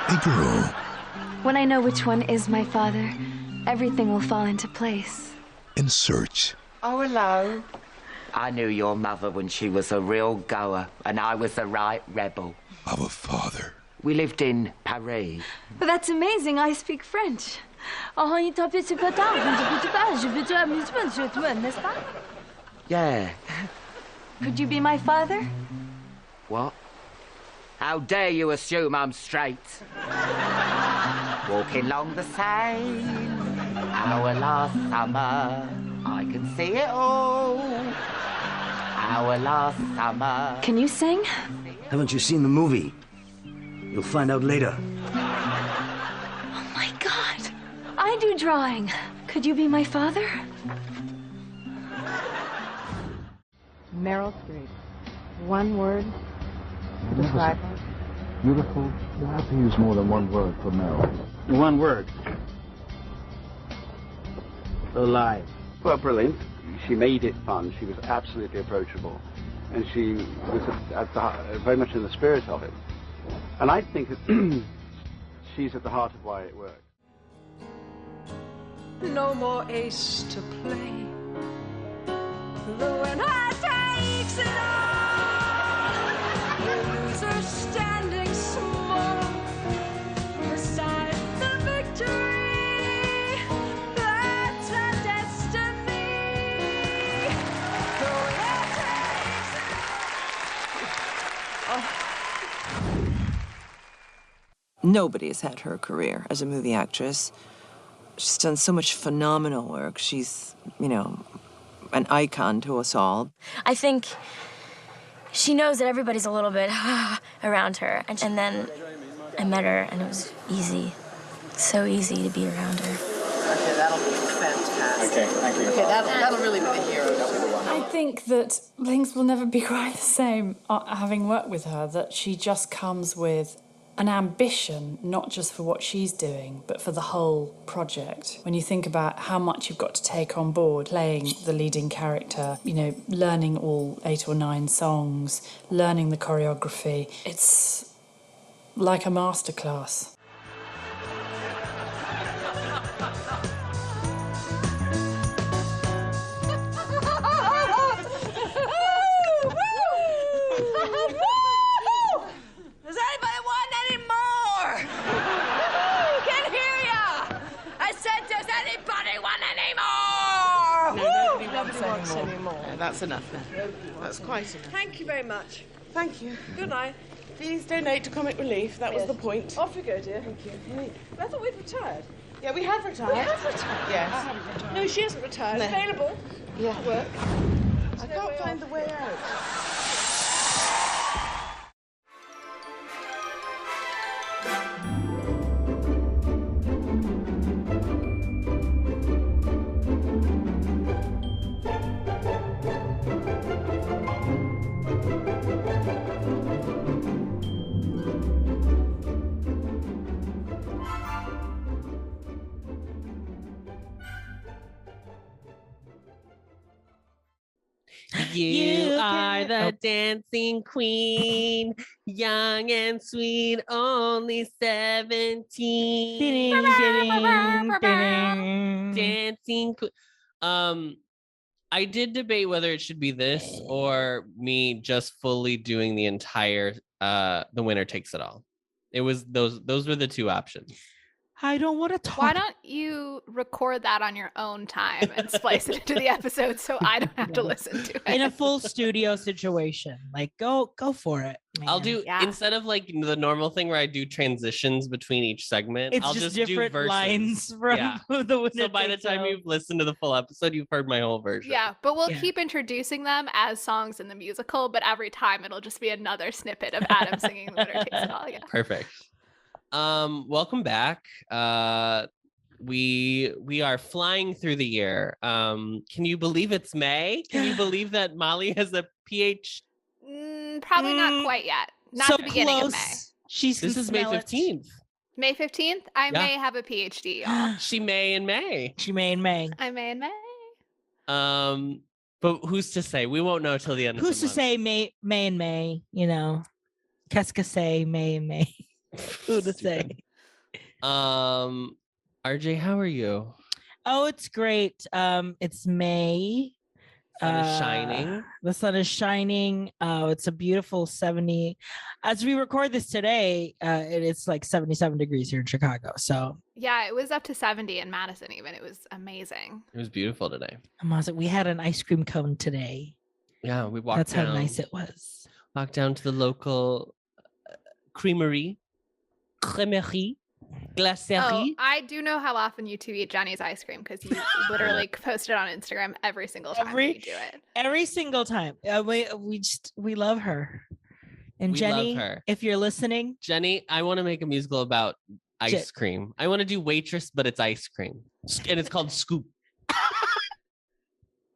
A girl. When I know which one is my father, everything will fall into place. In search. Oh, hello. I knew your mother when she was a real goer, and I was a right rebel. Of a father. We lived in Paris. But that's amazing. I speak French. Yeah. Could you be my father? What? How dare you assume I'm straight? Walking along the Seine, our last summer, I can see it all. Our last summer. Can you sing? Haven't you seen the movie? You'll find out later. Oh my God. I do drawing. Could you be my father? Meryl Streep. One word. Describe her. Beautiful. You have to use more than one word for Meryl. One word. Alive. Well, brilliant. She made it fun. She was absolutely approachable. And she was very much in the spirit of it. And I think that she's at the heart of why it works. No more ace to play. The winner takes it all. The loser standing small beside the victory. That's her destiny. The winner takes it all. Nobody's had her career as a movie actress. She's done so much phenomenal work. She's, you know, an icon to us all. I think she knows that everybody's a little bit around her. And then I met her, and it was easy. So easy to be around her. Okay, that'll be fantastic. Okay, thank you. Okay, that'll really be the hero. I think that things will never be quite the same, having worked with her, that she just comes with an ambition, not just for what she's doing, but for the whole project. When you think about how much you've got to take on board, playing the leading character, you know, learning all 8 or 9 songs, learning the choreography, it's like a masterclass. Does anybody want any more? Can't hear ya. I said, does anybody want any more? No, nobody wants any more. Yeah, that's enough then. That's quite enough. Thank you very much. Thank you. Good night. Please donate to Comic Relief. That was the point. Off you go, dear. Thank you. I thought we'd retired. Yeah, we have retired. We have retired? Yes. I haven't retired. No, she hasn't retired. No. Available. Yeah. Work. I can't find the way out. You are the dancing queen, young and sweet, only 17. Dancing queen. I did debate whether it should be this or me just fully doing the entire The Winner Takes It All. It was those were the two options. I don't want to talk. Why don't you record that on your own time and splice it into the episode so I don't have to listen to it? In a full studio situation. Like, go for it, man. I'll do, instead of like the normal thing where I do transitions between each segment, It's I'll just do different verses. lines from The Winner So by the Takes time It you've listened to the full episode, you've heard my whole version. Yeah, but we'll keep introducing them as songs in the musical, but every time it'll just be another snippet of Adam singing The Winner Takes It All again. Perfect. Welcome back. We are flying through the year. Can you believe it's May? Can you believe that Molly has a PhD? Probably not quite yet. Not the beginning of May. This is May 15th. May 15th? I may have a PhD, y'all. She may in May. She may in May. I may in May. But who's to say? We won't know till the end of the month. Who's to say May in May, you know? Qu'est-ce que c'est May in May? Who to say? RJ, how are you? Oh, it's great. It's May. Sun is shining. The sun is shining. It's a beautiful 70. As we record this today, it's like 77 degrees here in Chicago. So Yeah, it was up to 70 in Madison even. It was amazing. It was beautiful today. we had an ice cream cone today. Yeah, we walked That's down. how nice it was. Walked down to the local creamerie. Glacerie. Oh, I do know how often you two eat Jenny's ice cream because you literally post it on Instagram every single time you do it. Every single time. We love her. And We Jenny, love her. if you're listening, Jenny, I want to make a musical about ice cream. I want to do Waitress, but it's ice cream. And it's called Scoop.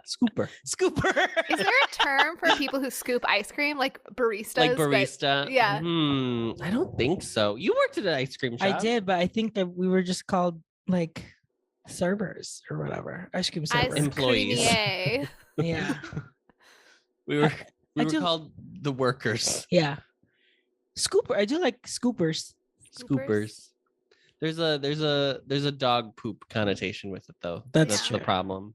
Scooper. Is there a term for people who scoop ice cream, like baristas? Like barista? Yeah. I don't think so. You worked at an ice cream shop. I did, but I think that we were just called like servers or whatever. Ice cream servers. Employees. Yeah. We were called the workers. Yeah. Scooper. I do like scoopers. Scoopers. There's a dog poop connotation with it though. That's the problem.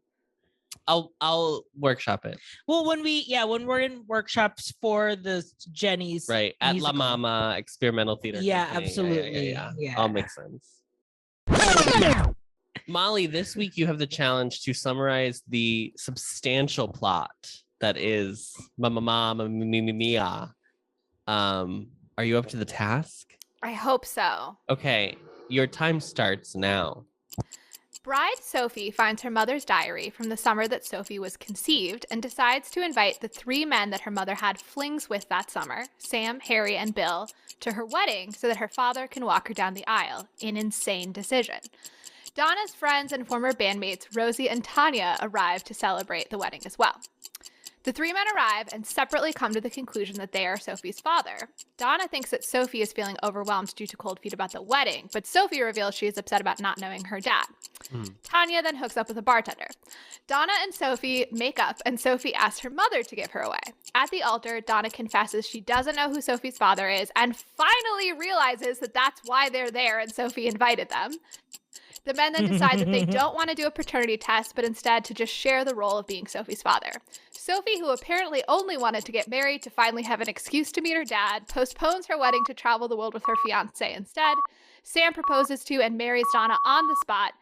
I'll workshop it. Well, when we're in workshops for the Jenny's right at musical. La Mama experimental theater. Yeah, company. absolutely. Yeah. All makes sense. Molly, this week you have the challenge to summarize the substantial plot that is Mamma Mia. Are you up to the task? I hope so. Okay, your time starts now. Bride Sophie finds her mother's diary from the summer that Sophie was conceived and decides to invite the 3 men that her mother had flings with that summer, Sam, Harry, and Bill, to her wedding so that her father can walk her down the aisle. An insane decision. Donna's friends and former bandmates Rosie and Tanya arrive to celebrate the wedding as well. The 3 men arrive and separately come to the conclusion that they are Sophie's father. Donna thinks that Sophie is feeling overwhelmed due to cold feet about the wedding, but Sophie reveals she is upset about not knowing her dad. Tanya then hooks up with a bartender. Donna and Sophie make up, and Sophie asks her mother to give her away. At the altar, Donna confesses she doesn't know who Sophie's father is and finally realizes that that's why they're there and Sophie invited them. The men then decide that they don't want to do a paternity test, but instead to just share the role of being Sophie's father. Sophie, who apparently only wanted to get married to finally have an excuse to meet her dad, postpones her wedding to travel the world with her fiancé instead. Sam proposes to and marries Donna on the spot.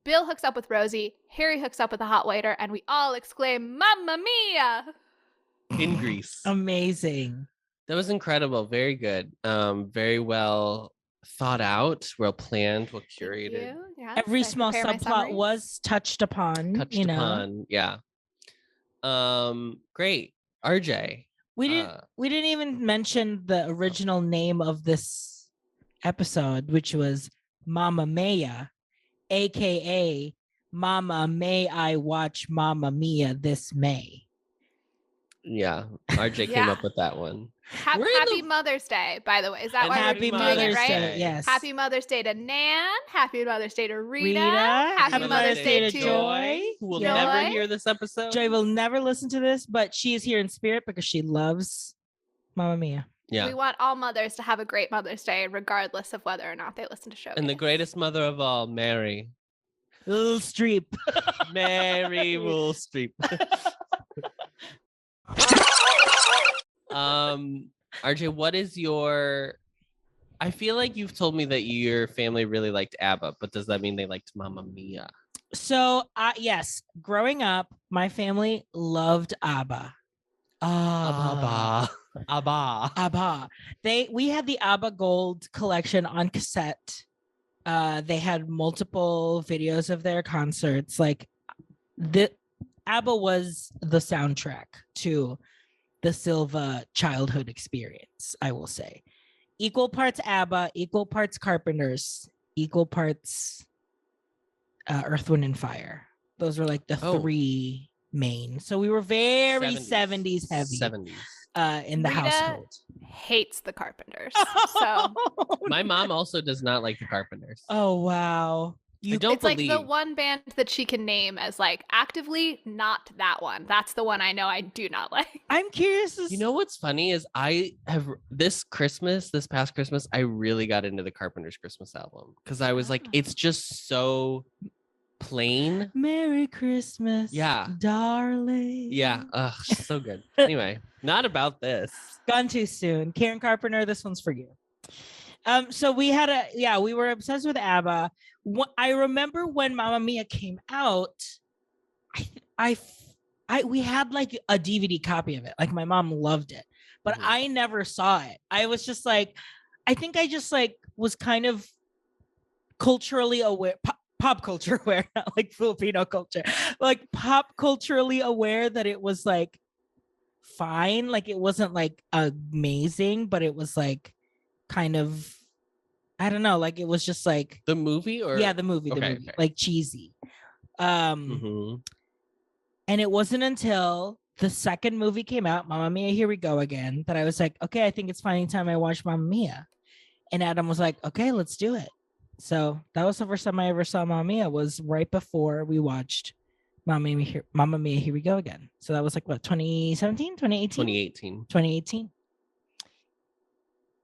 Bill hooks up with Rosie, Harry hooks up with a hot waiter, and we all exclaim, Mamma Mia! In Greece. Amazing. That was incredible. Very good. Very well thought out, well planned, well curated. Yes, Every small subplot was touched upon. Yeah. Great. RJ. We didn't even mention the original name of this episode, which was Mamma Mia, aka Mama, May I watch Mamma Mia this May? Yeah, RJ came up with that one. Happy Mother's Day, by the way. Is that And why happy we're doing Mother's it, right? Day, yes. Happy Mother's Day to Nan. Happy Mother's Day to Rita. Happy Mother's Day to Joy. Who will never hear this episode. Joy will never listen to this, but she is here in spirit because she loves Mamma Mia. Yeah. We want all mothers to have a great Mother's Day, regardless of whether or not they listen to Showgays. And the greatest mother of all, Mary. Little Streep. Mary Will Streep. RJ, what is your... I feel like you've told me that your family really liked ABBA, but does that mean they liked Mamma Mia? So, yes, growing up, my family loved ABBA. ABBA. We had the ABBA Gold collection on cassette. They had multiple videos of their concerts. Like, ABBA was the soundtrack to the Silva childhood experience, I will say. Equal parts ABBA, equal parts Carpenters, equal parts Earth, Wind, and Fire. Those were like the 3 main. So we were very 70s heavy 70s. in the Rita household. Hates the Carpenters. So My mom also does not like the Carpenters. Oh, wow. It's like the one band that she can name as like actively not that one. That's the one I know I do not like. I'm curious. You know what's funny is I have this past Christmas, I really got into the Carpenters Christmas album because I was like, it's just so plain. Merry Christmas, darling. Yeah, so good. Anyway, not about this. Gone too soon. Karen Carpenter, this one's for you. So we were obsessed with ABBA. I remember when Mamma Mia came out, we had like a DVD copy of it. Like my mom loved it, but I never saw it. I was just like, I think I just like was kind of culturally aware, pop culture aware, not like Filipino culture, like pop culturally aware that it was like fine. Like it wasn't like amazing, but it was like kind of, I don't know, like it was just like the movie or the movie, like cheesy. And it wasn't until the second movie came out, Mamma Mia, Here We Go Again, that I was like, okay, I think it's finally time I watch Mamma Mia. And Adam was like, okay, let's do it. So that was the first time I ever saw Mamma Mia, was right before we watched Mamma Mia, Here We Go Again. So that was like what, 2017, 2018? 2018.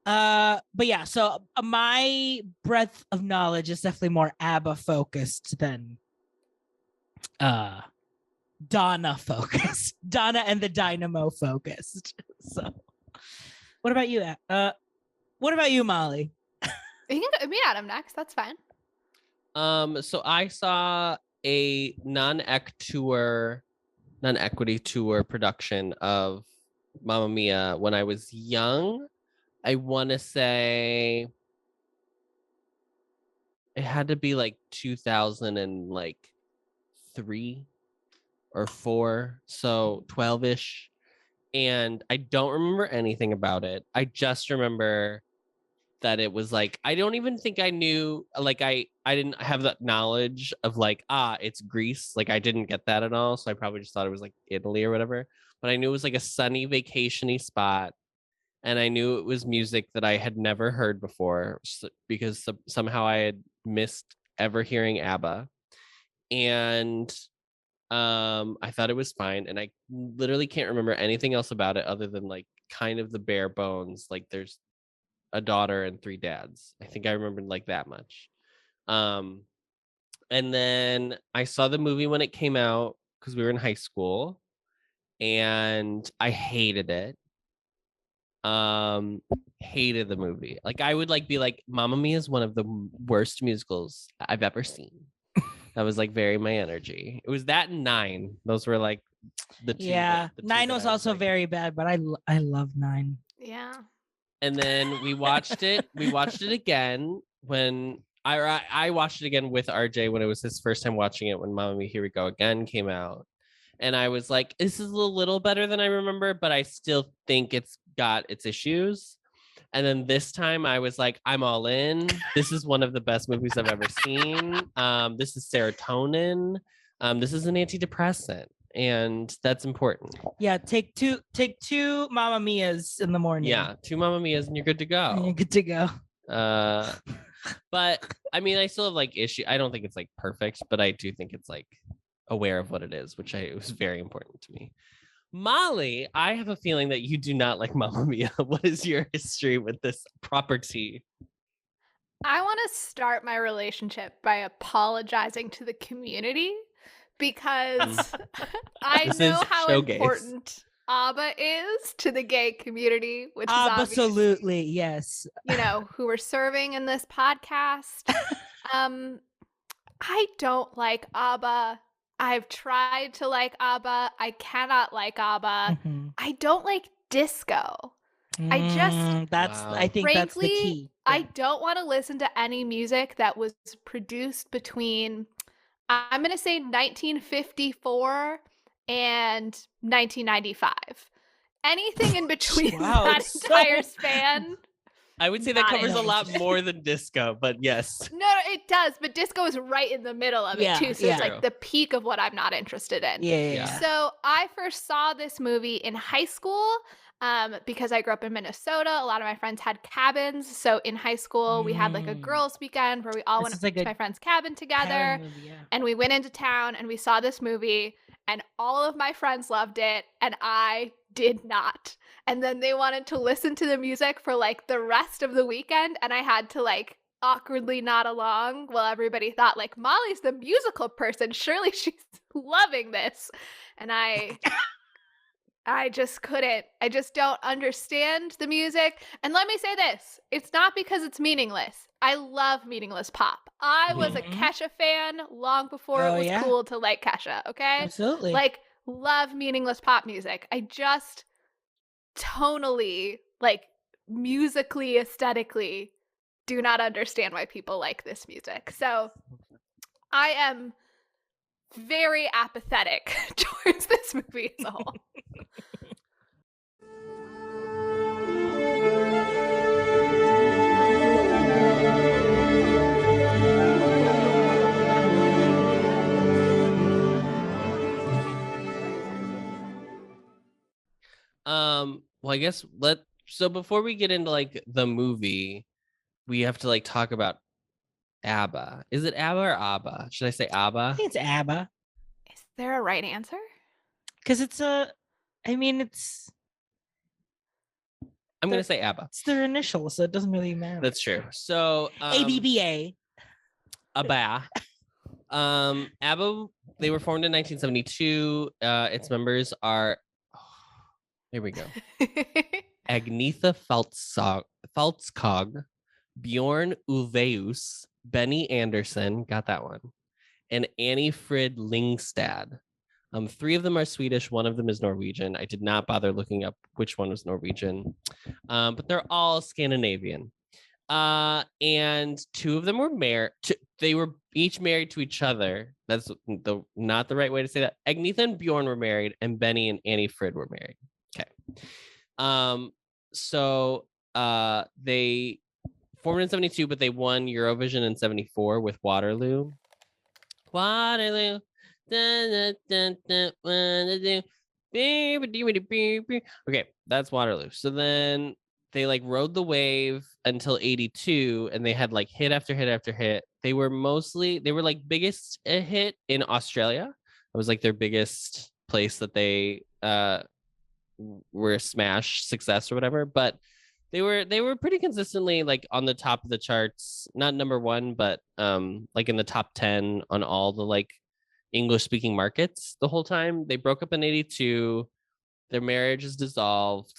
But yeah, so my breadth of knowledge is definitely more ABBA focused than Donna focused. Donna and the Dynamo focused. So what about you? What about you, Molly? You can go me, Adam, next. That's fine. So I saw a non-equity tour production of Mamma Mia when I was young. I want to say it had to be like 2003 or 4, so 12-ish. And I don't remember anything about it. I just remember that it was like, I don't even think I knew, like I didn't have that knowledge of like, it's Greece. Like I didn't get that at all. So I probably just thought it was like Italy or whatever. But I knew it was like a sunny vacation-y spot. And I knew it was music that I had never heard before because somehow I had missed ever hearing ABBA. And I thought it was fine. And I literally can't remember anything else about it other than like kind of the bare bones. Like there's a daughter and 3 dads. I think I remembered like that much. And then I saw the movie when it came out because we were in high school. And I hated it. Hated the movie. Like I would like be like, Mamma Mia is one of the worst musicals I've ever seen. That was like very my energy. It was that and 9. Those were like the two. Yeah, the two 9 was also like, very bad, but I love 9. Yeah. And then we watched it. We watched it again when I watched it again with RJ when it was his first time watching it when Mamma Mia, Here We Go Again came out. And I was like, this is a little better than I remember, but I still think it's got its issues. And then this time I was like, I'm all in. This is one of the best movies I've ever seen. This is serotonin. This is an antidepressant. And that's important. Yeah, take two Mamma Mias in the morning. Yeah, 2 Mamma Mias and you're good to go. And you're good to go. But I mean, I still have like issue. I don't think it's like perfect, but I do think it's like aware of what it is, which it was very important to me. Molly, I have a feeling that you do not like Mamma Mia. What is your history with this property? I want to start my relationship by apologizing to the community because I know how Showgays. Important ABBA is to the gay community, which is absolutely, yes. You know, who we're serving in this podcast. I don't like ABBA. I've tried to like ABBA. I cannot like ABBA. Mm-hmm. I don't like disco. I think frankly, that's the key. I don't want to listen to any music that was produced between, I'm going to say 1954 and 1995. Anything in between that entire span. I would say that covers a lot more than disco, but yes. No, it does. But disco is right in the middle of it, too. So it's like the peak of what I'm not interested in. Yeah. So I first saw this movie in high school. Because I grew up in Minnesota. A lot of my friends had cabins. So in high school, we had like a girls' weekend where we all went to my friend's cabin together. Movie, yeah. And we went into town and we saw this movie, and all of my friends loved it, and I did not. And then they wanted to listen to the music for like the rest of the weekend, and I had to like awkwardly nod along while everybody thought like, Molly's the musical person, surely she's loving this. And I just couldn't. I just don't understand the music. And let me say this, it's not because it's meaningless. I love meaningless pop. I was a Kesha fan long before it was cool to like Kesha, okay? Absolutely. Like, love meaningless pop music. I just tonally, like musically, aesthetically, do not understand why people like this music. So I am very apathetic towards this movie as a whole. Well, I guess so before we get into like the movie, we have to like talk about ABBA. Is it ABBA or ABBA? Should I say ABBA? I think it's ABBA. Is there a right answer? Because it's I'm going to say ABBA. It's their initials, so it doesn't really matter. That's true. So ABBA. ABBA. ABBA, they were formed in 1972. Its members are, here we go. Agnetha Faltskog, Bjorn Ulvaeus, Benny Andersson, got that one, and Annie Frid Lyngstad. 3 of them are Swedish, 1 of them is Norwegian. I did not bother looking up which one was Norwegian, but they're all Scandinavian. And 2 of them were married. They were each married to each other. That's not the right way to say that. Agnetha and Bjorn were married, and Benny and Annie Frid were married. Okay. So they formed in 72, but they won Eurovision in 74 with Waterloo. Waterloo. Okay, that's Waterloo. So then they like rode the wave until 82, and they had like hit after hit after hit. They were like biggest hit in Australia. It was like their biggest place that they were a smash success or whatever, but they were pretty consistently like on the top of the charts, not number 1, but like in the top 10 on all the like English speaking markets the whole time. They broke up in 82. Their marriage is dissolved.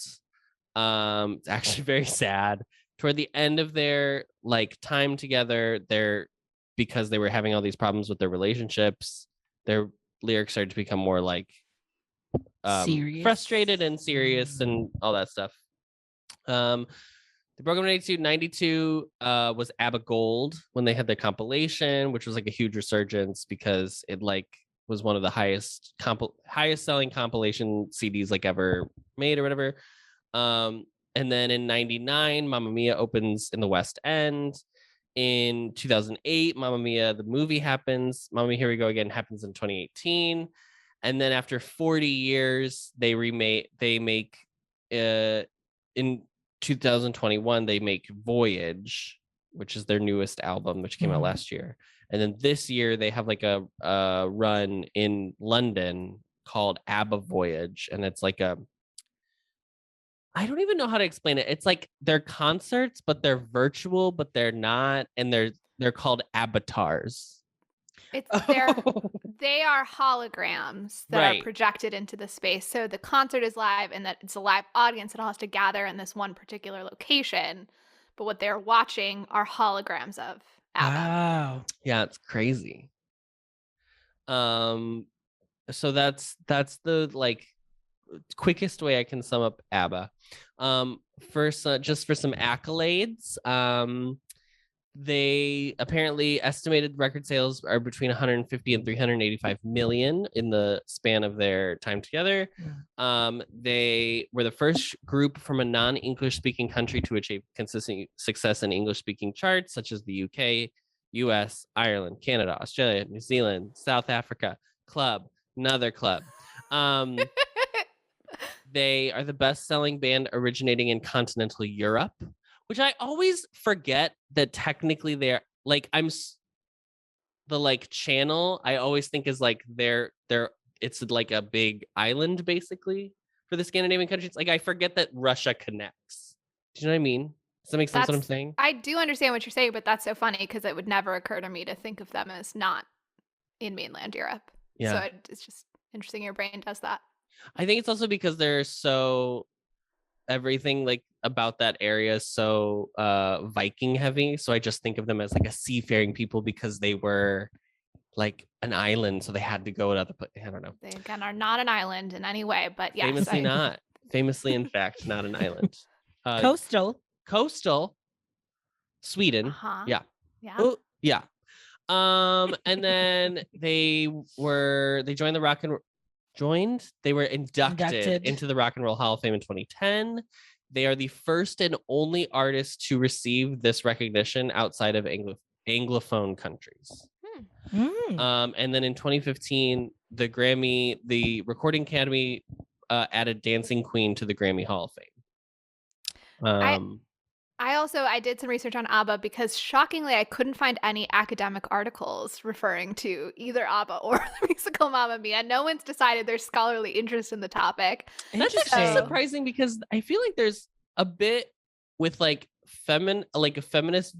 It's actually very sad. Toward the end of their like time together, because they were having all these problems with their relationships, their lyrics started to become more like frustrated and serious and all that stuff. They broke up in 82. 92 was ABBA Gold when they had their compilation, which was like a huge resurgence because it like was one of the highest selling compilation CDs like ever made or whatever. And then in 99, Mamma Mia opens in the West End. In 2008, Mamma Mia, the movie happens. Mamma Mia, Here We Go Again happens in 2018. And then after 40 years, they make in 2021, they make Voyage, which is their newest album, which came out last year. And then this year, they have like a run in London called ABBA Voyage. And it's like I don't even know how to explain it. It's like they're concerts, but they're virtual, but they're not. And they're called avatars. They are holograms that are projected into the space. So the concert is live, and that it's a live audience that all has to gather in this one particular location. But what they're watching are holograms of ABBA. Wow. Yeah, it's crazy. So that's the like quickest way I can sum up ABBA. First, just for some accolades. They apparently estimated record sales are between 150 and 385 million in the span of their time together. They were the first group from a non-English speaking country to achieve consistent success in English speaking charts, such as the UK, US, Ireland, Canada, Australia, New Zealand, South Africa, another club. They are the best-selling band originating in continental Europe, which I always forget that technically they're like the like channel I always think is like they're it's like a big island basically for the Scandinavian countries. Like I forget that Russia connects. Do you know what I mean? Does that make sense what I'm saying? I do understand what you're saying, but that's so funny because it would never occur to me to think of them as not in mainland Europe. Yeah. So it's just interesting your brain does that. I think it's also because they're so everything like about that area is so Viking heavy. So I just think of them as like a seafaring people because they were like an island, so they had to go to other places. I don't know. They again are not an island in any way, but yes. Famously not. Famously, in fact, not an island. Coastal. Sweden. Uh-huh. Yeah. Yeah. Oh, yeah. And then they joined they were inducted into the Rock and Roll Hall of Fame in 2010. They are the first and only artists to receive this recognition outside of Anglophone countries. And then in 2015, the Recording Academy added Dancing Queen to the Grammy Hall of Fame. I did some research on ABBA because shockingly I couldn't find any academic articles referring to either ABBA or the musical Mamma Mia. No one's decided their scholarly interest in the topic. That's actually surprising because I feel like there's a bit with like a feminist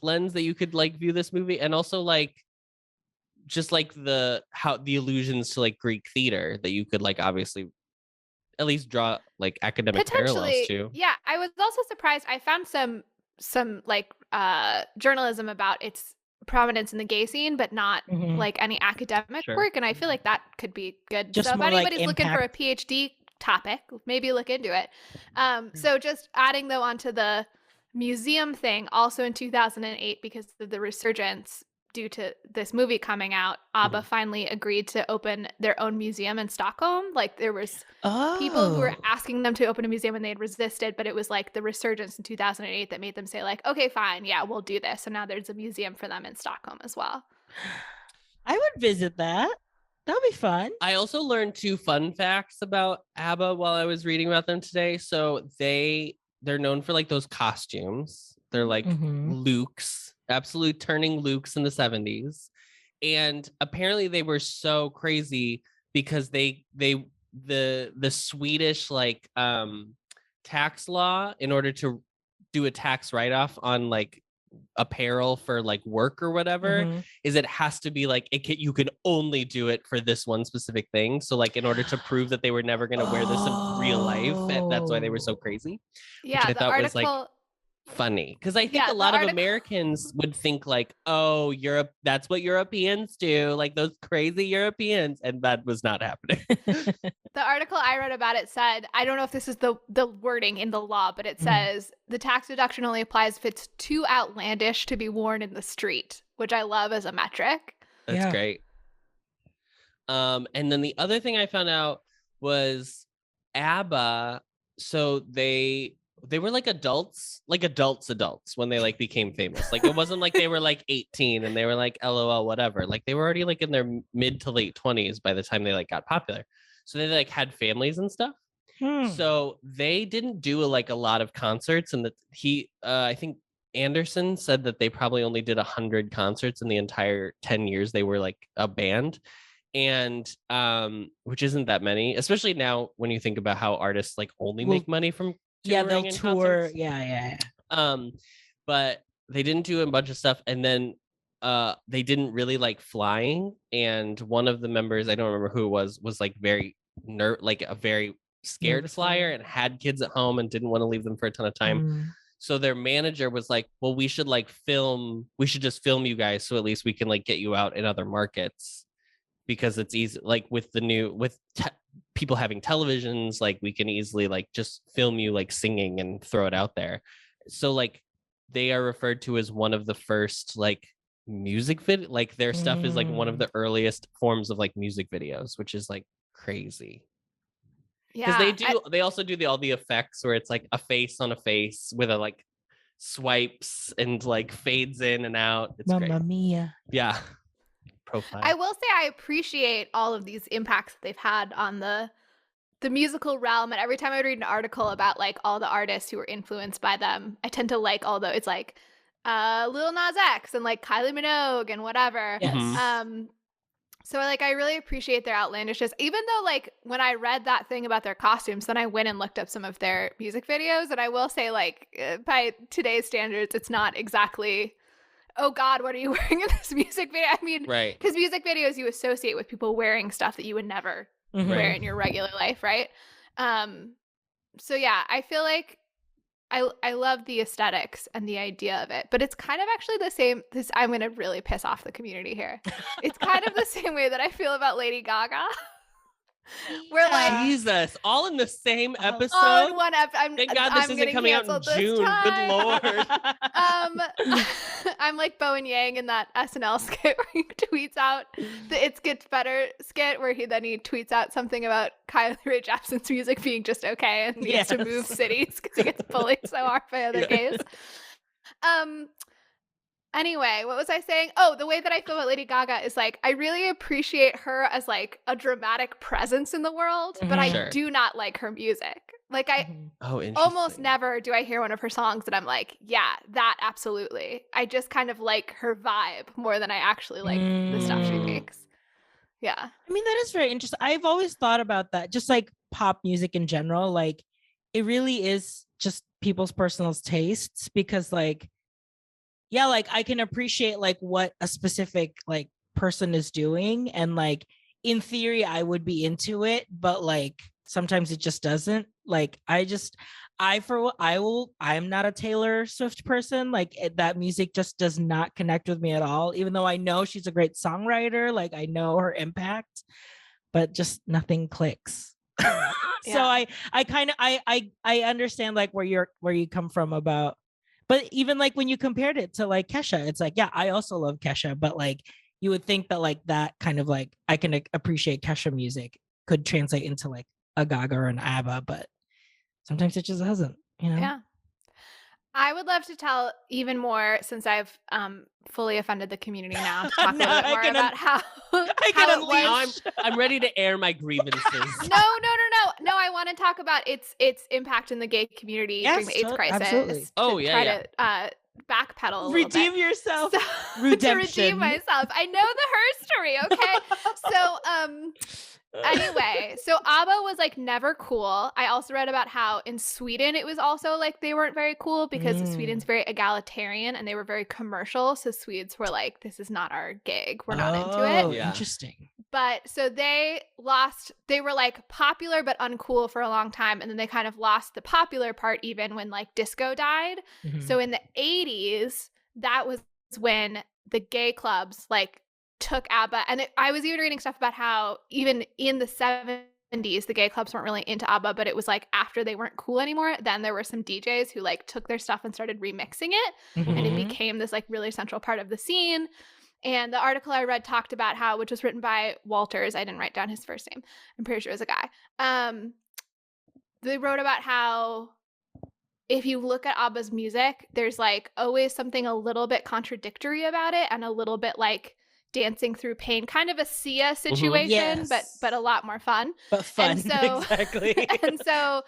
lens that you could like view this movie, and also like just like the allusions to like Greek theater that you could like obviously at least draw like academic parallels to. Yeah, I was also surprised. I found some like journalism about its prominence in the gay scene, but not like any academic work. And I feel like that could be good. Just so if more, like, anybody's looking for a PhD topic, maybe look into it. So just adding though onto the museum thing, also in 2008, because of the resurgence due to this movie coming out, ABBA finally agreed to open their own museum in Stockholm. Like there was people who were asking them to open a museum and they had resisted, but it was like the resurgence in 2008 that made them say like, okay, fine, yeah, we'll do this. So now there's a museum for them in Stockholm as well. I would visit that. That'll be fun. I also learned 2 fun facts about ABBA while I was reading about them today. So they're known for like those costumes. They're like Luke's, absolute turning Luke's in the 70s. And apparently they were so crazy because the Swedish like tax law, in order to do a tax write-off on like apparel for like work or whatever, is it has to be like you can only do it for this one specific thing. So like in order to prove that they were never going to wear this in real life, that's why they were so crazy. Yeah, which I thought was like funny, because I think a lot of Americans would think like, oh, Europe, that's what Europeans do, like those crazy Europeans, and that was not happening. The article I read about it said, I don't know if this is the wording in the law, but it says the tax deduction only applies if it's too outlandish to be worn in the street, which I love as a metric. That's great. And then the other thing I found out was ABBA, so they were like adults when they like became famous. Like it wasn't like they were like 18 and they were like LOL whatever. Like they were already like in their mid to late 20s by the time they like got popular. So they like had families and stuff. So they didn't do a lot of concerts, and I think Anderson said that they probably only did 100 concerts in the entire 10 years they were like a band. And which isn't that many, especially now when you think about how artists like only make money from they'll tour. Concerts. But they didn't do a bunch of stuff, and then they didn't really like flying. And one of the members, I don't remember who it was like very a very scared flyer and had kids at home and didn't want to leave them for a ton of time. So their manager was like, well, we should just film you guys, so at least we can like get you out in other markets, because it's easy, like with people having televisions, like we can easily like just film you like singing and throw it out there. So like they are referred to as one of the first like music video, like their stuff is like one of the earliest forms of like music videos, which is like crazy. Because they also do all the effects where it's like a face on a face with a like swipes and like fades in and out. It's Mamma great. Mia. Yeah. Profile. I will say I appreciate all of these impacts that they've had on the the musical realm, and every time I read an article about like all the artists who were influenced by them, I tend to like all it's like Lil Nas X and like Kylie Minogue and whatever. Yes. So like I really appreciate their outlandishness, even though like when I read that thing about their costumes, then I went and looked up some of their music videos, and I will say like by today's standards, it's not exactly, oh God, what are you wearing in this music video? I mean, Right. because music videos you associate with people wearing stuff that you would never wear in your regular life, right? So yeah, I feel like I love the aesthetics and the idea of it, but it's kind of actually the same. I'm going to really piss off the community here. It's kind of the same way that I feel about Lady Gaga. We're like, Jesus, all in the same episode. all in one episode. Thank God this isn't coming out in June. Good Lord. I'm like Bowen Yang in that SNL skit where he tweets out the "It Gets Better" skit, where he tweets out something about Kylie Rae Jepsen's music being just okay and needs to move cities because he gets bullied so hard by other gays. Anyway, what was I saying? Oh, the way that I feel about Lady Gaga is like I really appreciate her as like a dramatic presence in the world, but I do not like her music. Like I almost never do I hear one of her songs that I'm like, yeah, that absolutely. I just kind of like her vibe more than I actually like the stuff she makes. Yeah. I mean, that is very interesting. I've always thought about that, just like pop music in general. Like it really is just people's personal tastes, because like, yeah, like I can appreciate like what a specific like person is doing, and like in theory I would be into it, but like sometimes it just doesn't. Like I'm not a Taylor Swift person. Like that music just does not connect with me at all, even though I know she's a great songwriter. Like I know her impact, but just nothing clicks. So I kind of I understand like where you come from about. But even like when you compared it to like Kesha, it's like, yeah, I also love Kesha, but like you would think that like that kind of like I can appreciate Kesha music could translate into like a Gaga or an ABBA, but sometimes it just doesn't, you know? Yeah. I would love to tell even more, since I've fully offended the community now, to talk a little bit more about how it was. I'm ready to air my grievances. No, I want to talk about its impact in the gay community during the AIDS crisis. Absolutely. To backpedal a little redeem bit. yourself. To redeem myself. I know the her story, okay? So anyway, so ABBA was like never cool. I also read about how in Sweden it was also like they weren't very cool because Sweden's very egalitarian and they were very commercial. So Swedes were like, this is not our gig. We're not into it. Yeah. Interesting. But so they were like popular but uncool for a long time. And then they kind of lost the popular part even when like disco died. So in the 80s, that was when the gay clubs like took ABBA. And I was even reading stuff about how even in the 70s, the gay clubs weren't really into ABBA, but it was like after they weren't cool anymore, then there were some DJs who like took their stuff and started remixing it. And it became this like really central part of the scene. And the article I read talked about how, which was written by Walters, I didn't write down his first name, I'm pretty sure it was a guy. They wrote about how if you look at ABBA's music, there's like always something a little bit contradictory about it and a little bit like dancing through pain, kind of a Sia situation, but a lot more fun. But fun, and so, exactly. And so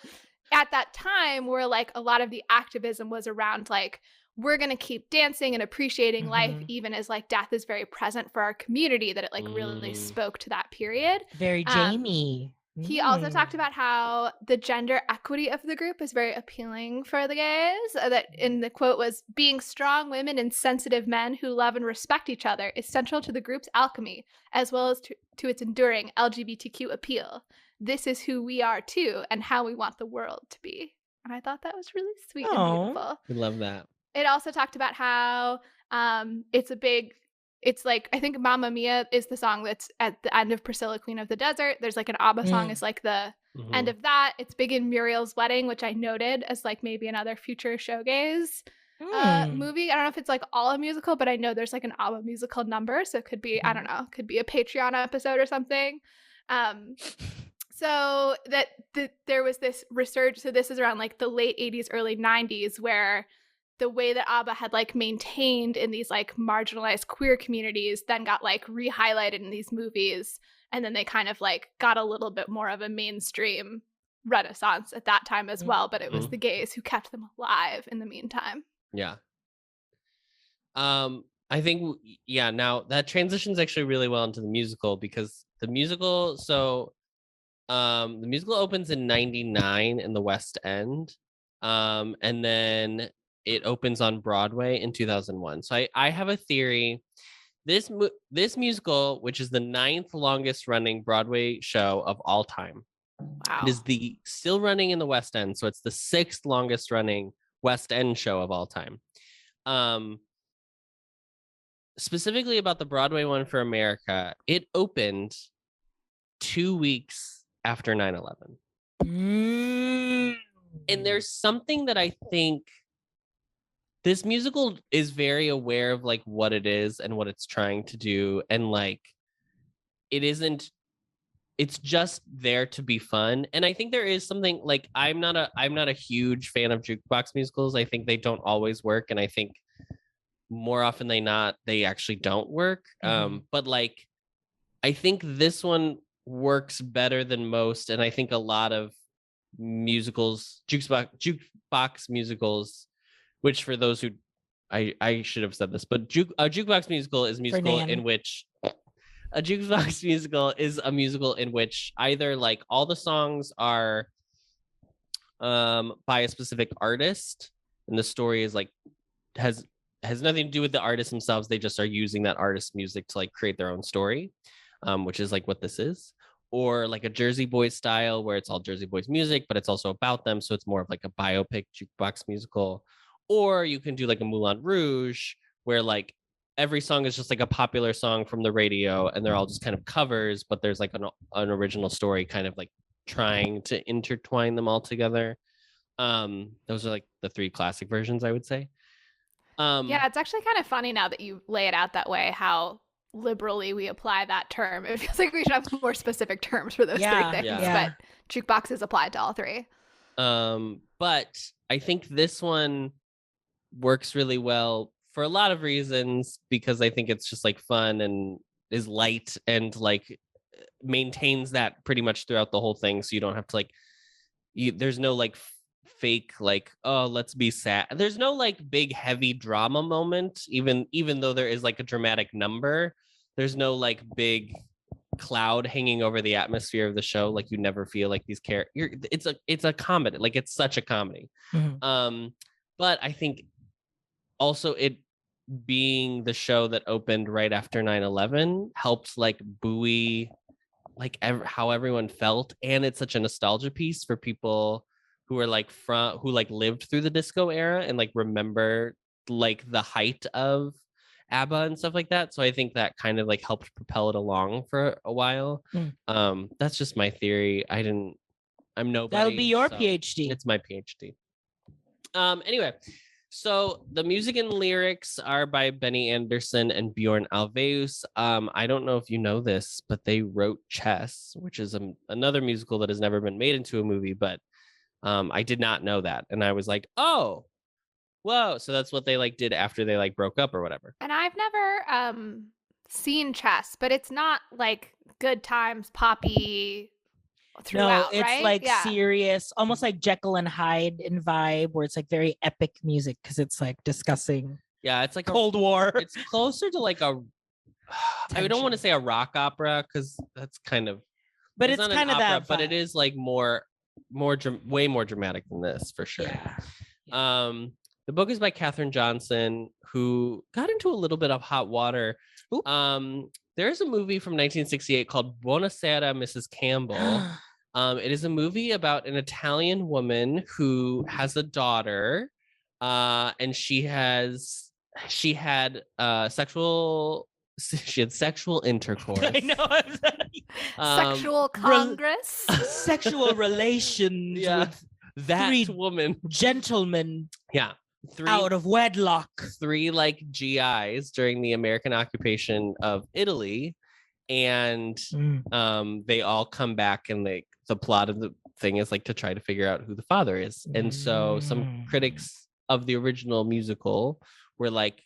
at that time where like a lot of the activism was around like, we're going to keep dancing and appreciating life, even as like death is very present for our community, that it like really spoke to that period. Very Jamie. He also talked about how the gender equity of the group is very appealing for the gays. That in the quote was, being strong women and sensitive men who love and respect each other is central to the group's alchemy, as well as to its enduring LGBTQ appeal. This is who we are too, and how we want the world to be. And I thought that was really sweet and beautiful. We love that. It also talked about how it's like, I think Mamma Mia is the song that's at the end of Priscilla, Queen of the Desert. There's like an ABBA song is like the end of that. It's big in Muriel's Wedding, which I noted as like maybe another future Showgays movie. I don't know if it's like all a musical, but I know there's like an ABBA musical number. So it could be, I don't know, could be a Patreon episode or something. So that there was this resurgence. So this is around like the late 80s, early 90s, where the way that ABBA had like maintained in these like marginalized queer communities then got like re-highlighted in these movies, and then they kind of like got a little bit more of a mainstream renaissance at that time as well, but it was the gays who kept them alive in the meantime. Yeah. I think now that transitions actually really well into the musical, because the musical opens in 99 in the West End, and then it opens on Broadway in 2001. So I have a theory. This musical, which is the 9th longest running Broadway show of all time, it is still running in the West End, so it's the 6th longest running West End show of all time. Specifically about the Broadway one for America, it opened 2 weeks after 9/11. And there's something that I think this musical is very aware of, like what it is and what it's trying to do, and like it's just there to be fun. And I think there is something like I'm not a huge fan of jukebox musicals. I think they don't always work, and I think more often than not they actually don't work. But like I think this one works better than most, and I think a lot of musicals, jukebox musicals, which for those who I should have said this, but a jukebox musical is a musical in which either like all the songs are by a specific artist, and the story is like has nothing to do with the artists themselves. They just are using that artist's music to like create their own story, which is like what this is. Or like a Jersey Boys style, where it's all Jersey Boys music, but it's also about them. So it's more of like a biopic jukebox musical. Or you can do like a Moulin Rouge, where like every song is just like a popular song from the radio, and they're all just kind of covers, but there's like an original story kind of like trying to intertwine them all together. Those are like the 3 classic versions, I would say. Yeah, it's actually kind of funny now that you lay it out that way, how liberally we apply that term. It feels like we should have more specific terms for those 3 things, but jukeboxes applied to all 3. But I think this one works really well for a lot of reasons, because I think it's just like fun and is light and like maintains that pretty much throughout the whole thing. So you don't have to like, there's no like fake like, oh, let's be sad. There's no like big heavy drama moment, even though there is like a dramatic number. There's no like big cloud hanging over the atmosphere of the show. Like you never feel like these characters. It's a comedy. Like it's such a comedy. But I think also it being the show that opened right after 9/11 helped like buoy like how everyone felt, and it's such a nostalgia piece for people who are like who like lived through the disco era and like remember like the height of ABBA and stuff like that. So I think that kind of like helped propel it along for a while. That's just my theory. I'm nobody. That'll be your PhD. It's my PhD. Anyway, so the music and lyrics are by Benny Andersson and Bjorn Ulvaeus. I don't know if you know this, but they wrote Chess, which is another musical that has never been made into a movie, but I did not know that. And I was like, oh, whoa. So that's what they like did after they like broke up or whatever. And I've never seen Chess, but it's not like Good Times poppy throughout, no, it's right? like serious, almost like Jekyll and Hyde in vibe, where it's like very epic music because it's like discussing it's like Cold War. It's closer to like I don't want to say a rock opera, because that's kind of, but it's kind of that vibe. But it is like way more dramatic than this for sure. The book is by Katherine Johnson, who got into a little bit of hot water. There's a movie from 1968 called Buonasera, Mrs. Campbell. It is a movie about an Italian woman who has a daughter, and she had sexual intercourse. I know. Sexual congress, sexual relations with that 3 woman, gentlemen. Yeah. 3 out of wedlock. 3 like GIs during the American occupation of Italy, and they all come back, and the plot of the thing is like to try to figure out who the father is. And so some critics of the original musical were like,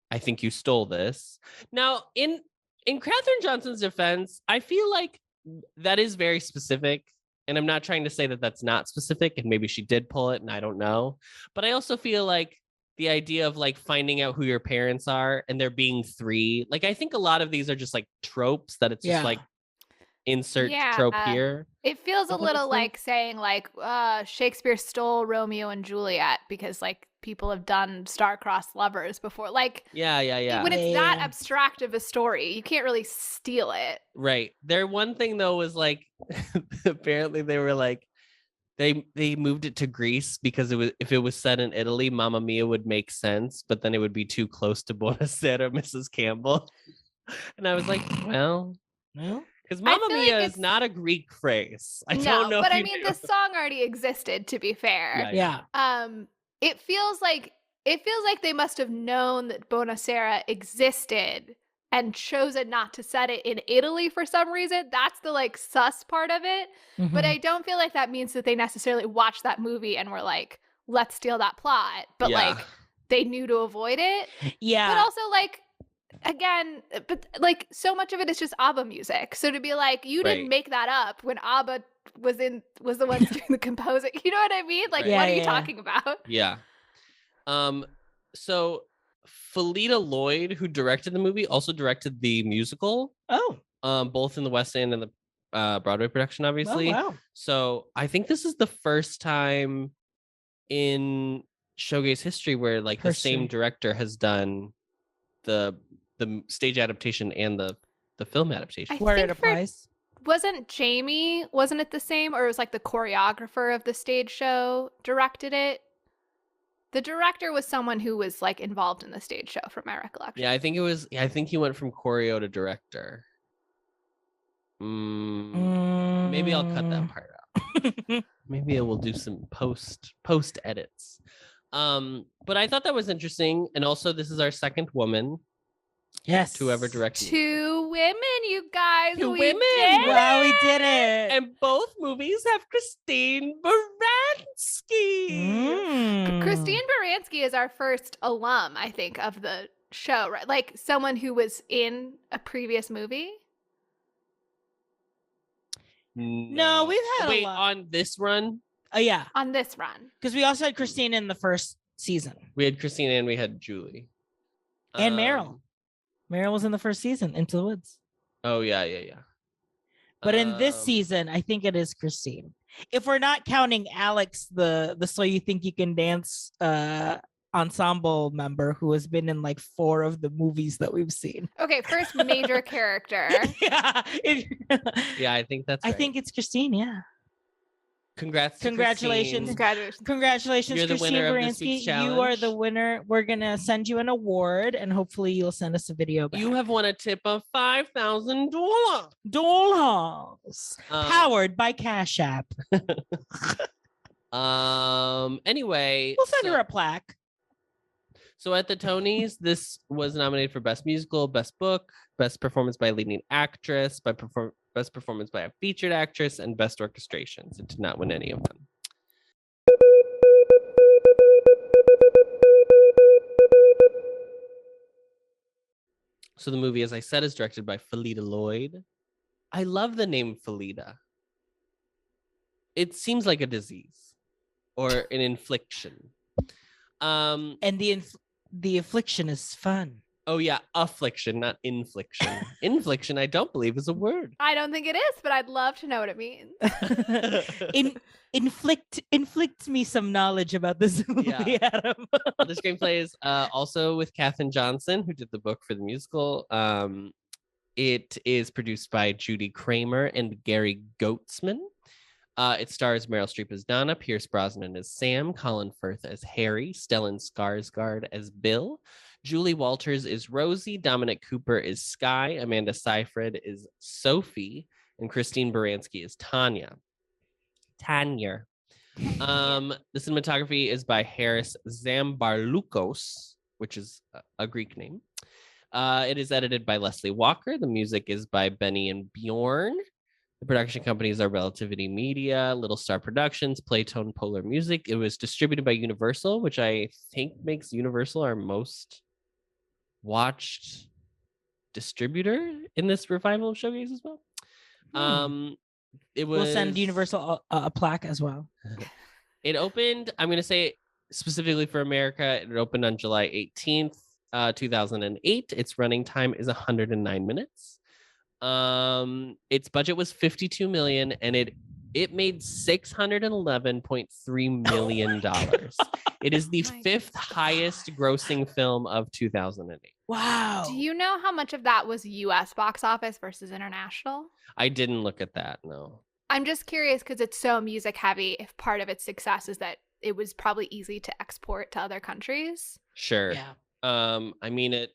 I think you stole this. Now, in Katherine Johnson's defense, I feel like that is very specific. And I'm not trying to say that that's not specific, and maybe she did pull it and I don't know. But I also feel like the idea of like finding out who your parents are and there being 3, like I think a lot of these are just like tropes that it's just like insert trope here. It feels a little honestly. like saying like Shakespeare stole Romeo and Juliet because like people have done star-crossed lovers before. Like Yeah. when it's that abstract of a story, you can't really steal it. Right. Their one thing though was like apparently they were like they moved it to Greece because if it was set in Italy, Mamma Mia would make sense, but then it would be too close to Buonasera, Mrs. Campbell. And I was like, well, because Mamma Mia is not a Greek phrase. I don't know. But I mean, the song already existed. To be fair, It feels like they must have known that Buonasera existed and chosen not to set it in Italy for some reason. That's the like sus part of it. Mm-hmm. But I don't feel like that means that they necessarily watched that movie and were like, let's steal that plot. But like they knew to avoid it. Yeah. But also like, again, but like so much of it is just ABBA music. So to be like, you didn't make that up when ABBA was the ones doing the composing. You know what I mean? Like, what are you talking about? Yeah. So Phyllida Lloyd, who directed the movie, also directed the musical. Both in the West End and the Broadway production, obviously. Oh, wow. So I think this is the first time in Showgays history where like the same director has done the stage adaptation and the film adaptation. Where it applies. Wasn't it the same, or it was like the choreographer of the stage show directed it? The director was someone who was like involved in the stage show, from my recollection. Yeah, I think he went from choreo to director. Maybe I'll cut that part out. Maybe I will do some post edits. But I thought that was interesting, and also this is our second woman. Yes. To ever direct. 2 women, you guys. Two we women. Did wow, we it. did it. And both movies have Christine Baranski. Christine Baranski is our first alum, I think, of the show, right? Like someone who was in a previous movie. No, we've had a lot. On this run. Yeah, on this run, because we also had Christine in the first season. We had Christine and we had Julie and Meryl. Meryl was in the first season, Into the Woods. Oh yeah. But in this season, I think it is Christine. If we're not counting Alex, the So You Think You Can Dance ensemble member who has been in like 4 of the movies that we've seen. Okay, first major character. Yeah, I think that's right. I think it's Christine. Yeah. Congratulations. Congratulations, You're the Christine winner Baranski. of this week's You are challenge. the winner. We're gonna send you an award, and hopefully you'll send us a video back. You have won a tip of $5,000. Powered by Cash App. Anyway, we'll send her a plaque. So at the Tonys, this was nominated for Best Musical, Best Book, Best Performance by a Leading Actress, Best Performance by a Featured Actress, and Best Orchestrations. It did not win any of them. So the movie, as I said, is directed by Phyllida Lloyd. I love the name Phyllida. It seems like a disease or an infliction. And the affliction is fun. Oh yeah, affliction, not infliction. Infliction, I don't believe is a word. I don't think it is, but I'd love to know what it means. Inflict me some knowledge about this movie, Adam. The screenplay is also with Katherine Johnson, who did the book for the musical. It is produced by Judy Kramer and Gary Goatsman. It stars Meryl Streep as Donna, Pierce Brosnan as Sam, Colin Firth as Harry, Stellan Skarsgård as Bill, Julie Walters is Rosie, Dominic Cooper is Sky, Amanda Seyfried is Sophie, and Christine Baranski is Tanya. The cinematography is by Harris Zambarloukos, which is a Greek name. It is edited by Leslie Walker. The music is by Benny and Bjorn. The production companies are Relativity Media, Little Star Productions, Playtone Polar Music. It was distributed by Universal, which I think makes Universal our most watched distributor in this revival of Showgaze as well. It was. We'll send Universal a plaque as well. It opened, I'm going to say specifically for America, it opened on July 18th, 2008. Its running time is 109 minutes. Its budget was $52 million, and it made $611.3 million. It is the fifth highest grossing film of 2008. Wow. Do you know how much of that was US box office versus international? I didn't look at that, no. I'm just curious because it's so music heavy, if part of its success is that it was probably easy to export to other countries. Sure. Yeah. I mean,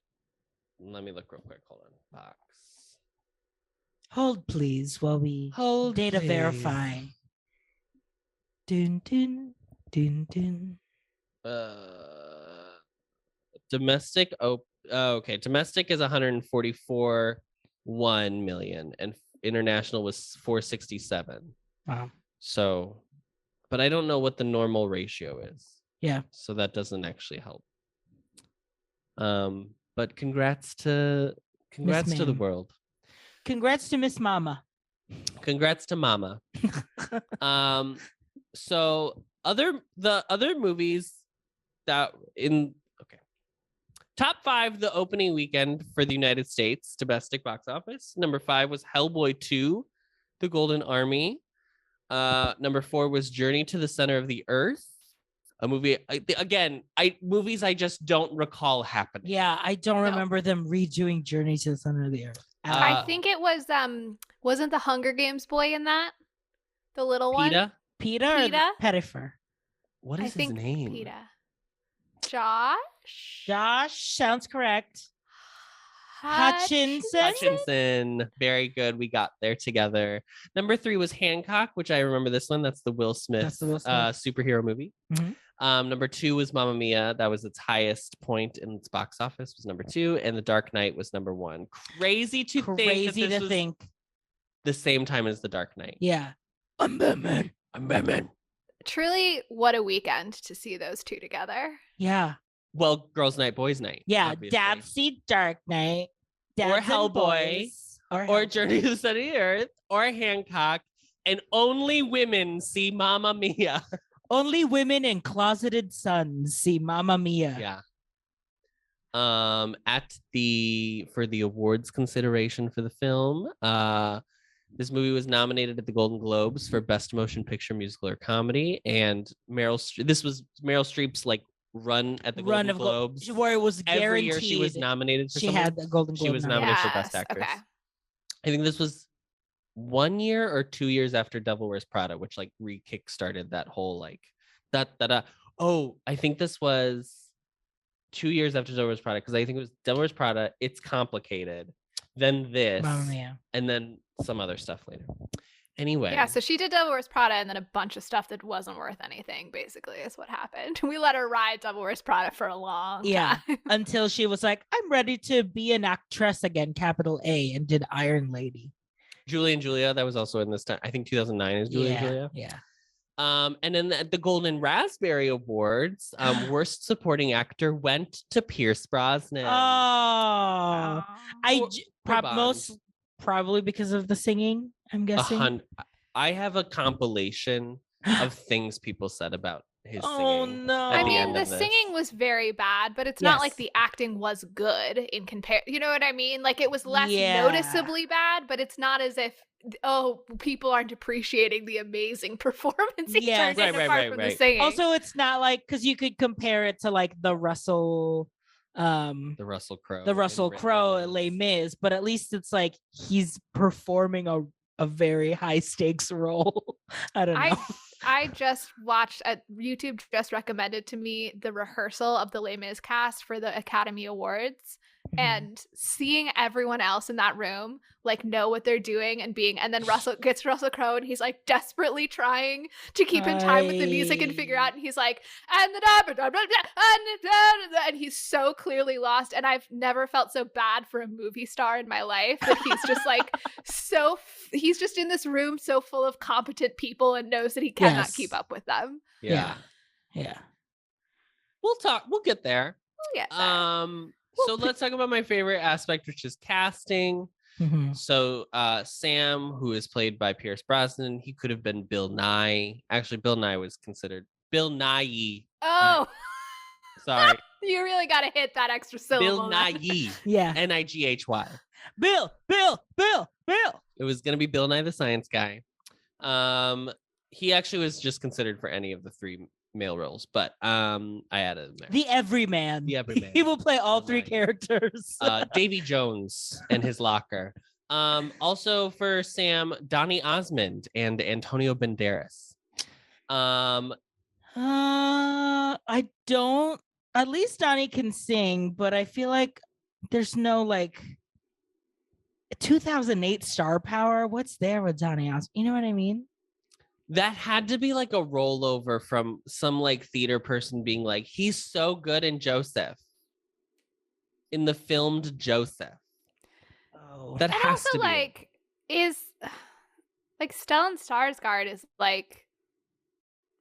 let me look real quick. Hold on. Box. Hold, please, while we data verify. Dun, dun, dun, dun. Domestic. Okay. Domestic is 144.1 million, and international was 467. Wow. So, but I don't know what the normal ratio is. Yeah. So that doesn't actually help. But congrats to the world. Congrats to Miss Mama. Congrats to Mama. So the other movies that top 5 the opening weekend for the United States domestic box office. Number 5 was Hellboy 2, The Golden Army. Number 4 was Journey to the Center of the Earth, a movie. Movies I just don't recall happening. Yeah, I don't remember them redoing Journey to the Center of the Earth. I think it was wasn't the Hunger Games boy in that? The little one? Peter? Pettifer. What is his name? Peter. Josh? Sounds correct. Hutchinson. Very good. We got there together. Number 3 was Hancock, which I remember this one. That's the Will Smith, superhero movie. Mm-hmm. Number 2 was Mamma Mia. That was its highest point in its box office, was number 2. And The Dark Knight was number 1. Crazy to think the same time as The Dark Knight. Yeah. I'm Batman. Truly, what a weekend to see those two together. Yeah. Well, girls' night, boys' night. Yeah. Obviously. Dads see Dark Knight. Or Hellboy. Or Journey to the Center of the Earth. Or Hancock. And only women see Mamma Mia. Only women and closeted sons see Mamma Mia. Yeah. For the awards consideration for the film, this movie was nominated at the Golden Globes for Best Motion Picture, Musical, or Comedy, and this was Meryl Streep's run at the Golden Globes, where it was guaranteed every year she was nominated for she something. had the Golden Globe. She was nominated for Best Actress. Okay. I think this was 1 year or 2 years after Devil Wears Prada, which re-kickstarted that whole Oh, I think this was 2 years after Devil Wears Prada, because I think it was Devil Wears Prada, It's Complicated, then this, and then some other stuff later. Anyway. Yeah, so she did Devil Wears Prada and then a bunch of stuff that wasn't worth anything, basically, is what happened. We let her ride Devil Wears Prada for a long time. Yeah, until she was like, I'm ready to be an actress again, capital A, and did Iron Lady. Julie and Julia, that was also in this time. I think 2009 is Julie and Julia. Yeah. And then at the Golden Raspberry Awards, Worst Supporting Actor went to Pierce Brosnan. Oh, probably because of the singing, I'm guessing. I have a compilation of things people said about his singing. Oh no! I mean, the singing was very bad, but it's not like the acting was good in compare. You know what I mean? Like it was less noticeably bad, but it's not as if people aren't appreciating the amazing performance he turned in apart from the singing. Also, it's not like, because you could compare it to the Russell Crowe at Les Mis, but at least it's like he's performing a very high stakes role. I don't know. I just watched YouTube just recommended to me the rehearsal of the Les Mis cast for the Academy Awards. and seeing everyone else in that room like know what they're doing and then Russell Crowe and he's like desperately trying to keep in time with the music and figure out, and he's like and he's so clearly lost, and I've never felt so bad for a movie star in my life, that he's just like he's just in this room so full of competent people and knows that he cannot keep up with them. Yeah. We'll get there. So let's talk about my favorite aspect, which is casting. So Sam, who is played by Pierce Brosnan, he could have been Bill Nye. Actually, Bill Nye was considered Bill Nye. Oh, sorry. You really got to hit that extra syllable. Bill Nye. Yeah. Nighy. Bill. It was gonna be Bill Nye the Science Guy. He actually was just considered for any of the three male roles, but I added him there. The Everyman. He will play all three characters. Davy Jones and his locker. Also for Sam, Donny Osmond and Antonio Banderas. I don't. At least Donnie can sing, but I feel like there's no like 2008 star power. What's there with Donny Osmond? You know what I mean? That had to be like a rollover from some like theater person being like, he's so good in Joseph. In the filmed Joseph. Oh, that and has also, to be like is like Stellan Skarsgård is like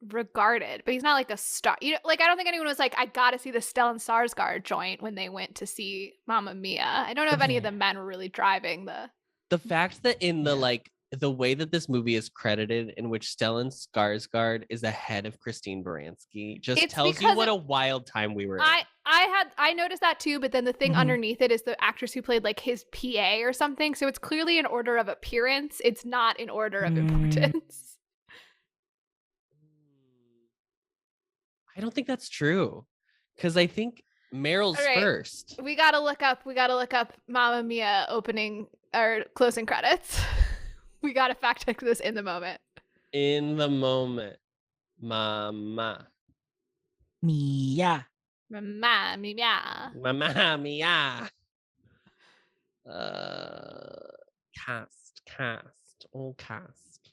regarded, but he's not like a star. You know, like I don't think anyone was like, I gotta see the Stellan Skarsgård joint when they went to see Mamma Mia. I don't know if any of the men were really driving the fact that in the like the way that this movie is credited, in which Stellan Skarsgård is ahead of Christine Baranski, just tells you what a wild time we were in. I noticed that too, but then the thing underneath it is the actress who played like his PA or something. So it's clearly in order of appearance. It's not in order of importance. I don't think that's true, because I think Meryl's first. We gotta look up Mamma Mia opening or closing credits. We gotta fact check this in the moment. Mama Mia. Mamma Mia. Mamma Mia. All cast.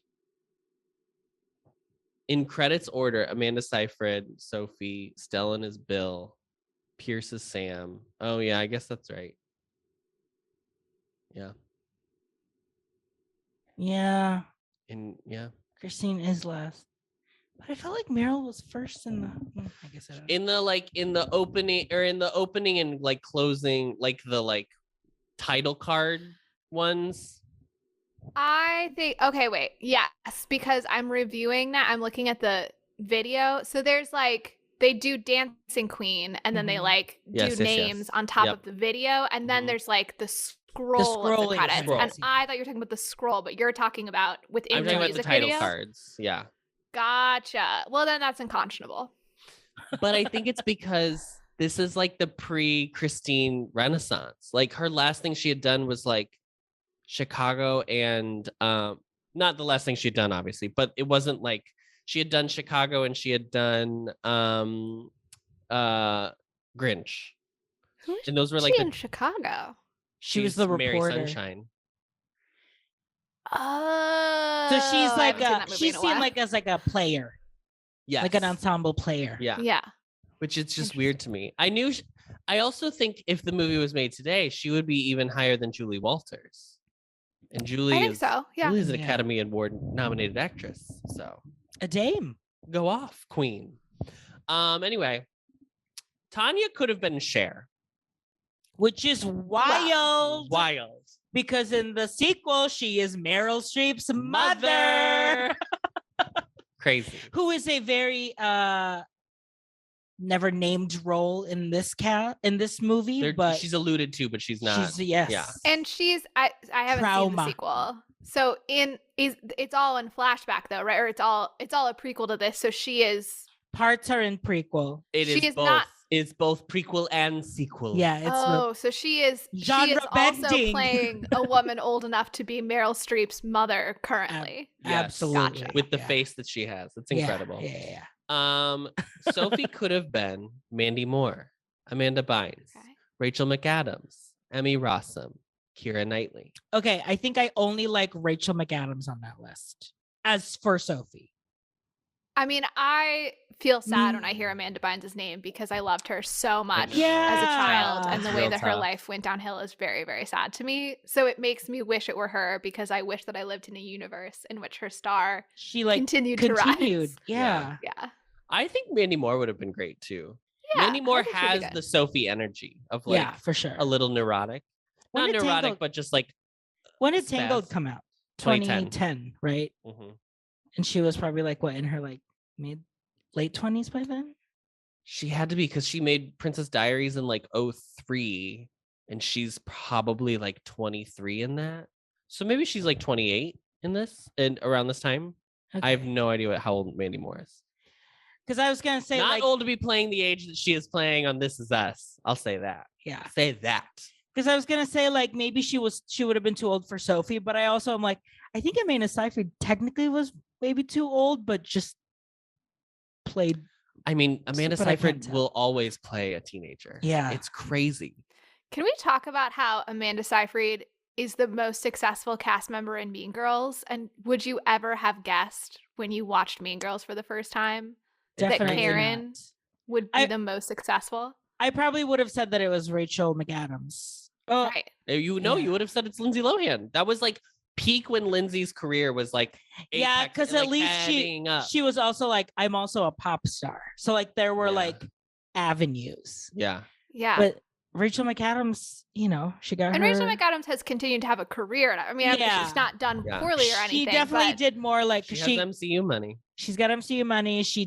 In credits order, Amanda Seyfried, Sophie, Stellan is Bill, Pierce is Sam. Oh yeah, I guess that's right. Yeah. Yeah. And yeah. Christine is last. But I felt like Meryl was first in the I guess I don't know. in the opening and like closing, like the like title card ones. I think wait. Yes, because I'm reviewing that. I'm looking at the video. So there's like they do Dancing Queen and then they like do names on top of the video, and then there's like the scroll of the credits. And I thought you were talking about the scroll, but you're talking about within I'm the talking music about the title video? cards. Yeah. Gotcha. Well, then that's unconscionable. But I think it's because this is like the pre-Christine Renaissance. Like her last thing she had done was like Chicago and not the last thing she had done, obviously, but it wasn't like she had done Chicago and she had done Grinch. And those were like in Chicago. She was the Mary reporter. Sunshine. So she's like she's seen like as like a player. Yeah. Like an ensemble player. Yeah. Yeah. Which is just weird to me. I also think if the movie was made today, she would be even higher than Julie Walters. And Julie Julie's an Academy Award nominated actress. So a dame. Go off, queen. Anyway, Tanya could have been Cher. Which is wild. Wild. Because in the sequel, she is Meryl Streep's mother. Crazy. Who is a very never named role in this movie, but she's alluded to, but she's not. Yeah. And she's I haven't seen the sequel. So it's all in flashback though, right? Or it's all a prequel to this. So she is parts are in prequel. It's both prequel and sequel. Yeah. So she is genre also bending. playing a woman old enough to be Meryl Streep's mother currently. Yes. Absolutely. Gotcha. With the face that she has. It's incredible. Yeah. Sophie could have been Mandy Moore, Amanda Bynes, Rachel McAdams, Emmy Rossum, Keira Knightley. Okay, I think I only like Rachel McAdams on that list. As for Sophie. I mean, I feel sad when I hear Amanda Bynes' name because I loved her so much as a child, and the way that her life went downhill is very, very sad to me. So it makes me wish it were her because I wish that I lived in a universe in which her star continued to rise. Yeah. Yeah. I think Mandy Moore would have been great too. Mandy Moore has the Sophie energy of like for sure. a little neurotic. When Not did neurotic, Tangled- but just like When did Tangled come out? 2010, right? Mm-hmm. And she was probably like what in her like late 20s by then? She had to be because she made Princess Diaries in like 2003, and she's probably like 23 in that. So maybe she's like 28 in this and around this time. I have no idea how old Mandy Moore is. Because I was gonna say not old to be playing the age that she is playing on This Is Us. I'll say that. Yeah. Say that. Because I was gonna say like maybe she would have been too old for Sophie, but I also am like, I think Amanda Seyfried technically was maybe too old, but just played. I mean, Amanda But I can't Seyfried tell. will always play a teenager. Yeah. It's crazy. Can we talk about how Amanda Seyfried is the most successful cast member in Mean Girls? And would you ever have guessed when you watched Mean Girls for the first time that Karen would be the most successful? I probably would have said that it was Rachel McAdams. Oh, right. You would have said it's Lindsay Lohan. That was like peak when Lindsay's career was like yeah, apex, because like, at least heading up. she was also like, I'm also a pop star. So like there were like avenues. Yeah. Yeah. But Rachel McAdams, you know, she got And her. Rachel McAdams has continued to have a career. I mean, she's not done poorly or anything. She definitely did more like she has MCU money. She's got MCU money. She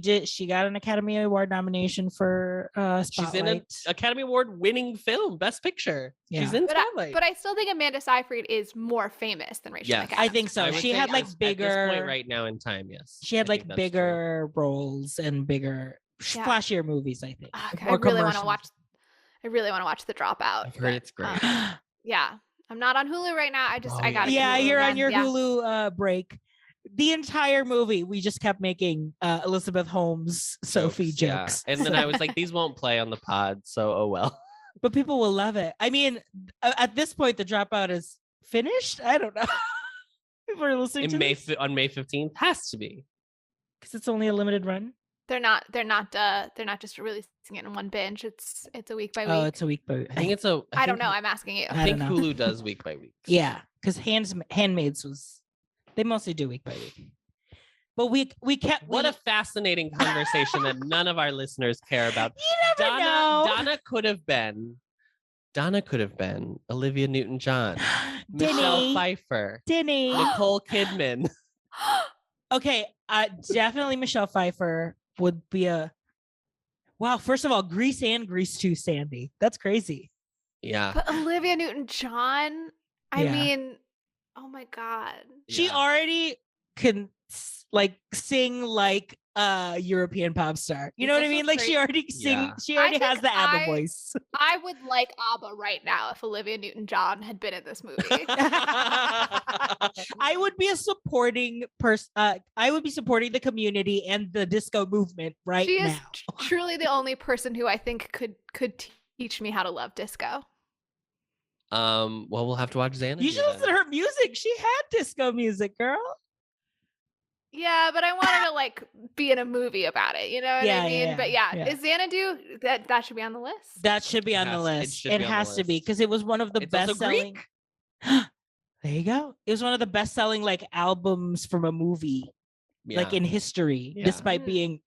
got an Academy Award nomination for Spotlight. She's in an Academy Award winning film, Best Picture. Yeah. She's in But Spotlight. but I still think Amanda Seyfried is more famous than Rachel Yes. McAdams. I think so. I would She say had like at bigger this point right now in time. Yes, She had I think like that's bigger roles and bigger, Yeah. flashier movies. I think. Okay, More I really want to commercials. watch. I really want to watch The Dropout. I've heard it's great. Yeah, I'm not on Hulu right now. I got. Yeah, you're on your yeah. Hulu break. The entire movie, we just kept making Elizabeth Holmes Sophie jokes. Yeah. And then I was like, these won't play on the pod, so oh well. But people will love it. I mean, at this point, The Dropout is finished. I don't know. People are listening to this On May 15th, has to be because it's only a limited run. They're not just releasing it in one binge. It's a week by week. Oh, it's a week by week. I think it's a. I don't know. I'm asking you. I think Hulu does week by week. Yeah, because Handmaids was. They mostly do week by week. But we kept. What a fascinating conversation that none of our listeners care about. You never know. Donna could have been Olivia Newton-John, Michelle Pfeiffer, Nicole Kidman. Okay, definitely Michelle Pfeiffer would be a. Wow, first of all, Grease and Grease 2 Sandy. That's crazy. Yeah. But Olivia Newton-John, I Yeah. mean, oh my God. She already can like sing like a European pop star. You know what I mean? Like she already she already has the ABBA voice. I would like ABBA right now if Olivia Newton-John had been in this movie. I would be a supporting person. I would be supporting the community and the disco movement right She now. is truly the only person who I think could teach me how to love disco. Well, we'll have to watch Xanadu. You should listen to her music. She had disco music, girl. Yeah, but I want her to like be in a movie about it. You know what I mean? But is Xanadu that should be on the list? That should be on the list. It has to be because it was one of the best selling. There you go. It was one of the best selling like albums from a movie, like in history, despite being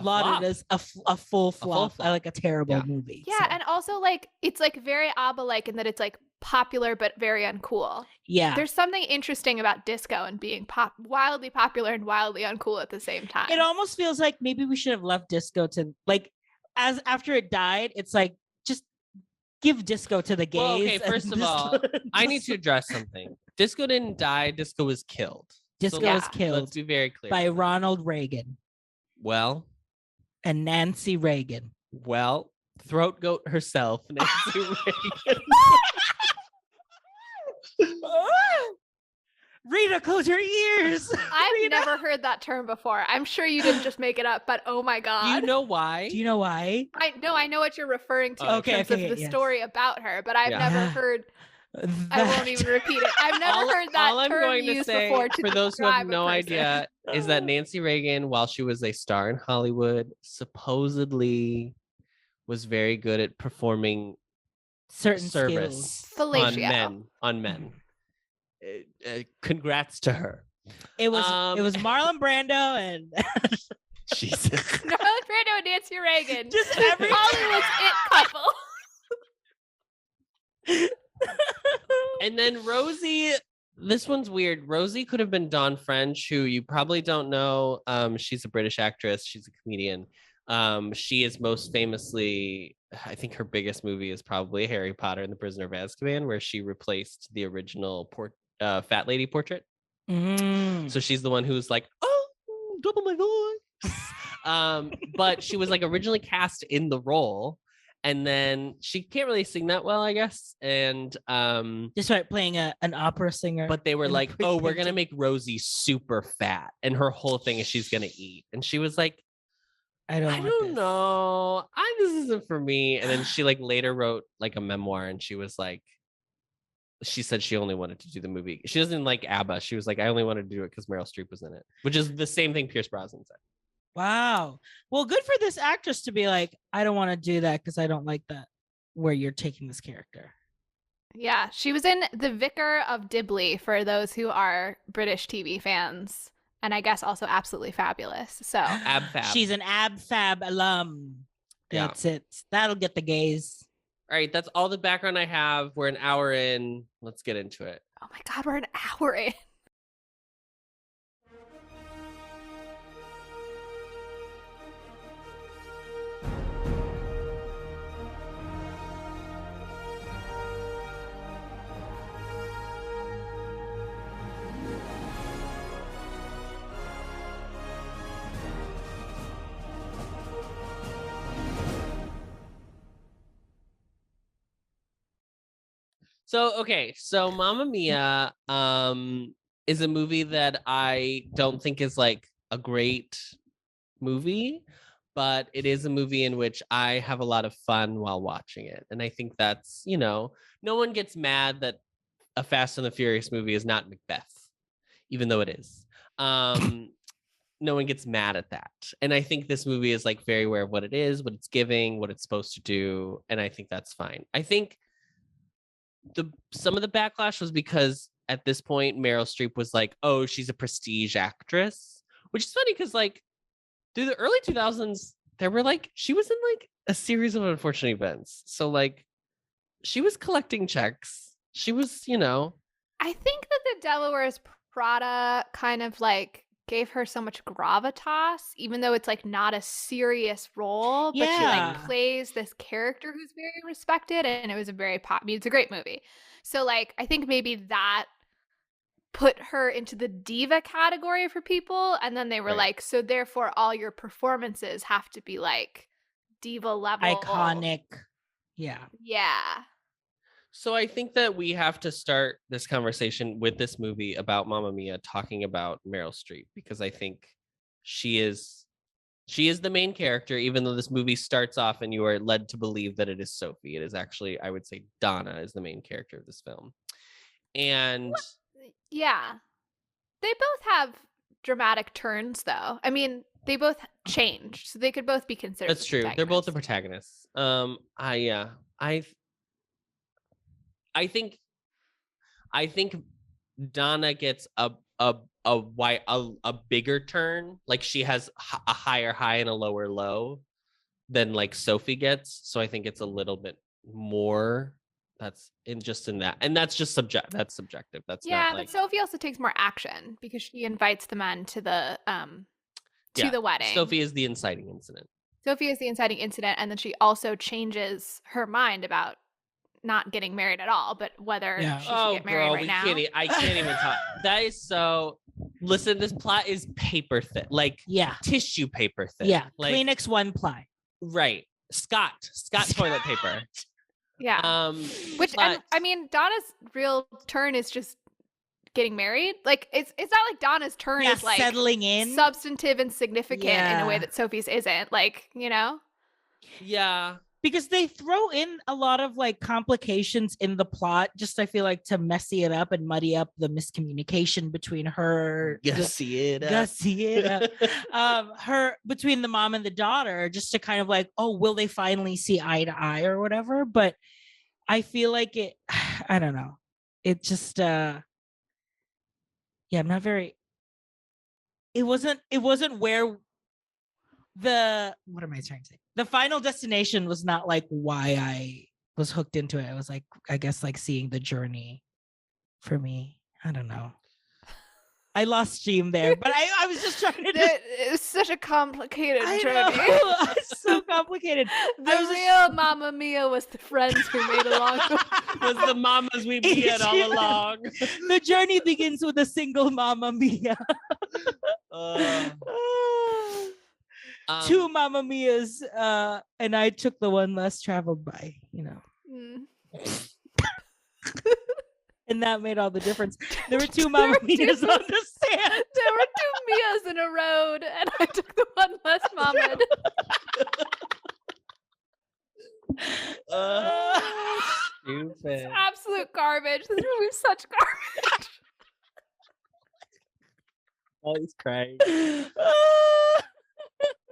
lauded as a full flop, like a terrible movie. Yeah, and also like it's like very ABBA-like in that it's like popular but very uncool. Yeah. There's something interesting about disco and being wildly popular and wildly uncool at the same time. It almost feels like maybe we should have left disco to like as after it died, it's like just give disco to the gays. Well, okay, first of all, I need to address something. Disco didn't die, disco was killed. Disco was killed. Let's be very clear. By Ronald Reagan. Well. And Nancy Reagan. Well, throat goat herself, Nancy Reagan. Read Rita, close your ears. I've never heard that term before. I'm sure you didn't just make it up, but oh my god. Do you know why? Do you know why? I know what you're referring to in terms of the story about her, but I've never heard. I won't even repeat it. I've never heard that all I'm term going to used say, before. To for those who have describe a no person. idea, is that Nancy Reagan, while she was a star in Hollywood, supposedly was very good at performing certain service skills. on men. Congrats to her. It was Marlon Brando and Jesus. Marlon Brando and Nancy Reagan. Just every Hollywood's it couple. And then Rosie, this one's weird. Rosie could have been Dawn French, who you probably don't know. She's a British actress. She's a comedian. She is most famously, I think her biggest movie is probably Harry Potter and the Prisoner of Azkaban, where she replaced the original fat lady portrait. So she's the one who's like, oh, double my voice. But she was like originally cast in the role. And then she can't really sing that well, I guess. And just started playing an opera singer. But they were like, oh, we're gonna make Rosie super fat, and her whole thing is she's gonna eat. And she was like, I don't know. This isn't for me. And then she like later wrote like a memoir, and she was like, she said she only wanted to do the movie. She doesn't like ABBA. She was like, I only wanted to do it because Meryl Streep was in it, which is the same thing Pierce Brosnan said. Wow. Well, good for this actress to be like, I don't want to do that because I don't like that where you're taking this character. Yeah, she was in The Vicar of Dibley for those who are British TV fans, and I guess also Absolutely Fabulous. So Ab Fab. She's an Ab Fab alum. That's it. That'll get the gays. All right, that's all the background I have. We're an hour in. Let's get into it. Oh my god, we're an hour in. So Mamma Mia is a movie that I don't think is like a great movie, but it is a movie in which I have a lot of fun while watching it. And I think that's, no one gets mad that a Fast and the Furious movie is not Macbeth, even though it is. No one gets mad at that. And I think this movie is like very aware of what it is, what it's giving, what it's supposed to do. And I think that's fine. I think some of the backlash was because at this point Meryl Streep was like, oh, she's a prestige actress, which is funny because like through the early 2000s there were like she was in like a series of unfortunate events, so like she was collecting checks, she was I think that The Devil Wears Prada kind of like gave her so much gravitas, even though it's like not a serious role, but she like plays this character who's very respected, and it was a very it's a great movie. So like I think maybe that put her into the diva category for people, and then they were like, so therefore all your performances have to be like diva level, iconic. Yeah. So I think that we have to start this conversation with this movie about Mamma Mia talking about Meryl Streep, because I think she is the main character, even though this movie starts off and you are led to believe that it is Sophie. It is actually, I would say, Donna is the main character of this film. And yeah, they both have dramatic turns though. I mean, they both changed, so they could both be considered. That's true. They're both the protagonists. I think Donna gets a bigger turn. Like she has a higher high and a lower low than like Sophie gets. So I think it's a little bit more. That's in that, and that's just subjective. That's not like... But Sophie also takes more action because she invites the men to the wedding. Sophie is the inciting incident. And then she also changes her mind about not getting married at all, but whether she should get married right now. I can't even talk. That is so. Listen, this plot is paper thin, like tissue paper thin. Yeah, like, Kleenex one ply. Right, Scott toilet paper. Yeah. Which I mean, Donna's real turn is just getting married. Like it's not like Donna's turn is like settling in, substantive and significant in a way that Sophie's isn't. Like, you know? Yeah. Because they throw in a lot of like complications in the plot, just I feel like to messy it up and muddy up the miscommunication between her, her between the mom and the daughter, just to kind of like, oh, will they finally see eye to eye or whatever? But I feel like it, I don't know. It just, I'm not very. It wasn't where what am I trying to say? The final destination was not like why I was hooked into it. It was like, I guess, like seeing the journey for me. I don't know. I lost steam there, but I was just trying to. It's such a complicated journey. It's so complicated. The real Mamma Mia was the friends we made along the was the mamas we met all along. The journey begins with a single Mamma Mia. Two Mamma Mias, and I took the one less traveled by, you know. And that made all the difference. There were two Mamma Mias on the sand. There were two Mias in a road, and I took the one less Mama. Stupid. It's absolute garbage. This movie's such garbage. Oh, he's crying.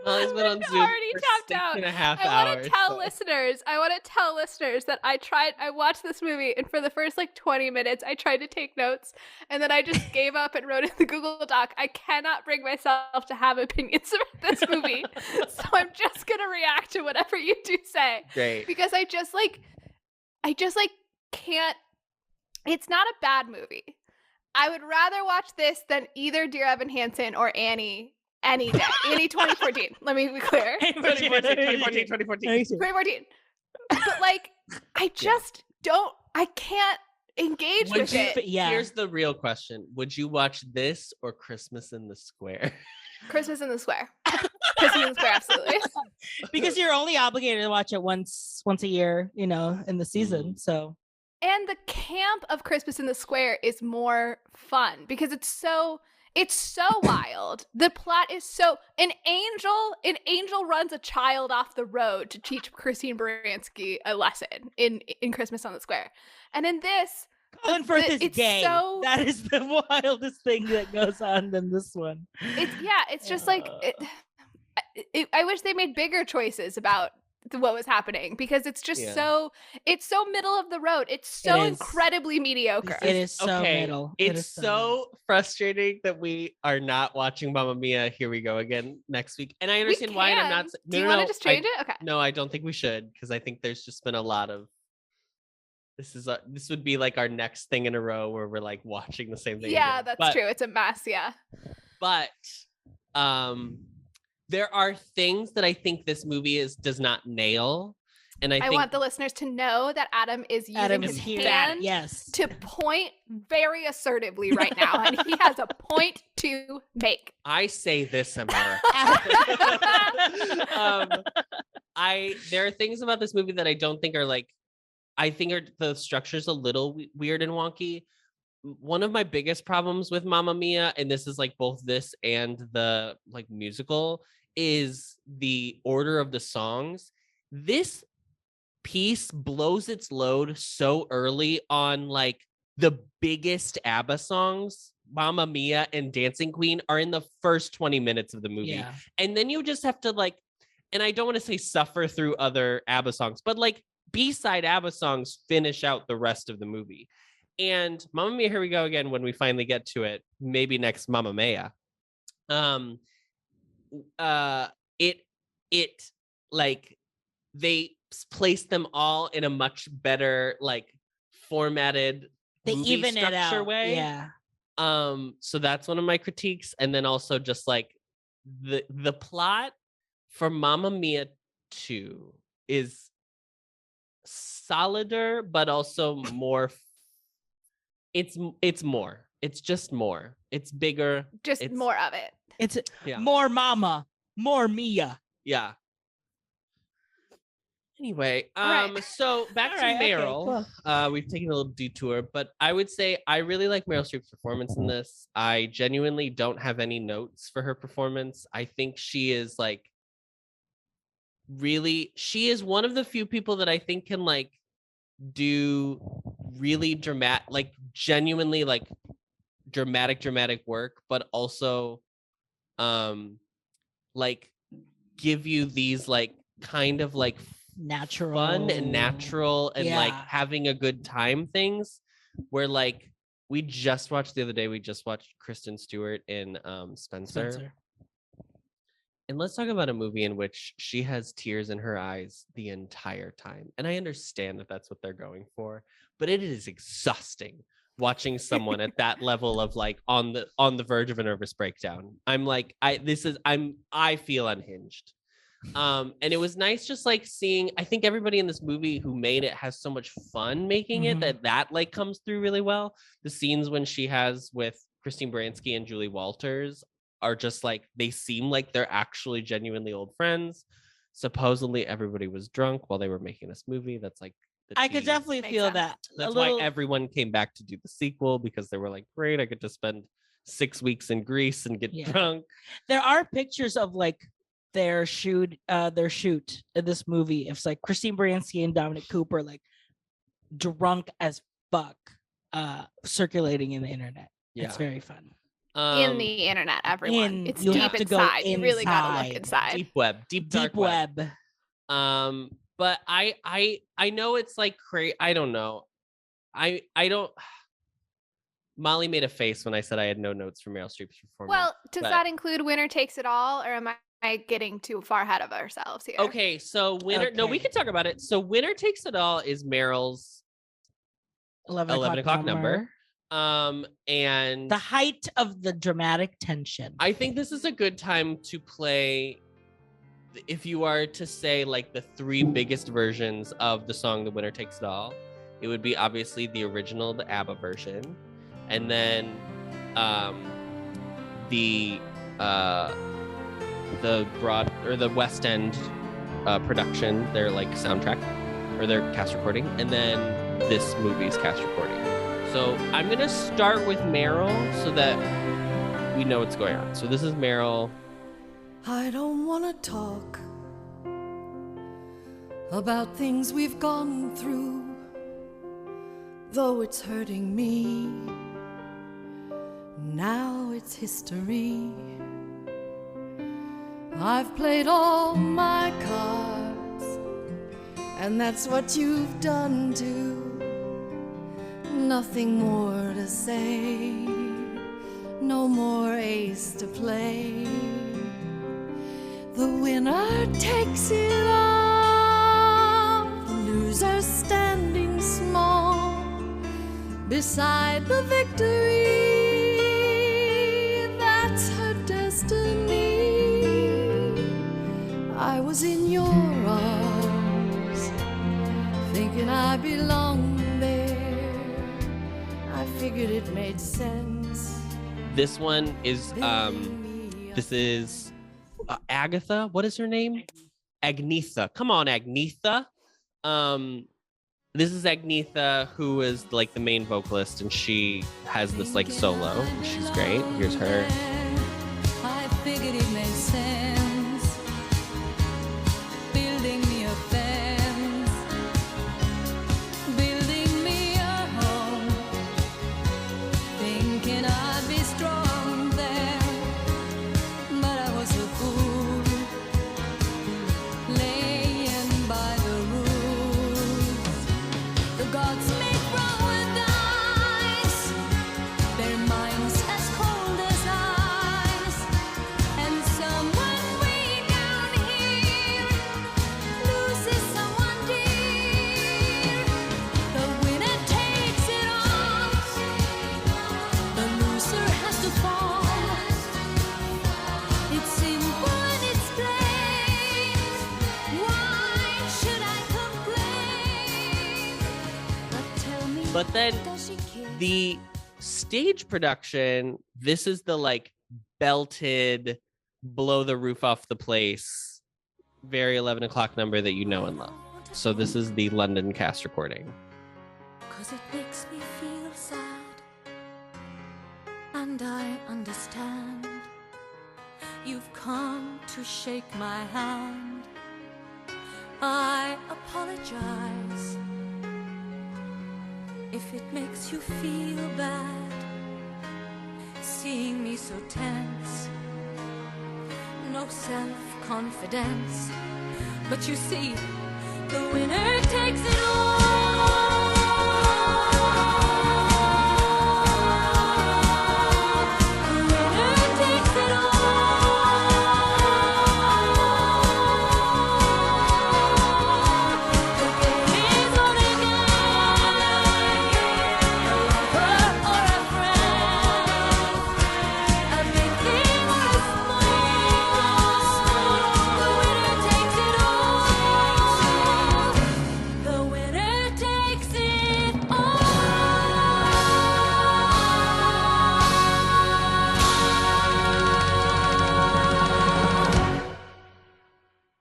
Well, he's been on Zoom already for tapped out. 6.5 I want hours. to tell listeners that I watched this movie, and for the first like 20 minutes, I tried to take notes, and then I just gave up and wrote in the Google Doc. I cannot bring myself to have opinions about this movie, so I'm just gonna react to whatever you do say. Great. Because I just can't. It's not a bad movie. I would rather watch this than either Dear Evan Hansen or Annie. Any day. Annie 2014. Let me be clear. 2014. But like, I just I can't engage with it. Here's the real question. Would you watch this or Christmas in the Square? Christmas in the Square. Christmas in the Square, absolutely. Because you're only obligated to watch it once a year, you know, in the season. So. And the camp of Christmas in the Square is more fun because it's so wild. The plot is so an angel runs a child off the road to teach Christine Baranski a lesson in Christmas on the Square. And in this, Colin Firth is gay. That is the wildest thing that goes on than this one. It's just like I wish they made bigger choices about what was happening because it's just so middle of the road. It's so incredibly mediocre. It is so middle. It's so frustrating that we are not watching Mamma Mia. Here we go again next week, and I understand why. And I'm not. Do you want to just change it? Okay. No, I don't think we should because I think there's just been a lot of. This would be like our next thing in a row where we're like watching the same thing. Yeah, again. that's true. It's a mess. Yeah. But there are things that I think this movie does not nail. And I want the listeners to know that Adam is using his hand to point very assertively right now. And he has a point to make. I say this, Amara. There are things about this movie that I don't think are like, I think the structure's a little weird and wonky. One of my biggest problems with Mamma Mia, and this is like both this and the like musical, is the order of the songs. This piece blows its load so early on like the biggest ABBA songs. Mamma Mia and Dancing Queen are in the first 20 minutes of the movie. Yeah. And then you just have to like, and I don't want to say suffer through other ABBA songs, but like B-side ABBA songs finish out the rest of the movie. And Mamma Mia, Here We Go Again, when we finally get to it, maybe next Mamma Mia. It like they place them all in a much better like formatted they even it out way. Yeah. So that's one of my critiques. And then also just like the plot for Mamma Mia 2 is solider, but also more. It's more. It's just more. It's bigger. It's more of it. It's more Mama, more Mia. Yeah. Anyway, right. so back to All right, okay, Meryl. We've taken a little detour, but I would say I really like Meryl Streep's performance in this. I genuinely don't have any notes for her performance. I think she is like she is one of the few people that I think can like do really genuinely like dramatic work, but also like give you these like kind of like natural, fun and natural and like having a good time things where like we just watched Kristen Stewart in Spencer. And let's talk about a movie in which she has tears in her eyes the entire time. And I understand that that's what they're going for, but it is exhausting watching someone at that level of like on the verge of a nervous breakdown. I'm like, I feel unhinged. And it was nice just like seeing, I think everybody in this movie who made it has so much fun making it that like comes through really well. The scenes when she has with Christine Baranski and Julie Walters are just like, they seem like they're actually genuinely old friends. Supposedly everybody was drunk while they were making this movie. That's like, I could definitely feel that. That's why everyone came back to do the sequel, because they were like, great, I get to spend 6 weeks in Greece and get drunk. There are pictures of like their shoot in this movie. It's like Christine Baranski and Dominic Cooper like drunk as fuck circulating in the internet. It's very fun. In the internet, everyone. It's you deep have to inside. go You really gotta look inside. inside. Deep dark web. But I know it's like crazy. I don't know. I don't. Molly made a face when I said I had no notes for Meryl Streep's performance. Well, does that include Winner Takes It All, or am I getting too far ahead of ourselves here? Okay, so No, we can talk about it. So Winner Takes It All is Meryl's 11 o'clock number. And the height of the dramatic tension. I think this is a good time to play, if you are to say like the 3 biggest versions of the song The Winner Takes It All, it would be obviously the original, the ABBA version, and then the broad or the West End production, their like soundtrack or their cast recording, and then this movie's cast recording. So I'm gonna start with Meryl so that we know what's going on. So this is Meryl. I don't want to talk about things we've gone through, though it's hurting me. Now it's history. I've played all my cards, and that's what you've done too. Nothing more to say, no more ace to play. The winner takes it all, the loser standing small beside the victory. That's her destiny. I was in your arms, thinking I belonged there. I figured it made sense. This one is this is Agatha. What is her name? Agnetha. Come on, Agnetha. This is Agnetha, who is like the main vocalist, and she has this like solo. And she's great. Here's her. I figured it made sense, building me a fence, building me a home, thinking I'd be strong there, but I was a fool, laying by the rules. The gods make wrong with eyes, their minds as cold as ice, and someone way down here loses someone dear. The winner takes it all, the loser has to fall. It's simple and it's plain. Why should I complain? But tell me, But then does she care? the stage production, this is the like belted, blow the roof off the place, very 11 o'clock number that you know and love. So this is the London cast recording. 'Cause it makes me feel sad, and I understand. You've come to shake my hand. I apologize if it makes you feel bad, seeing me so tense, no self-confidence. But you see, the winner takes it all.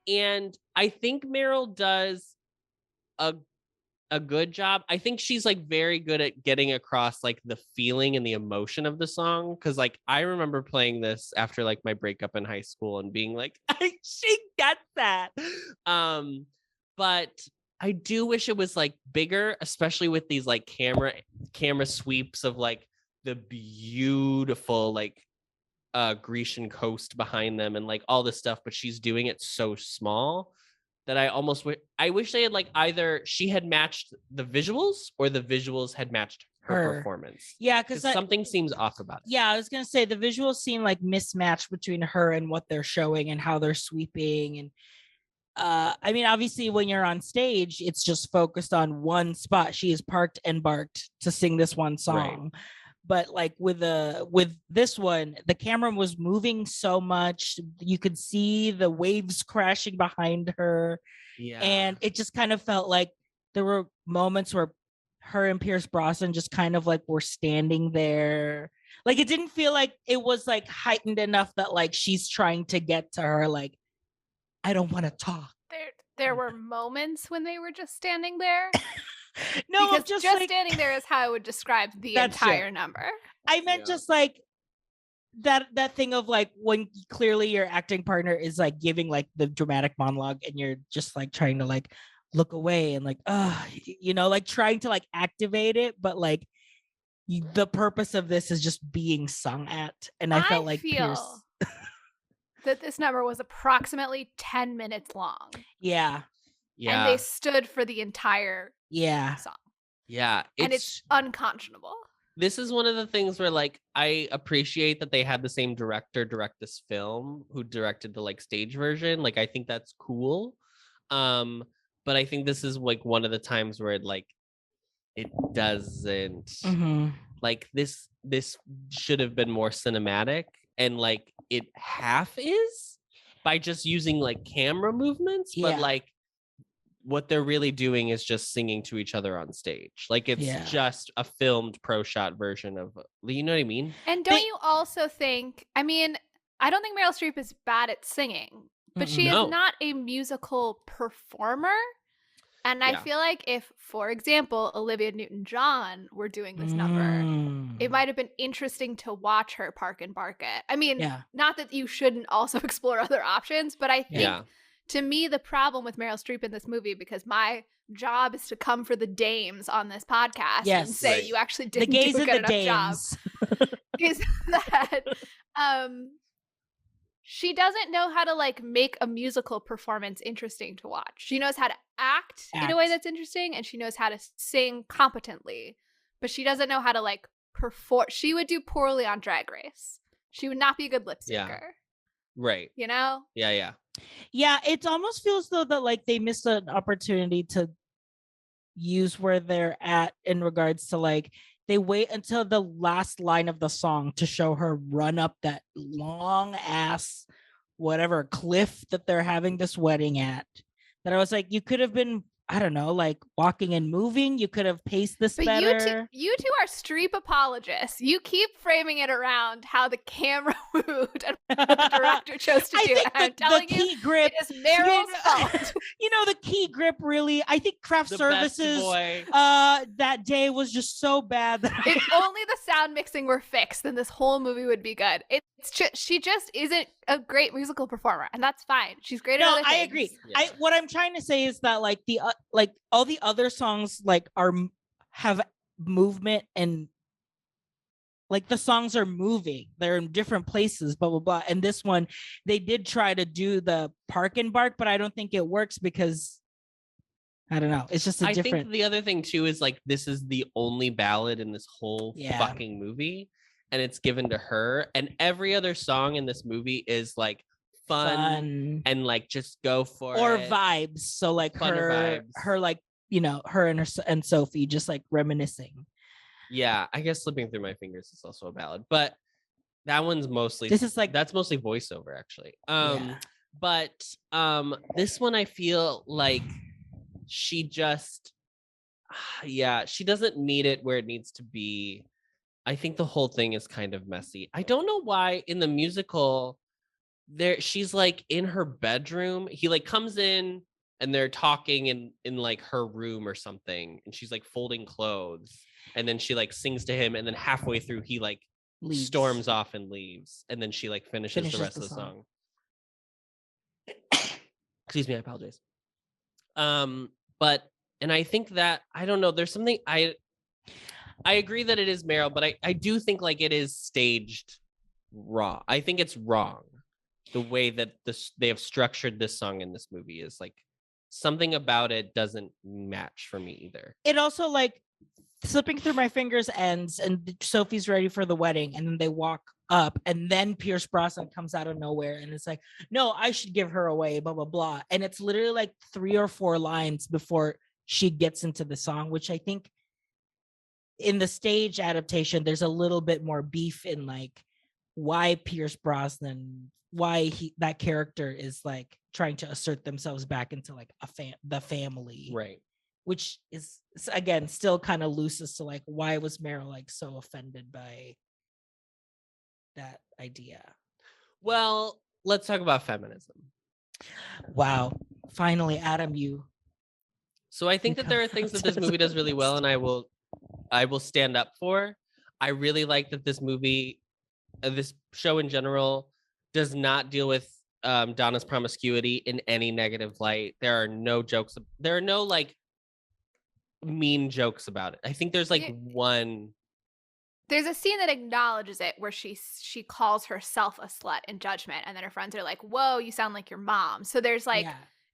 And I think Meryl does a good job. I think she's like very good at getting across like the feeling and the emotion of the song. Cause like I remember playing this after like my breakup in high school and being like, she gets that. But I do wish it was like bigger, especially with these like camera sweeps of like the beautiful like Grecian coast behind them and like all this stuff, but she's doing it so small that I wish they had like either she had matched the visuals or the visuals had matched her performance. Yeah, because something seems off about it. Yeah, I was gonna say the visuals seem like mismatched between her and what they're showing and how they're sweeping. And I mean, obviously, when you're on stage, it's just focused on one spot. She is parked and barked to sing this one song. Right. But like with this one, the camera was moving so much. You could see the waves crashing behind her. Yeah. And it just kind of felt like there were moments where her and Pierce Brosnan just kind of like were standing there. Like it didn't feel like it was like heightened enough that like she's trying to get to her. Like, I don't want to talk. There were moments when they were just standing there. No, because just like, standing there is how I would describe the entire number. I meant just like that thing of like when clearly your acting partner is like giving like the dramatic monologue and you're just like trying to like look away and like like trying to like activate it, but like the purpose of this is just being sung at. And I felt like Pierce that this number was approximately 10 minutes long. Yeah. Yeah. And they stood for the entire song. Yeah. And it's unconscionable. This is one of the things where like I appreciate that they had the same director direct this film who directed the like stage version. Like I think that's cool. But I think this is like one of the times where it doesn't like this should have been more cinematic, and like it half is by just using like camera movements, but like what they're really doing is just singing to each other on stage. Like it's just a filmed pro shot version of, you know what I mean? And don't you also think, I mean, I don't think Meryl Streep is bad at singing, but she is not a musical performer. And I feel like if, for example, Olivia Newton-John were doing this number, it might have been interesting to watch her park and bark it. I mean, not that you shouldn't also explore other options, but I think to me, the problem with Meryl Streep in this movie, because my job is to come for the dames on this podcast and say you actually didn't do a good enough job, is that she doesn't know how to like make a musical performance interesting to watch. She knows how to act in a way that's interesting, and she knows how to sing competently, but she doesn't know how to like perform. She would do poorly on Drag Race. She would not be a good lip syncer. Yeah. Right. You know? Yeah. Yeah, it almost feels though that like they missed an opportunity to use where they're at in regards to like they wait until the last line of the song to show her run up that long ass whatever cliff that they're having this wedding at. That I was like, you could have been I don't know, like Walking and Moving. You could have paced this But better. you two are Streep apologists. You keep framing it around how the camera moved and what the director chose to do. And I'm telling you, grip, it is Meryl's fault. You know, the key grip really, I think craft The services best boy. that day was just so bad that If only the sound mixing were fixed, then this whole movie would be good. It's just, she just isn't a great musical performer, and that's fine. She's great at other things. I agree. What I'm trying to say is that like the like all the other songs like have movement, and like the songs are moving. They're in different places, blah blah blah. And this one, they did try to do the park and bark, but I don't think it works because I don't know. It's just a different. I think the other thing too is like this is the only ballad in this whole fucking movie, and it's given to her. And every other song in this movie is like fun. And like just go for or it. vibes. So like Funner her like, you know, her and Sophie just like reminiscing. Yeah, I guess Slipping Through My Fingers is also a ballad, but that one's mostly that's mostly voiceover actually. But this one I feel like she just she doesn't meet it where it needs to be. I think the whole thing is kind of messy. I don't know why in the musical she's like in her bedroom. He like comes in and they're talking in like her room or something, and she's like folding clothes, and then she like sings to him, and then halfway through he like storms off and leaves, and then she like finishes the rest of the song. Excuse me, I apologize. But and I think that I don't know, there's something I agree that it is Meryl, but I do think like it is staged wrong. I think it's wrong the way that they have structured this song in this movie. Is like something about it doesn't match for me either. It also like Slipping Through My Fingers ends and Sophie's ready for the wedding, and then they walk up, and then Pierce Brosnan comes out of nowhere and it's like, no, I should give her away, blah blah blah. And it's literally like 3 or 4 lines before she gets into the song, which I think in the stage adaptation there's a little bit more beef in like why Pierce Brosnan, why that character is like trying to assert themselves back into like the family, right? Which is again still kind of loose as to like why was Meryl like so offended by that idea. Well, let's talk about feminism. Wow, finally, Adam, you. So I think that there are things that this movie does really well, and I will stand up for. I really like that this movie, this show in general, does not deal with Donna's promiscuity in any negative light. There are no jokes. There are no like mean jokes about it. I think there's like one. There's a scene that acknowledges it where she calls herself a slut in judgment, and then her friends are like, whoa, you sound like your mom. So there's like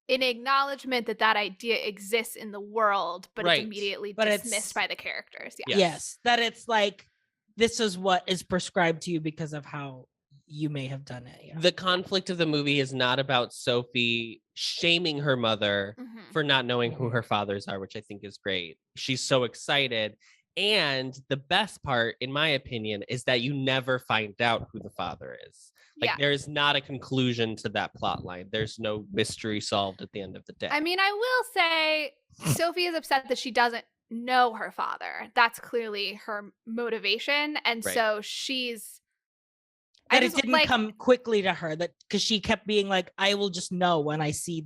an acknowledgement that idea exists in the world, but it's immediately dismissed by the characters. Yes, that it's like this is what is prescribed to you because of how you may have done it. The conflict of the movie is not about Sophie shaming her mother for not knowing who her fathers are, which I think is great. She's so excited. And the best part, in my opinion, is that you never find out who the father is. Like there is not a conclusion to that plot line. There's no mystery solved at the end of the day. I mean, I will say Sophie is upset that she doesn't know her father. That's clearly her motivation. And so she's... That it didn't come quickly to her, that because she kept being like, I will just know when I see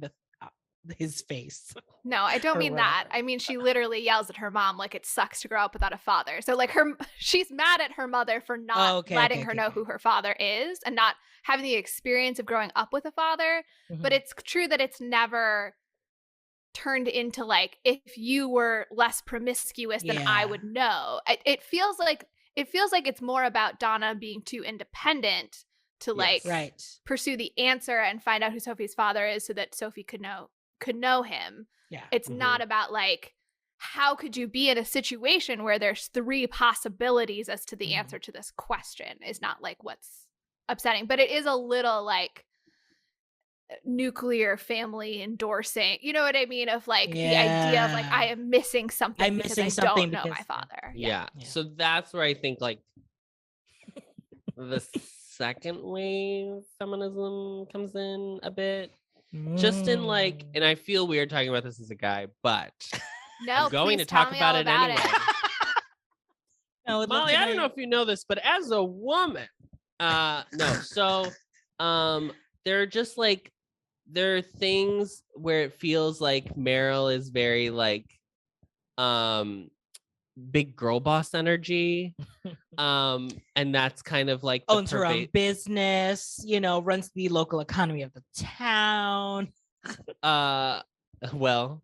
his face. No, I don't mean that. I mean, she literally yells at her mom like it sucks to grow up without a father. So like she's mad at her mother for not letting her know who her father is and not having the experience of growing up with a father. But it's true that it's never turned into like, if you were less promiscuous then I would know. It feels like it's more about Donna being too independent to pursue the answer and find out who Sophie's father is so that Sophie could know him. Yeah. It's not about like, how could you be in a situation where there's 3 possibilities as to the answer to this question is not like what's upsetting, but it is a little like nuclear family endorsing, you know what I mean? Of like the idea of like, I am missing something because I don't know my father. Yeah. So that's where I think like the second wave feminism comes in a bit. just in like, and I feel weird talking about this as a guy, but No, I'm going please to talk tell me about all it about anyway. Molly, I don't know if you know this, but as a woman, so there are just like, there are things where it feels like Meryl is very like big girl boss energy. And that's kind of like owns her own business, you know, runs the local economy of the town. Well,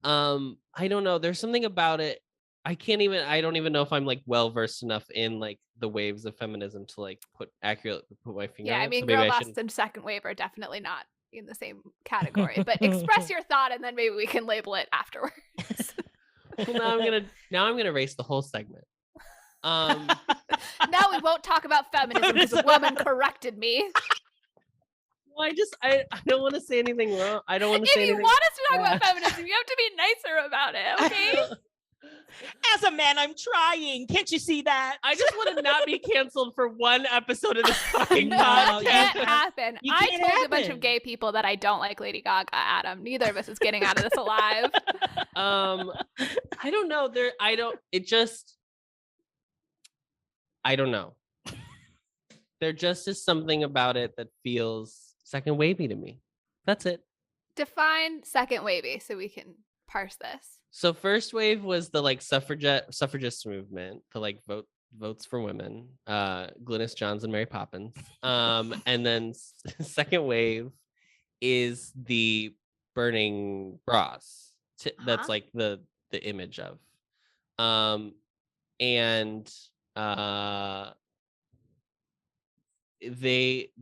I don't know. There's something about it. I don't even know if I'm like well versed enough in like the waves of feminism to like put my finger on Yeah, it. I mean, So maybe girl I boss shouldn't. and second wave are definitely not in the same category, but express your thought and then maybe we can label it afterwards. Well, now I'm gonna erase the whole segment. Now we won't talk about feminism because a woman corrected me. Well, I don't want to say anything wrong. I don't want to say anything. If you want us to talk about feminism, you have to be nicer about it, okay? As a man, I'm trying. Can't you see that? I just want to not be canceled for one episode of this fucking That podcast. can't happen. You I can't told a bunch happen. of gay people that I don't like Lady Gaga, Adam. Neither of us is getting out of this alive. I don't know. I don't know. There just is something about it that feels second wavy to me. That's it. Define second wavy so we can parse this. So first wave was the like suffragist movement, the like votes for women, Glynis Johns and Mary Poppins. And then second wave is the burning bras. That's like the image of. They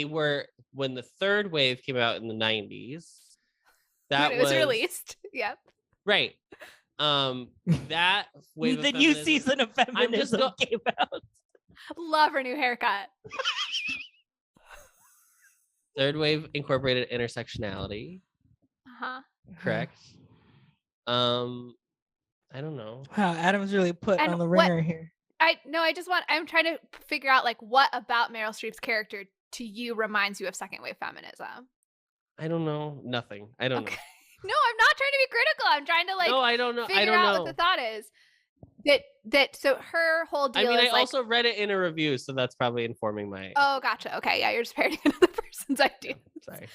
were, when the third wave came out in the 90s, that when it was released. Yep. Right. That wave the of new feminism, season of feminism came out. Love her new haircut. Third wave incorporated intersectionality. Uh-huh. Correct. I don't know. Wow, Adam's really put And on the ringer here. I'm trying to figure out like what about Meryl Streep's character to you reminds you of second wave feminism. I don't know. Nothing. I don't know. No, I'm not trying to be critical. I'm trying to like No, I don't know. figure out what the thought is. So her whole deal I mean, is I like, also read it in a review, so that's probably informing my. Oh, gotcha. Okay, yeah, you're just parroting another person's idea. Sorry.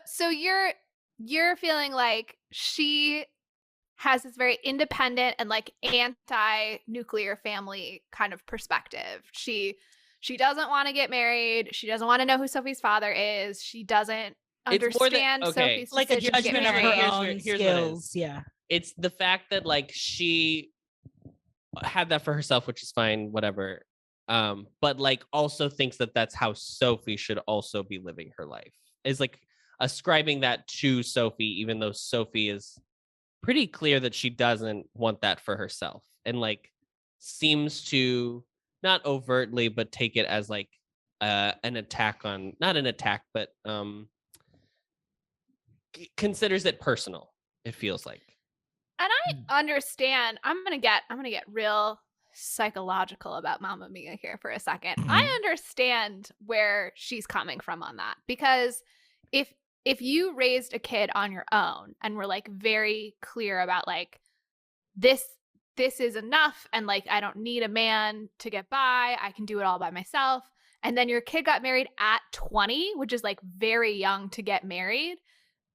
So you're feeling like she has this very independent and like anti-nuclear family kind of perspective. She doesn't want to get married. She doesn't want to know who Sophie's father is. She doesn't understand Sophie's like a decision to get judgment of married. her own Here's what it skills. is. Yeah. It's the fact that like she had that for herself, which is fine, whatever. But like also thinks that that's how Sophie should also be living her life. Is like ascribing that to Sophie, even though Sophie is pretty clear that she doesn't want that for herself, and like seems to not overtly, but take it as like an attack on, not an attack, but considers it personal. It feels like. And I understand. I'm gonna get real psychological about Mamma Mia here for a second. I understand where she's coming from on that, because if you raised a kid on your own and were like very clear about like this is enough and like I don't need a man to get by, I can do it all by myself, and then your kid got married at 20, which is like very young to get married,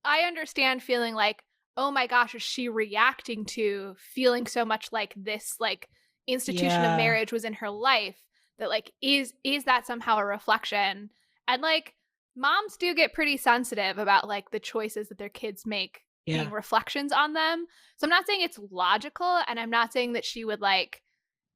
I understand feeling like, oh my gosh, is she reacting to feeling so much like this like institution of marriage was in her life, that like is that somehow a reflection? And like moms do get pretty sensitive about like the choices that their kids make being reflections on them. So I'm not saying it's logical, and I'm not saying that she would like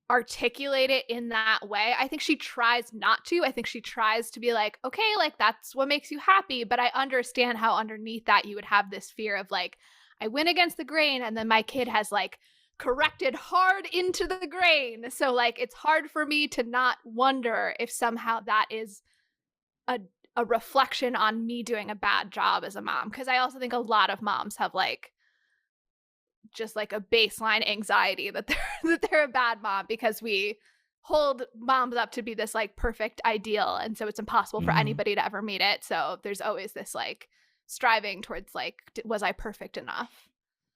articulate it in that way. I think she tries not to. I think she tries to be like, okay, like that's what makes you happy, but I understand how underneath that you would have this fear of like, I went against the grain and then my kid has like corrected hard into the grain. So like it's hard for me to not wonder if somehow that is a reflection on me doing a bad job as a mom. Because I also think a lot of moms have like just like a baseline anxiety that they're a bad mom because we hold moms up to be this like perfect ideal, and so it's impossible for anybody to ever meet it. So there's always this like striving towards like, was I perfect enough?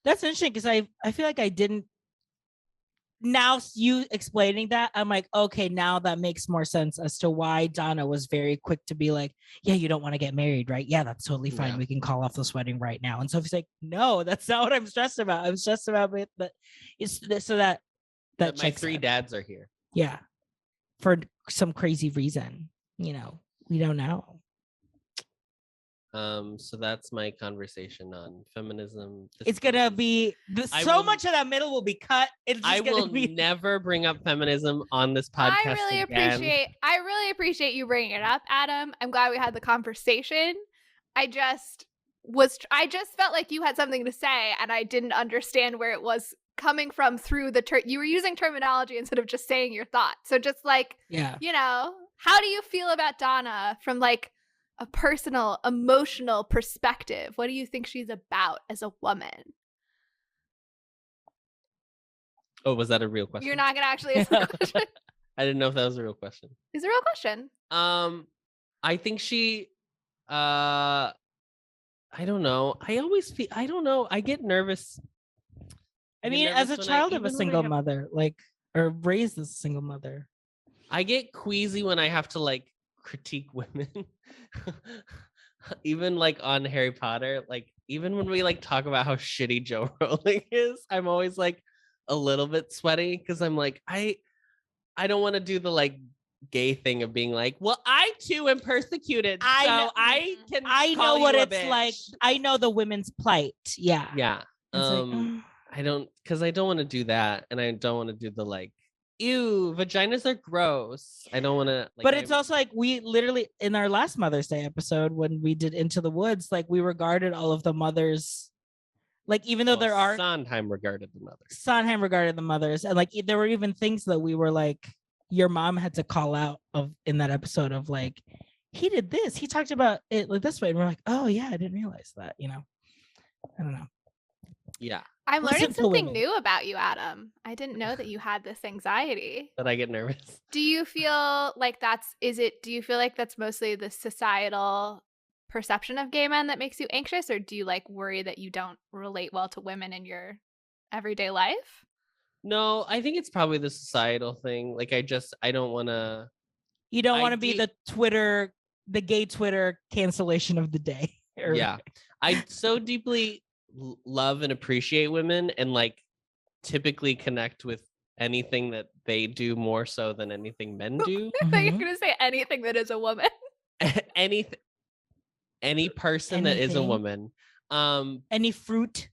That's interesting because I feel like I didn't. Now you explaining that, I'm like, okay, now that makes more sense as to why Donna was very quick to be like, yeah, you don't want to get married, right? Yeah, that's totally fine. Yeah. We can call off this wedding right now. And Sophie's like, no, that's not what I'm stressed about. I'm stressed about it, but it's so that my 3 dads are here. Yeah, for some crazy reason, we don't know. So that's my conversation on feminism. It's gonna be much of that middle will be cut. It's just I gonna will be... never bring up feminism on this podcast. I really appreciate you bringing it up, Adam. I'm glad we had the conversation. I just felt like you had something to say, and I didn't understand where it was coming from through you were using terminology instead of just saying your thoughts. So just like, how do you feel about Donna from like a personal, emotional perspective? What do you think she's about as a woman? Oh, was that a real question? You're not gonna actually answer the question? I didn't know if that was a real question. It's a real question. I think she I don't know. I don't know. I get nervous. I mean, as a child of a single mother, or raised as a single mother, I get queasy when I have to like critique women. Even like on Harry Potter, like even when we like talk about how shitty Joe Rowling is, I'm always like a little bit sweaty because I'm like, I don't want to do the like gay thing of being like, well, I too am persecuted, so I know what it's like. I know the women's plight. Yeah. I don't want to do that, and I don't want to do the like, ew, vaginas are gross. I don't want to. Like, but it's also like we literally in our last Mother's Day episode when we did Into the Woods, like we regarded all of the mothers, like even though there are Sondheim regarded the mothers. Sondheim regarded the mothers, and like there were even things that we were like, your mom had to call out of in that episode of like, he did this, he talked about it like this way, and we're like, oh yeah, I didn't realize that. I don't know. Yeah. I'm learning something new about you, Adam. I didn't know that you had this anxiety. That I get nervous. Do you feel like do you feel like that's mostly the societal perception of gay men that makes you anxious, or do you like worry that you don't relate well to women in your everyday life? No, I think it's probably the societal thing. Like I don't want to. You don't want to be the gay Twitter cancellation of the day. Yeah. I so deeply love and appreciate women and like typically connect with anything that they do more so than anything men do. I thought you were gonna say anything that is a woman. any person that is a woman. Any fruit,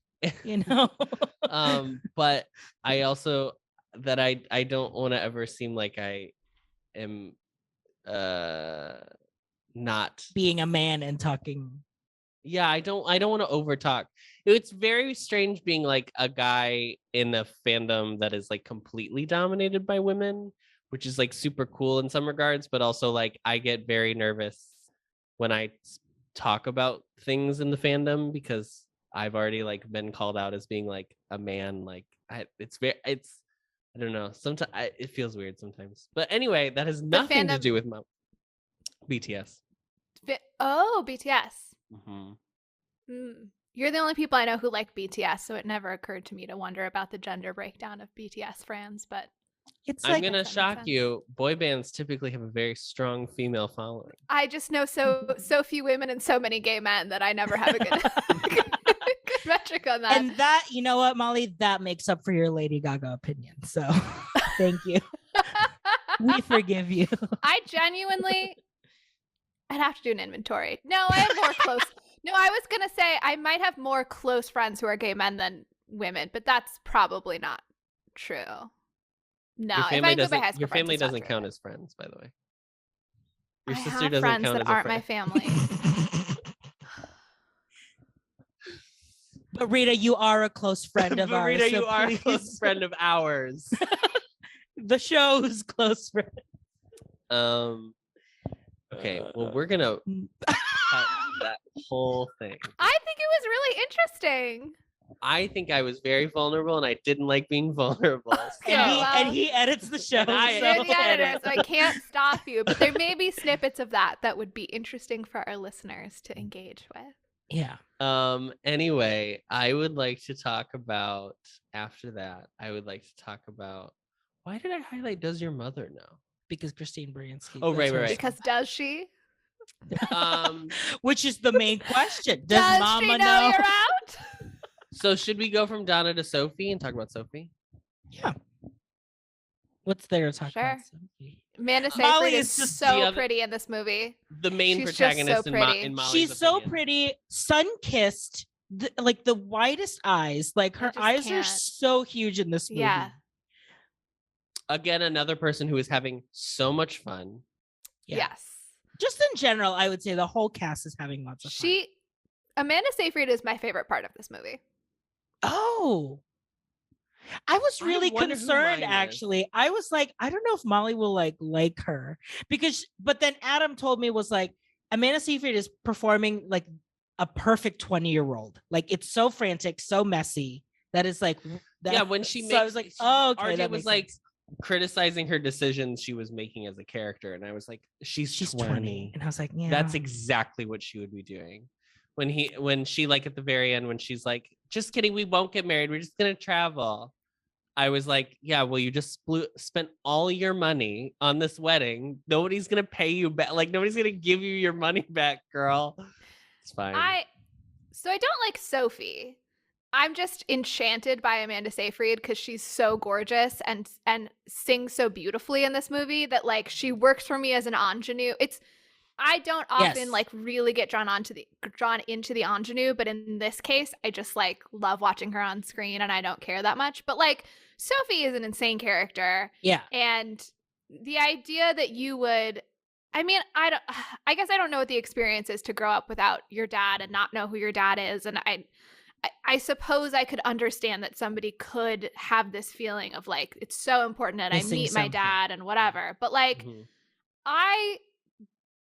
but I also that I don't want to ever seem like I am not being a man and talking. Yeah, I don't want to overtalk. It's very strange being like a guy in a fandom that is like completely dominated by women, which is like super cool in some regards, but also like I get very nervous when I talk about things in the fandom because I've already like been called out as being like a man. Like I don't know. Sometimes it feels weird sometimes. But anyway, that has nothing to do with BTS. BTS. Mm-hmm. You're the only people I know who like BTS, so it never occurred to me to wonder about the gender breakdown of BTS fans, but I'm gonna shock you. Boy bands typically have a very strong female following. I just know so few women and so many gay men that I never have a good, good metric on that. And that, you know what, Molly, that makes up for your Lady Gaga opinion. So thank you. We forgive you. I genuinely, I'd have to do an inventory. No, I have more close. No, I was gonna say I might have more close friends who are gay men than women, but that's probably not true. No, your family doesn't count as friends, by the way. Your sister doesn't friends count that as aren't a my friend. family. But Rita, you are a close friend of ours. Rita, you are a close friend of ours. The show's close friend. Okay, well, we're gonna cut that whole thing. I think it was really interesting. I think I was very vulnerable and I didn't like being vulnerable. And he edits the show. You're the editor, so I can't stop you. But there may be snippets of that would be interesting for our listeners to engage with. Yeah. Anyway, I would like to talk about after that. I would like to talk about why did I highlight Does Your Mother Know? Because Christine Baranski. Oh, right. Because does she? Which is the main question. Does Mama she know you're out? So should we go from Donna to Sophie and talk about Sophie? Yeah. What's there to talk about? Sophie? Amanda Molly Seyfried is is so pretty in this movie. The main She's just protagonist so in pretty. Molly's She's so pretty, sun-kissed, like the widest eyes. Like her eyes are so huge in this movie. Yeah. Again, another person who is having so much fun. Yeah. Yes. Just in general, I would say the whole cast is having lots of fun. Amanda Seyfried is my favorite part of this movie. Oh. I was really concerned, actually. I was like, I don't know if Molly will like her but then Adam told me was like, Amanda Seyfried is performing like a perfect 20-year-old. Like it's so frantic, so messy. That is like, when she makes, I was like, oh, okay. RJ was like criticizing her decisions she was making as a character, and I was like, she's 20. And I was like, yeah, that's exactly what she would be doing. When she like at the very end, when she's like, just kidding, we won't get married, we're just gonna travel. I was like, yeah, well, you just spent all your money on this wedding. Nobody's gonna pay you back. Like nobody's gonna give you your money back, girl. It's fine. I don't like Sophie. I'm just enchanted by Amanda Seyfried because she's so gorgeous and sings so beautifully in this movie that like she works for me as an ingenue. I don't often like really get drawn into the ingenue, but in this case, I just like love watching her on screen and I don't care that much. But like Sophie is an insane character. Yeah. And the idea that you would, I mean, I guess I don't know what the experience is to grow up without your dad and not know who your dad is. And I suppose I could understand that somebody could have this feeling of like, it's so important that I meet my dad and whatever. But like, I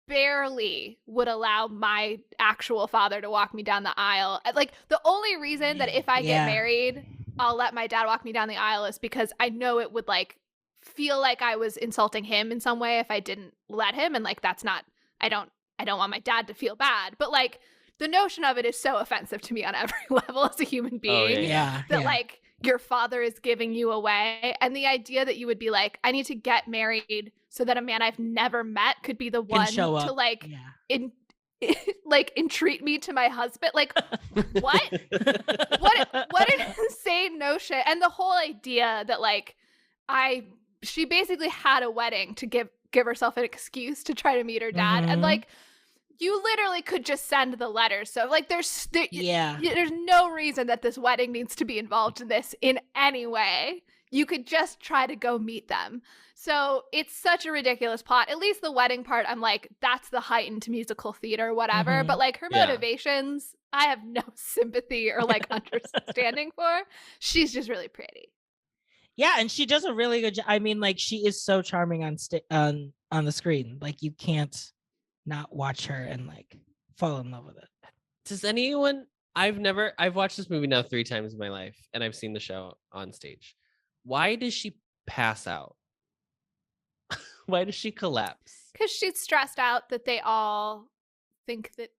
barely would allow my actual father to walk me down the aisle. Like the only reason that if I get married, I'll let my dad walk me down the aisle is because I know it would like feel like I was insulting him in some way if I didn't let him. And like, that's not, I don't want my dad to feel bad, but like the notion of it is so offensive to me on every level as a human being like your father is giving you away. And the idea that you would be like, I need to get married so that a man I've never met could be the one to like, like entreat me to my husband. Like what? what an insane notion. And the whole idea that like, she basically had a wedding to give herself an excuse to try to meet her dad. And like, you literally could just send the letters. So like there's no reason that this wedding needs to be involved in this in any way. You could just try to go meet them. So it's such a ridiculous plot. At least the wedding part, I'm like, that's the heightened musical theater, whatever. But like her motivations, I have no sympathy or like understanding for. She's just really pretty. Yeah, and she does a really good job. I mean, like she is so charming on the screen. Like you can't not watch her and like fall in love with it. Does anyone? I've watched this movie now 3 times in my life, and I've seen the show on stage. Why does she pass out? Why does she collapse? Because she's stressed out that they all think that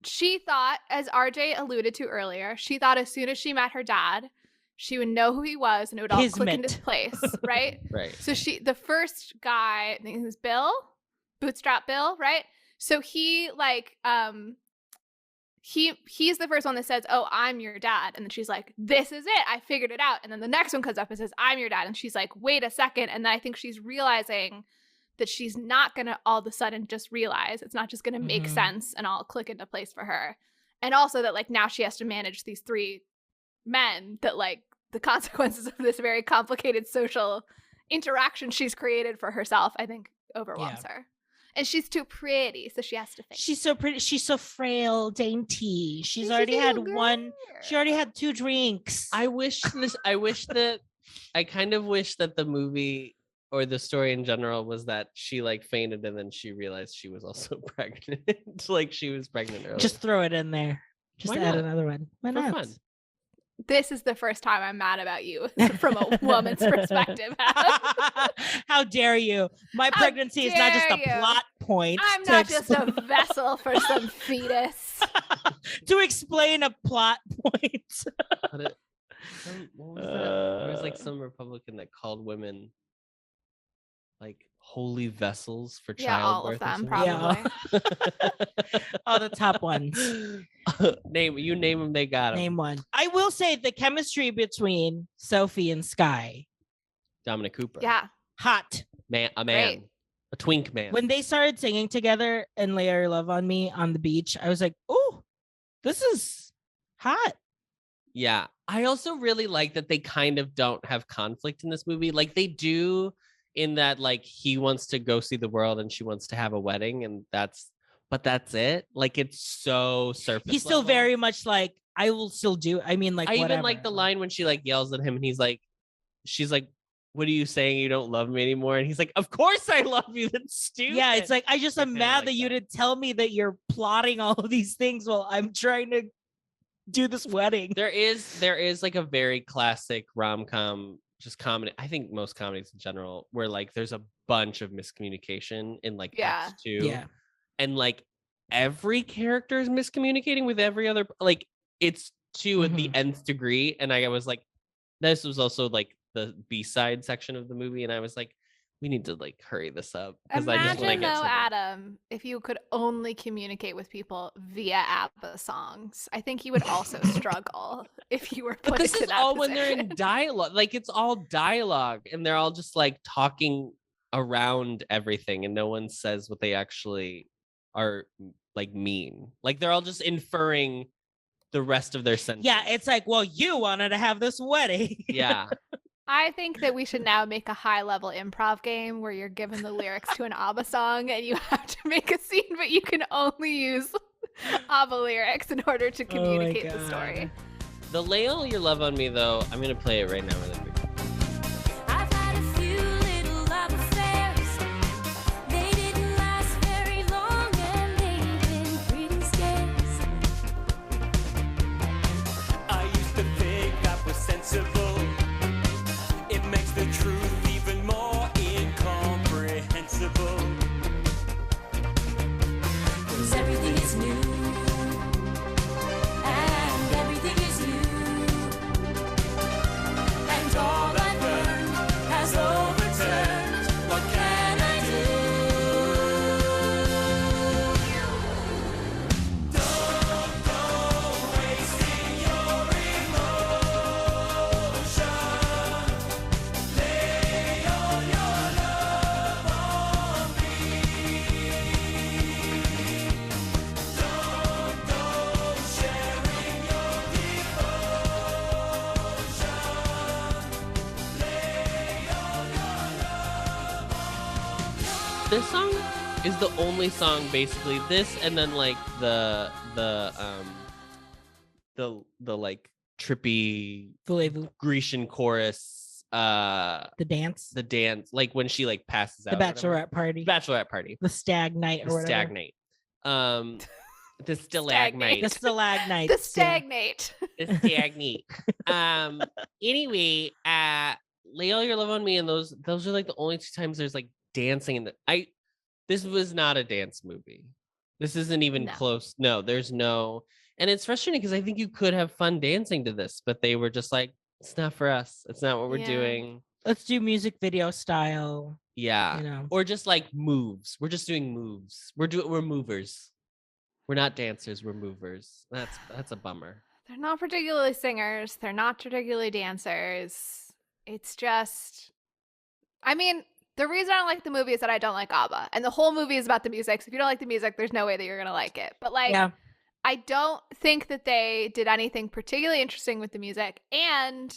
she thought, as RJ alluded to earlier, she thought as soon as she met her dad, she would know who he was and it would all click into place, right? Right. So the first guy, I think it was Bill, Bootstrap Bill, right? So he like, he's the first one that says, oh, I'm your dad. And then she's like, this is it. I figured it out. And then the next one comes up and says, I'm your dad. And she's like, wait a second. And then I think she's realizing that she's not going to all of a sudden just realize. It's not just going to make sense and all click into place for her. And also that like now she has to manage these 3 men that like the consequences of this very complicated social interaction she's created for herself, I think overwhelms her. And she's too pretty, so she has to fix. She's so pretty. She's so frail, dainty. She's already had She already had 2 drinks. I kind of wish that the movie or the story in general was that she like fainted and then she realized she was also pregnant. Like she was pregnant earlier. Just throw it in there. Just add another one. Why not? Fun. This is the first time I'm mad about you from a woman's perspective. How dare you? My pregnancy is not just a plot point. I'm not just a vessel for some fetus. To explain a plot point. What was that? There was like some Republican that called women like holy vessels for childbirth. All of them, probably. All the top ones. Name them, they got them. Name one. I will say the chemistry between Sophie and Sky. Dominic Cooper. Yeah. Hot. A man. Great. A twink man. When they started singing together and Lay Your Love on Me on the beach, I was like, oh, this is hot. Yeah. I also really like that they kind of don't have conflict in this movie. Like they do in that, like, he wants to go see the world and she wants to have a wedding, and that's it. Like, it's so surface He's still level. very much like, I will still do. I mean, like, I whatever. even like the line when she like yells at him and she's like, what are you saying? You don't love me anymore? And he's like, of course I love you. That's stupid. Yeah, it's like, I just am mad that you didn't tell me that you're plotting all of these things while I'm trying to do this wedding. There is like a very classic rom-com, just comedy. I think most comedies in general, where like there's a bunch of miscommunication in like acts 2. Yeah. And like every character is miscommunicating with every other, like it's to the nth degree. And I was like, this was also like the B-side section of the movie, and I was like, we need to like hurry this up, because I just want to Imagine get though, to Adam, if you could only communicate with people via ABBA songs. I think you would also struggle if you were put But this into is that all when they're in position. dialogue. Like it's all dialogue, and they're all just like talking around everything, and no one says what they actually are like mean. Like they're all just inferring the rest of their sentence. Yeah, it's like, well, you wanted to have this wedding. Yeah. I think that we should now make a high-level improv game where you're given the lyrics to an ABBA song and you have to make a scene, but you can only use ABBA lyrics in order to communicate the story. The Lay All Your Love on Me, though, I'm gonna play it right now really quick. I've had a few little love affairs. They didn't last very long and they've been pretty scarce. I used to think that was sensible. It makes the truth even more incomprehensible. 'Cause everything is new and everything is you. And all I've learned has overturned. What can I do? Don't go wasting your emotion. Lay all your love on me. Don't go sharing your devotion. Lay all your love on me. This song is the only song, basically. This, and then like the like trippy Grecian chorus, the dance, like when she like passes the out. bachelorette party, the stag night, or the whatever. stag night. The stalagmite. The stalagmite. The stagnate. The stagnate. Anyway, Lay All Your Love on Me, and those are like the only 2 times there's like dancing in this was not a dance movie. This isn't even close. No, there's no, and it's frustrating because I think you could have fun dancing to this, but they were just like, it's not for us. It's not what we're doing. Let's do music video style. Yeah. You know. Or just like moves. We're just doing moves. We're movers. We're not dancers, we're movers. That's a bummer. They're not particularly singers. They're not particularly dancers. It's just, I mean, the reason I don't like the movie is that I don't like ABBA. And the whole movie is about the music. So if you don't like the music, there's no way that you're going to like it. But like, I don't think that they did anything particularly interesting with the music. And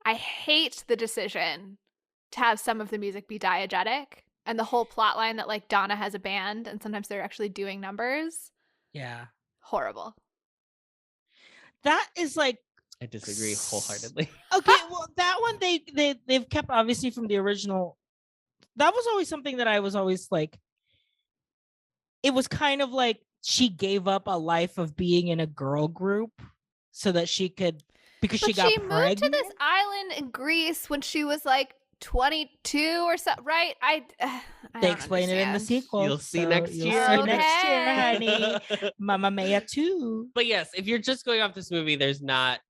I hate the decision to have some of the music be diegetic. And the whole plot line that like Donna has a band and sometimes they're actually doing numbers. Yeah. Horrible. That is like, I disagree wholeheartedly. okay, well, that one they've kept obviously from the original. That was always something that I was always like, it was kind of like she gave up a life of being in a girl group so that she could because But she got moved to pregnant. this island in Greece when she was like 22 or so, right? I They don't explain it in the understand. sequel. You'll see so next you'll year. see next year, Okay. honey. Mamma Mia 2. But yes, if you're just going off this movie, there's not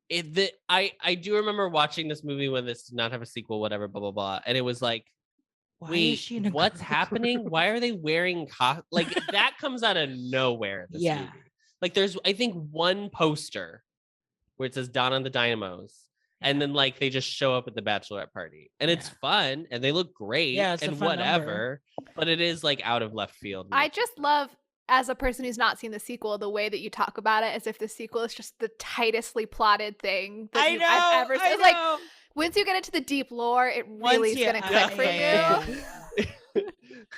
I do remember watching this movie when this did not have a sequel, whatever, blah blah blah, and it was like, Why wait, is she in a what's girl happening? group? Why are they wearing like that? Comes out of nowhere. In this Yeah. movie. Like there's I think one poster where it says Dawn on the Dynamos. And then like they just show up at the bachelorette party and it's fun and they look great Yeah, it's a and fun whatever, but it is like out of left field. I just love, as a person who's not seen the sequel, the way that you talk about it as if the sequel is just the tightestly plotted thing that I've ever seen. It's like, once you get into the deep lore, it really is going to click for you.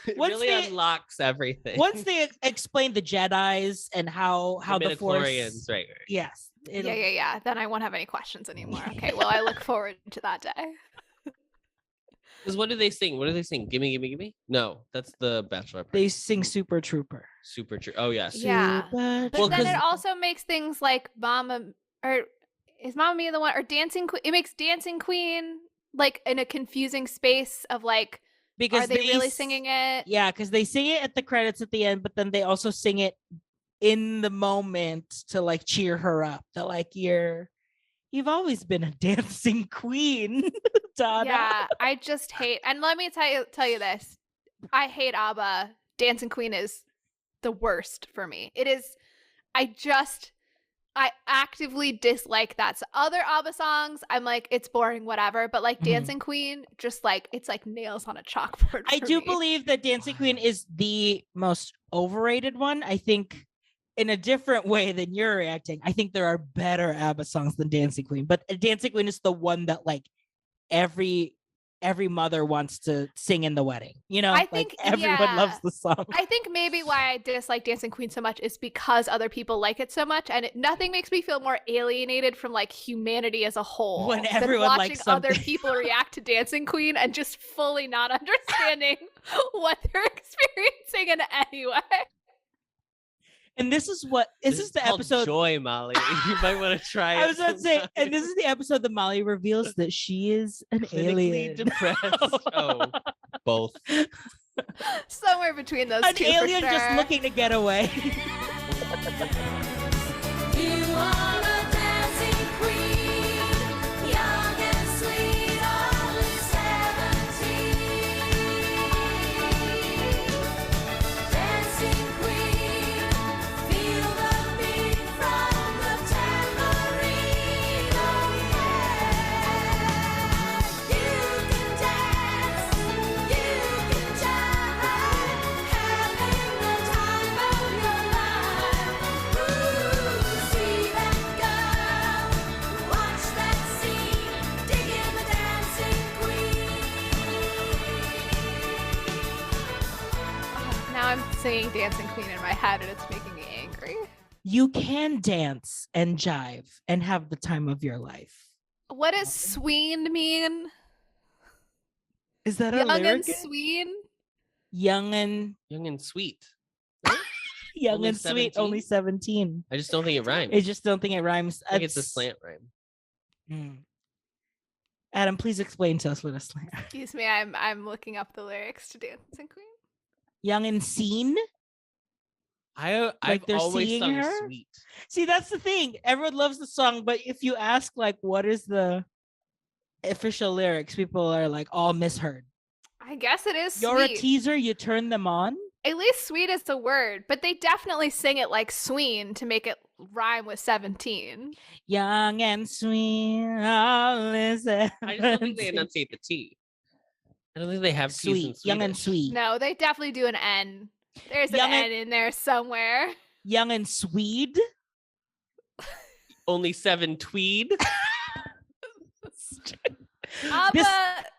It Once really they- unlocks everything. Once they explain the Jedis and how the Force, midichlorians, right. yes, Yeah. Then I won't have any questions anymore. Okay, well, I look forward to that day. Because what do they sing? What do they sing? Gimme, gimme, gimme? No, that's the bachelor party. They sing Super Trooper. Super true. Oh yes. Yeah. Super But then it also makes things like is Mamma Mia the one, or Dancing Queen? It makes Dancing Queen like in a confusing space of like, because are they really singing it? Yeah, because they sing it at the credits at the end, but then they also sing it in the moment to like cheer her up. That like you've always been a dancing queen, Donna. Yeah, I just hate. And let me tell you this: I hate ABBA. Dancing Queen is the worst for me. It is. I actively dislike that. So other ABBA songs, I'm like, it's boring, whatever. But like Dancing Queen, just like it's like nails on a chalkboard. I for do me. believe that Dancing Queen is the most overrated one. I think in a different way than you're reacting. I think there are better ABBA songs than Dancing Queen, but Dancing Queen is the one that like every mother wants to sing in the wedding. You know, I think everyone loves the song. I think maybe why I dislike Dancing Queen so much is because other people like it so much, and nothing makes me feel more alienated from like humanity as a whole When than everyone watching likes other something. people react to Dancing Queen and just fully not understanding what they're experiencing in any way. And this is the called episode. Joy, Molly. You might want to try it. I was about to say, and this is the episode that Molly reveals that she is an Clinically alien. depressed. Oh, both. Somewhere between those An two. alien for just sure. looking to get away. You are a dancing queen, young and sweet, only 17. Dancing queen, feel the beat from the tambourine. Oh yeah, you can dance, you can jive, having the time of your life. Ooh, see that girl, watch that scene, digging the dancing queen. Now I'm singing Dancing Queen in my head and it's making me angry. You can dance and jive and have the time of your life. What does sween mean? Is that a Young and lyric? sween? Young and sweet. young Only and sweet, 17? only 17. I just don't think it rhymes. I just don't think it rhymes. I think it's a slant rhyme. Adam, please explain to us what a slant. Excuse me, I'm looking up the lyrics to Dancing Queen. Young and seen? I've they're always seeing sung her? sweet. See, that's the thing. Everyone loves the song, but if you ask like what is the official lyrics, people are like all misheard. I guess it is You're a sweet. teaser, you turn them on. At least sweet is the word, but they definitely sing it like sween to make it rhyme with 17. Young and sweet, all is I just don't think they enunciate the T. I don't think they have T's in sweet, young and Swedish. sweet. No, they definitely do an N. There's Young an and- N in there somewhere. Young and Swede. Only 7 tweed.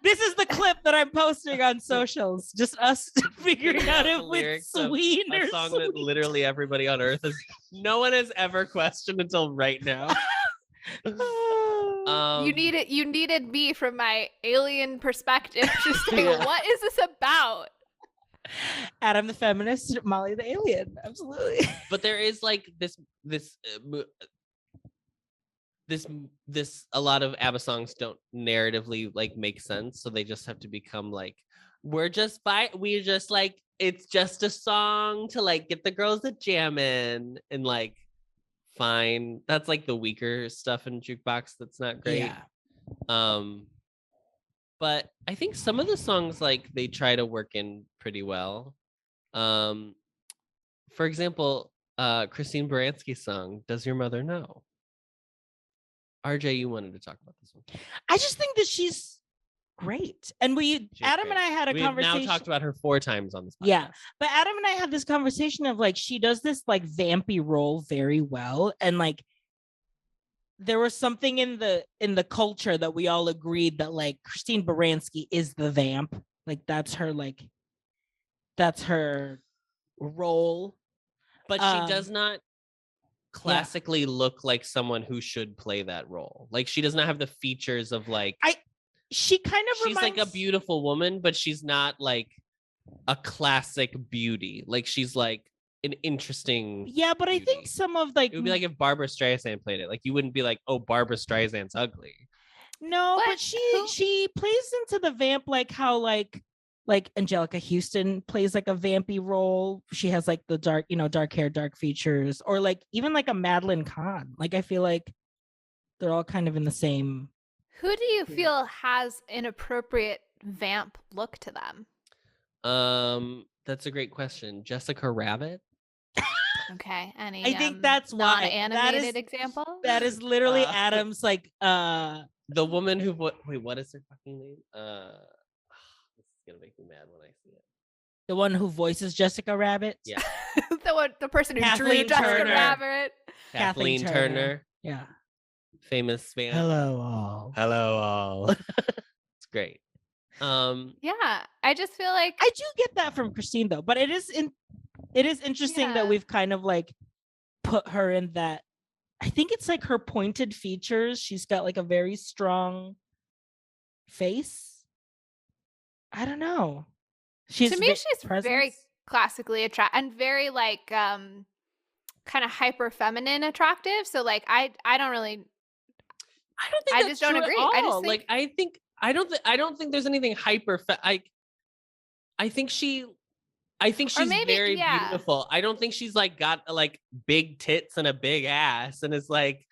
This is the clip that I'm posting on socials. Just us figuring out if it's Lyrics of Swede or a song that sweet. literally everybody on earth has no one has ever questioned until right now. You needed me from my alien perspective to say, Yeah. what is this about? Adam the feminist, Molly the alien. Absolutely. But there is like this this a lot of ABBA songs don't narratively like make sense, so they just have to become like we're just like it's just a song to like get the girls a jamming and like fine. That's like the weaker stuff in Jukebox that's not great. But I think some of the songs like they try to work in pretty well. For example, Christine Baranski's song, Does Your Mother Know? RJ, you wanted to talk about this one. I just think that she's great. And Adam and I had a conversation. We've now talked about her 4 times on this podcast. Yeah. But Adam and I had this conversation of like, she does this like vampy role very well. And like, there was something in the culture that we all agreed that like Christine Baranski is the vamp. Like that's her role. But she does not classically look like someone who should play that role. Like she does not have the features of like she's like a beautiful woman, but she's not like a classic beauty. Like she's like an interesting but I think some of like it would be like if Barbara Streisand played it. Like you wouldn't be like, oh, Barbara Streisand's ugly. No, but she plays into the vamp like how like Angelica Houston plays like a vampy role. She has like the dark hair, dark features, or like even like a Madeline Kahn. Like I feel like they're all kind of in the same. Who do you feel has an appropriate vamp look to them? That's a great question. Jessica Rabbit. Okay. Any I think that's why non-animated example? That is literally Adam's like the woman who wait, what is her fucking name? This is gonna make me mad when I see it. The one who voices Jessica Rabbit? Yeah. the person who Kathleen drew Jessica Turner. Rabbit. Kathleen Turner. Yeah. Famous fan. Hello all. It's great. Yeah, I just feel like I do get that from Christine though, but it is interesting that we've kind of like put her in that. I think it's like her pointed features. She's got like a very strong face. I don't know. To me, she's very classically attractive and very like kind of hyper feminine attractive. So like I just don't agree. I just think I don't think there's anything hyper. I think she's very beautiful. I don't think she's like got like big tits and a big ass and is like.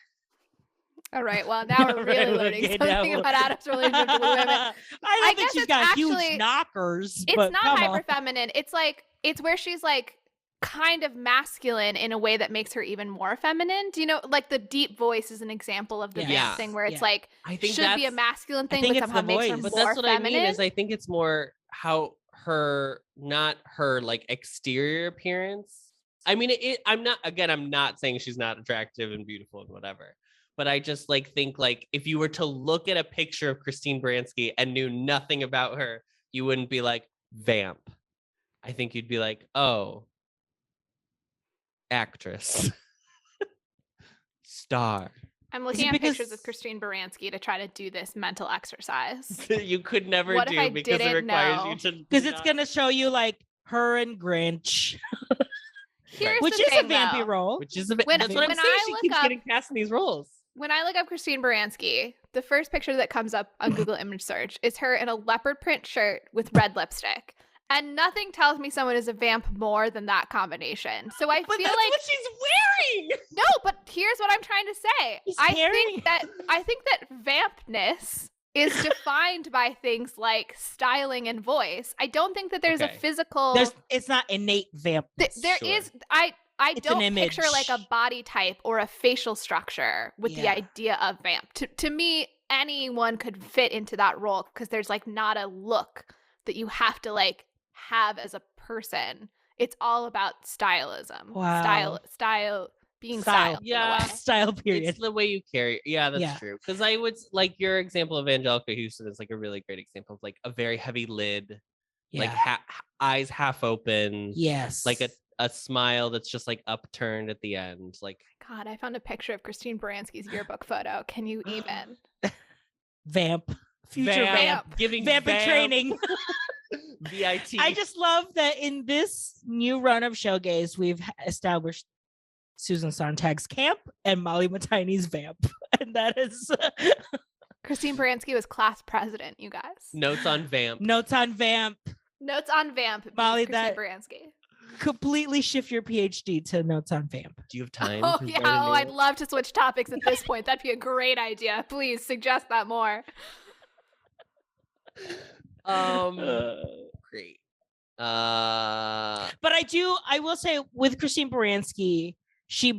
All right. Well, now we're really learning something about Adam's relationship with women. I don't think she's got huge knockers. It's but not come hyper on. feminine. It's like it's where she's like kind of masculine in a way that makes her even more feminine. Do you know, like the deep voice is an example of the vamp thing where it's like I think should be a masculine thing, but somehow makes her more But that's what feminine. I mean is I think it's more how not her like exterior appearance. I mean, I'm not saying she's not attractive and beautiful and whatever. But I just like think like if you were to look at a picture of Christine Baranski and knew nothing about her, you wouldn't be like vamp. I think you'd be like, oh, actress, star. I'm looking at pictures of Christine Baranski to try to do this mental exercise. You could never What do if I because it didn't requires know? you to Because it's gonna show you like her and Grinch. Here's Which the is thing, a vampy though. role. Which is a When- that's what I'm when saying. I She look keeps up- getting cast in these roles. When I look up Christine Baranski, the first picture that comes up on Google image search is her in a leopard print shirt with red lipstick. And nothing tells me someone is a vamp more than that combination. So I feel like what she's wearing. No, but here's what I'm trying to say. I think that vampness is defined by things like styling and voice. I don't think that there's a physical It's not innate vamp. There is. I It's an don't picture image. like a body type or a facial structure with the idea of vamp. To me, anyone could fit into that role because there's like not a look that you have to like have as a person. It's all about stylism. Wow. Style being Style. styled. Yeah. Style period. It's the way you carry. Yeah, that's true. Because I would like your example of Angelica Houston is like a really great example of like a very heavy lid, like eyes half open. Yes. Like a smile that's just like upturned at the end. Like God, I found a picture of Christine Baranski's yearbook photo. Can you even? Vamp. Future vamp. Giving Vamp in training. VIT. I just love that in this new run of Showgays, we've established Susan Sontag's camp and Molly Matini's vamp. And that is Christine Baranski was class president, you guys. Notes on Vamp. Notes on Vamp. Notes on Vamp. Molly, Christine that Baranski. completely shift your PhD to Notes on Vamp. Do you have time? Oh, to yeah. write a Oh, new- I'd love to switch topics at this point. That'd be a great idea. Please suggest that more. Great. But I will say with Christine Baranski, she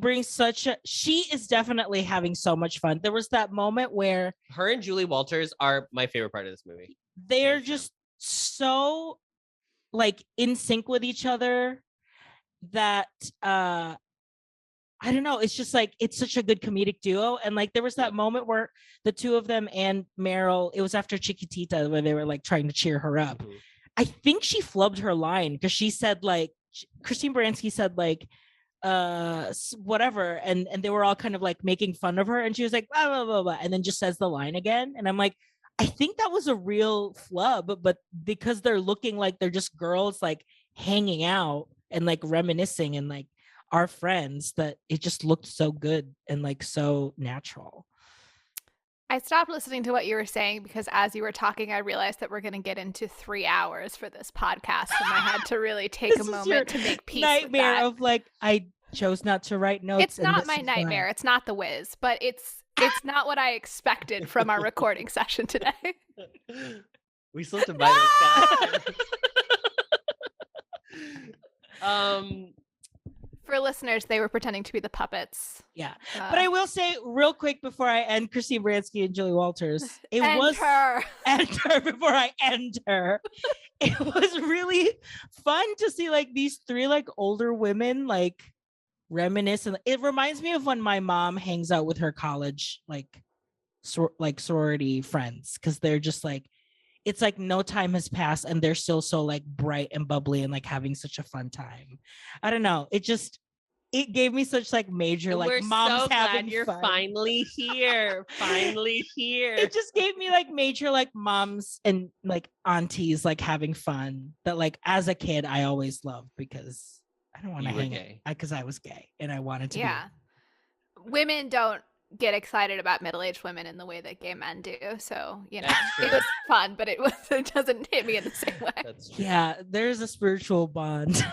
is definitely having so much fun. There was that moment where her and Julie Walters are my favorite part of this movie. they're just so like in sync with each other that I don't know, it's just like it's such a good comedic duo. And like there was that moment where the two of them and Meryl, it was after Chiquitita where they were like trying to cheer her up. Mm-hmm. I think she flubbed her line because she said like Christine Baranski said like whatever, and they were all kind of like making fun of her, and she was like blah blah blah blah, and then just says the line again, and I'm like, I think that was a real flub, but because they're looking like they're just girls like hanging out and like reminiscing and like our friends, that it just looked so good and like so natural. I stopped listening to what you were saying because as you were talking, I realized that we're going to get into 3 hours for this podcast, and I had to really take a moment to make peace with Nightmare that. of like I chose not to write notes. It's not my nightmare. It's not the whiz, but it's not what I expected from our recording session today. We still have to buy this guy. For listeners, they were pretending to be the puppets. Yeah. But I will say real quick before I end Christine Baranski and Julie Walters, it End was her. End her before I end her. It was really fun to see like these 3 like older women like reminisce, and it reminds me of when my mom hangs out with her college like sorority friends, because they're just like, it's like no time has passed and they're still so like bright and bubbly and like having such a fun time. I don't know, it gave me such like major like We're moms so glad having you're fun. finally here. Finally here. It just gave me like major like moms and like aunties like having fun that like as a kid I always loved, because I don't want to You were hang gay. because I was gay and I wanted to Yeah. Women don't get excited about middle-aged women in the way that gay men do. So, you know, it was fun, but it doesn't hit me in the same way. be. Yeah, there's a spiritual bond.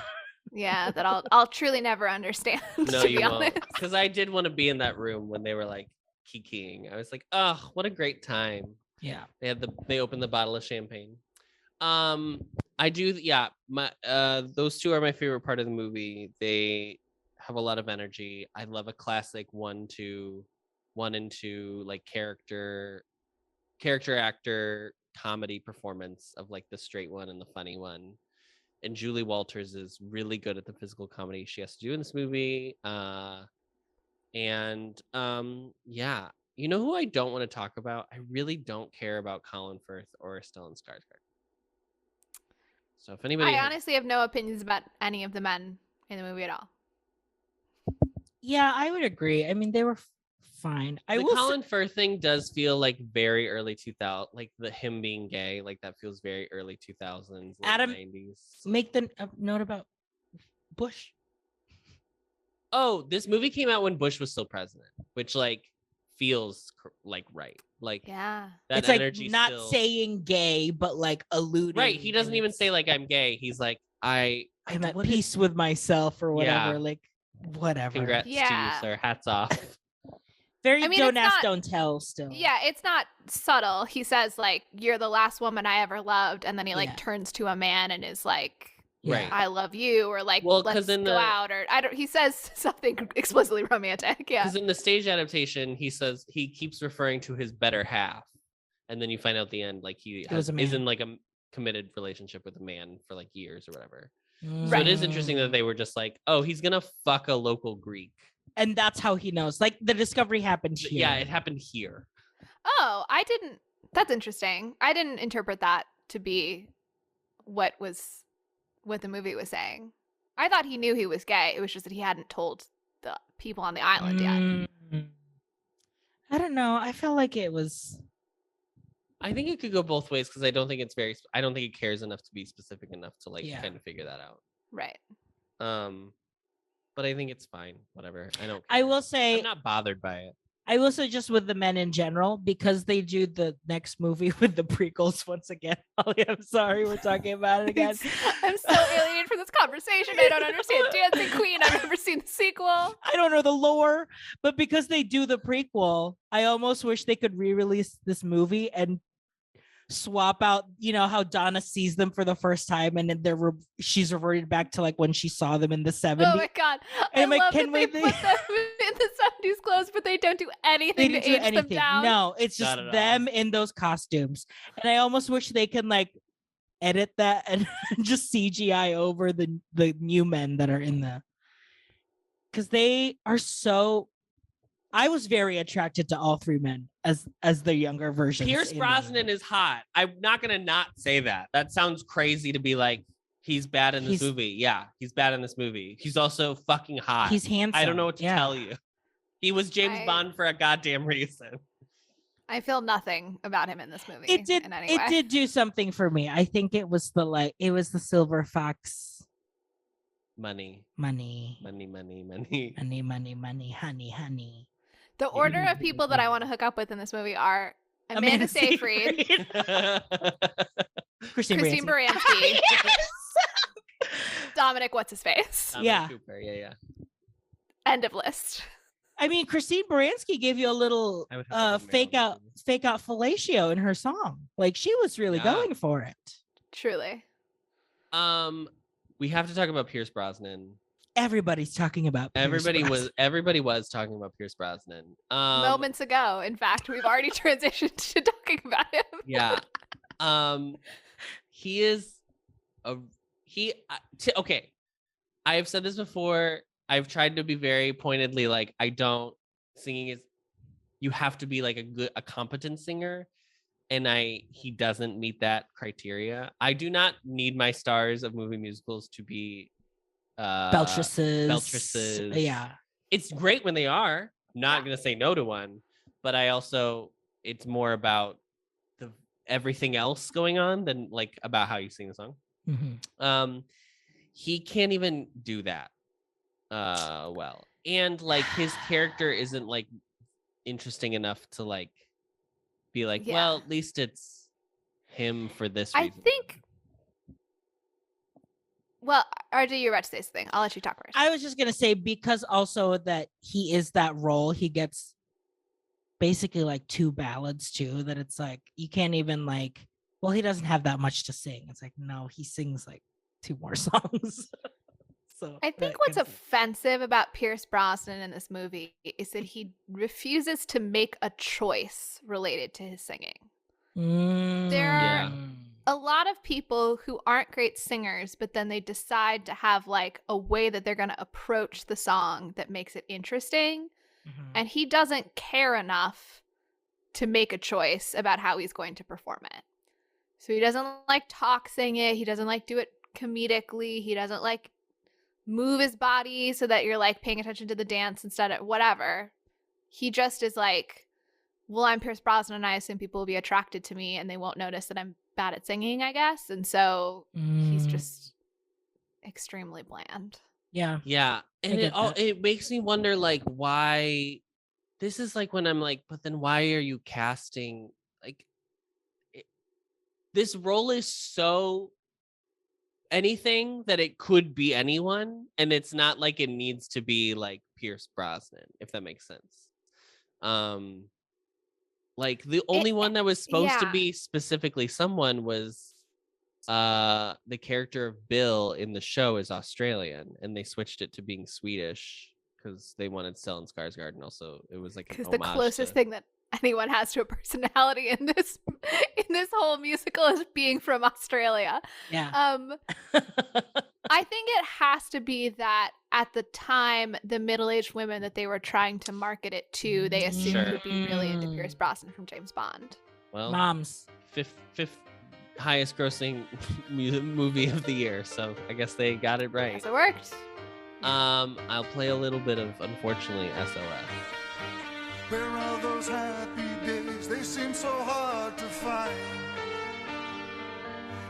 Yeah, that I'll truly never understand. No, to you be won't. honest. Because I did want to be in that room when they were like kikiing. I was like, oh, what a great time. Yeah. They opened the bottle of champagne. I do, yeah. Those 2 are my favorite part of the movie. They have a lot of energy. I love a classic 1 and 2 like character actor comedy performance of like the straight one and the funny one. And Julie Walters is really good at the physical comedy she has to do in this movie. Yeah, you know who I don't want to talk about? I really don't care about Colin Firth or Stellan Skarsgård. So if anybody, I honestly have no opinions about any of the men in the movie at all. Yeah, I would agree. I mean, they were fine. the Colin Firth thing does feel like very early 2000, like him being gay, like that feels very early 2000s, late Adam, 90s. Make the note about Bush. Oh, this movie came out when Bush was still president, which like feels like right. Like yeah, that it's energy like not still... saying gay, but like alluding. Right, he doesn't even say like I'm gay. He's like I'm at peace with myself or whatever. Yeah. Like whatever. Congrats to you, sir. Hats off. Very I mean, don't it's ask, not- don't tell. Still, Yeah, it's not subtle. He says like, "You're the last woman I ever loved," and then he like turns to a man and is like, Right. "I love you," or like, Well, 'cause "Let's in go the- out," or I don't. He says something explicitly romantic. Yeah, Because in the stage adaptation, he says he keeps referring to his better half, and then you find out at the end like he was a is man. in like a committed relationship with a man for like years or whatever. So Right. it is interesting that they were just like, oh, he's gonna fuck a local Greek. and that's how he knows. Like the discovery happened here. Yeah, it happened here. Oh, I didn't. That's interesting. I didn't interpret that to be what the movie was saying. I thought he knew he was gay. It was just that he hadn't told the people on the island yet. I don't know. I felt like it was. I think it could go both ways because I don't think it's I don't think it cares enough to be specific enough to like Yeah. kind of figure that out. Right. But I think it's fine. Whatever. I don't. I care. will say I'm not bothered by it. I will say just with the men in general, because they do the next movie with the prequels once again. Holly, I'm sorry we're talking about it again. I'm so alienated from this conversation. I don't understand Dancing Queen. I've never seen the sequel. I don't know the lore, but because they do the prequel, I almost wish they could re-release this movie and swap out, you know, how Donna sees them for the first time and then she's reverted back to like when she saw them in the 70s. Oh my god. And I I'm like, love can that they we- put them in the 70s clothes, but they don't do anything They to didn't do age them anything. down. No, it's just Not at all. them in those costumes. And I almost wish they can like edit that and just CGI over the new men that are in the, because they are so. I was very attracted to all three men as the younger versions. Pierce in Brosnan is hot. I'm not gonna not say that. That sounds crazy to be like he's bad in this movie. Yeah, he's bad in this movie. He's also fucking hot. He's handsome. I don't know what to yeah. tell you. He was James Bond for a goddamn reason. I feel nothing about him in this movie. It did. in any way. It did do something for me. I think it was the silver fox. Money, money, honey. The order of people that I want to hook up with in this movie are Amanda Seyfried, Christine Baranski, Dominic what's-his-face. Yeah. Cooper. Yeah. End of list. I mean, Christine Baranski gave you a little fake out fellatio in her song. Like she was really going for it. Truly. We have to talk about Pierce Brosnan. Everybody's talking about Pierce Everybody Brosnan. was talking about Pierce Brosnan. Moments ago. In fact, we've already transitioned to talking about him. Yeah. He is okay. I have said this before. I've tried to be very pointedly like singing is you have to be like a competent singer, and he doesn't meet that criteria. I do not need my stars of movie musicals to be Beltresses. Yeah. It's great when they are. I'm not gonna say no to one, but it's more about everything else going on than like about how you sing the song. Mm-hmm. He can't even do that well, and like his character isn't like interesting enough to like be like, well, at least it's him for this reason. I think. Well, RJ, you're about to say something. I'll let you talk first. I was just gonna say, because also that he is that role, he gets basically like 2 ballads too, that it's like you can't even like, well, he doesn't have that much to sing. It's like, no, he sings like 2 more songs. So I think what's offensive about Pierce Brosnan in this movie is that he refuses to make a choice related to his singing. There are a lot of people who aren't great singers, but then they decide to have like a way that they're going to approach the song that makes it interesting. And he doesn't care enough to make a choice about how he's going to perform it. So he doesn't like talk sing it. He doesn't like do it comedically. He doesn't like move his body so that you're like paying attention to the dance instead of whatever. He just is like, well, I'm Pierce Brosnan and I assume people will be attracted to me and they won't notice that I'm bad at singing, I guess. And so he's just extremely bland. Yeah. And it makes me wonder like why this is like when I'm like, but then why are you casting like this role is so anything that it could be anyone, and it's not like it needs to be like Pierce Brosnan, if that makes sense. Like the only one that was supposed to be specifically someone was the character of Bill in the show is Australian, and they switched it to being Swedish because they wanted Stellan Skarsgård, and also it was like because the closest thing that anyone has to a personality in this whole musical is being from Australia. Yeah. I think it has to be that at the time, the middle-aged women that they were trying to market it to, they assumed would be really into Pierce Brosnan from James Bond. Well, moms. Fifth highest grossing movie of the year, so I guess they got it right. Yes, it worked. I'll play a little bit of, unfortunately, SOS. Where are those happy days? They seem so hard to find.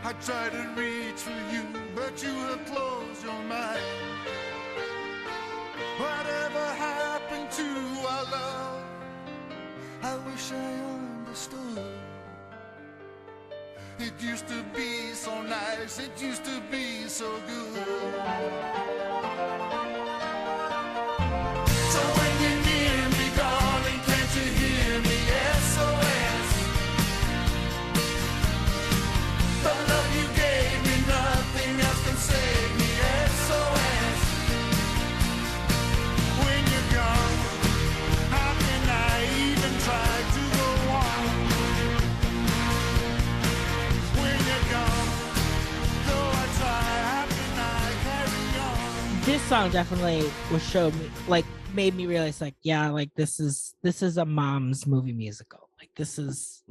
I try to reach for you, but you have closed your mind. Whatever happened to our love? It used to be so nice, it used to be so good. So when you're near me, darling, can't you hear me? SOS. The love you gave me, nothing else can save me. SOS. When you're gone, how can I even try to go on? When you're gone, though I try, how can I carry on? This song definitely was showed me, like, made me realize, like, yeah, like this is a mom's movie musical. Like this is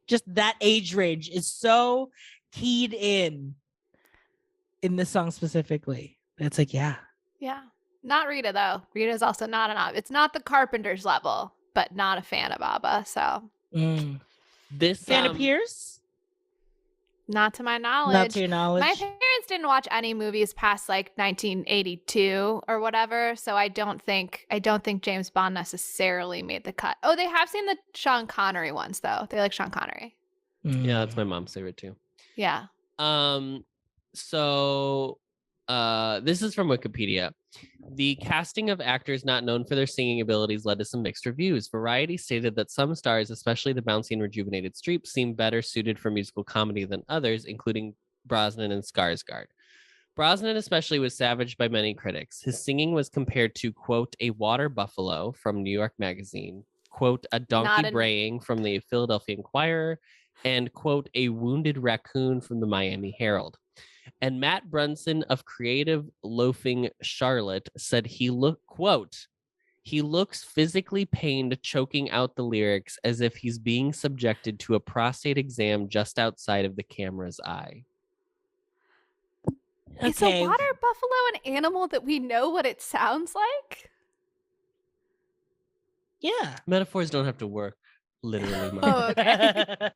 just that age range is so keyed in this song specifically. It's like, yeah. Yeah. Not Rita, though. Rita's also not it's not the Carpenters level, but not a fan of ABBA, so. This Fan appears? Not to my knowledge. Not to your knowledge. My parents didn't watch any movies past like 1982 or whatever, so I don't think James Bond necessarily made the cut. Oh, they have seen the Sean Connery ones though. They like Sean Connery. Yeah, that's my mom's favorite too. Yeah. So this is from Wikipedia. The casting of actors not known for their singing abilities led to some mixed reviews. Variety stated that some stars, especially the bouncy and rejuvenated Streep, seemed better suited for musical comedy than others, including Brosnan and Skarsgård. Brosnan especially was savaged by many critics. His singing was compared to, quote, a water buffalo from New York Magazine, quote, a donkey braying from the Philadelphia Inquirer, and, quote, a wounded raccoon from the Miami Herald. And Matt Brunson of Creative Loafing Charlotte said he looks physically pained, choking out the lyrics as if he's being subjected to a prostate exam just outside of the camera's eye. Is a water buffalo an animal that we know what it sounds like? Yeah. Metaphors don't have to work literally. Oh, okay.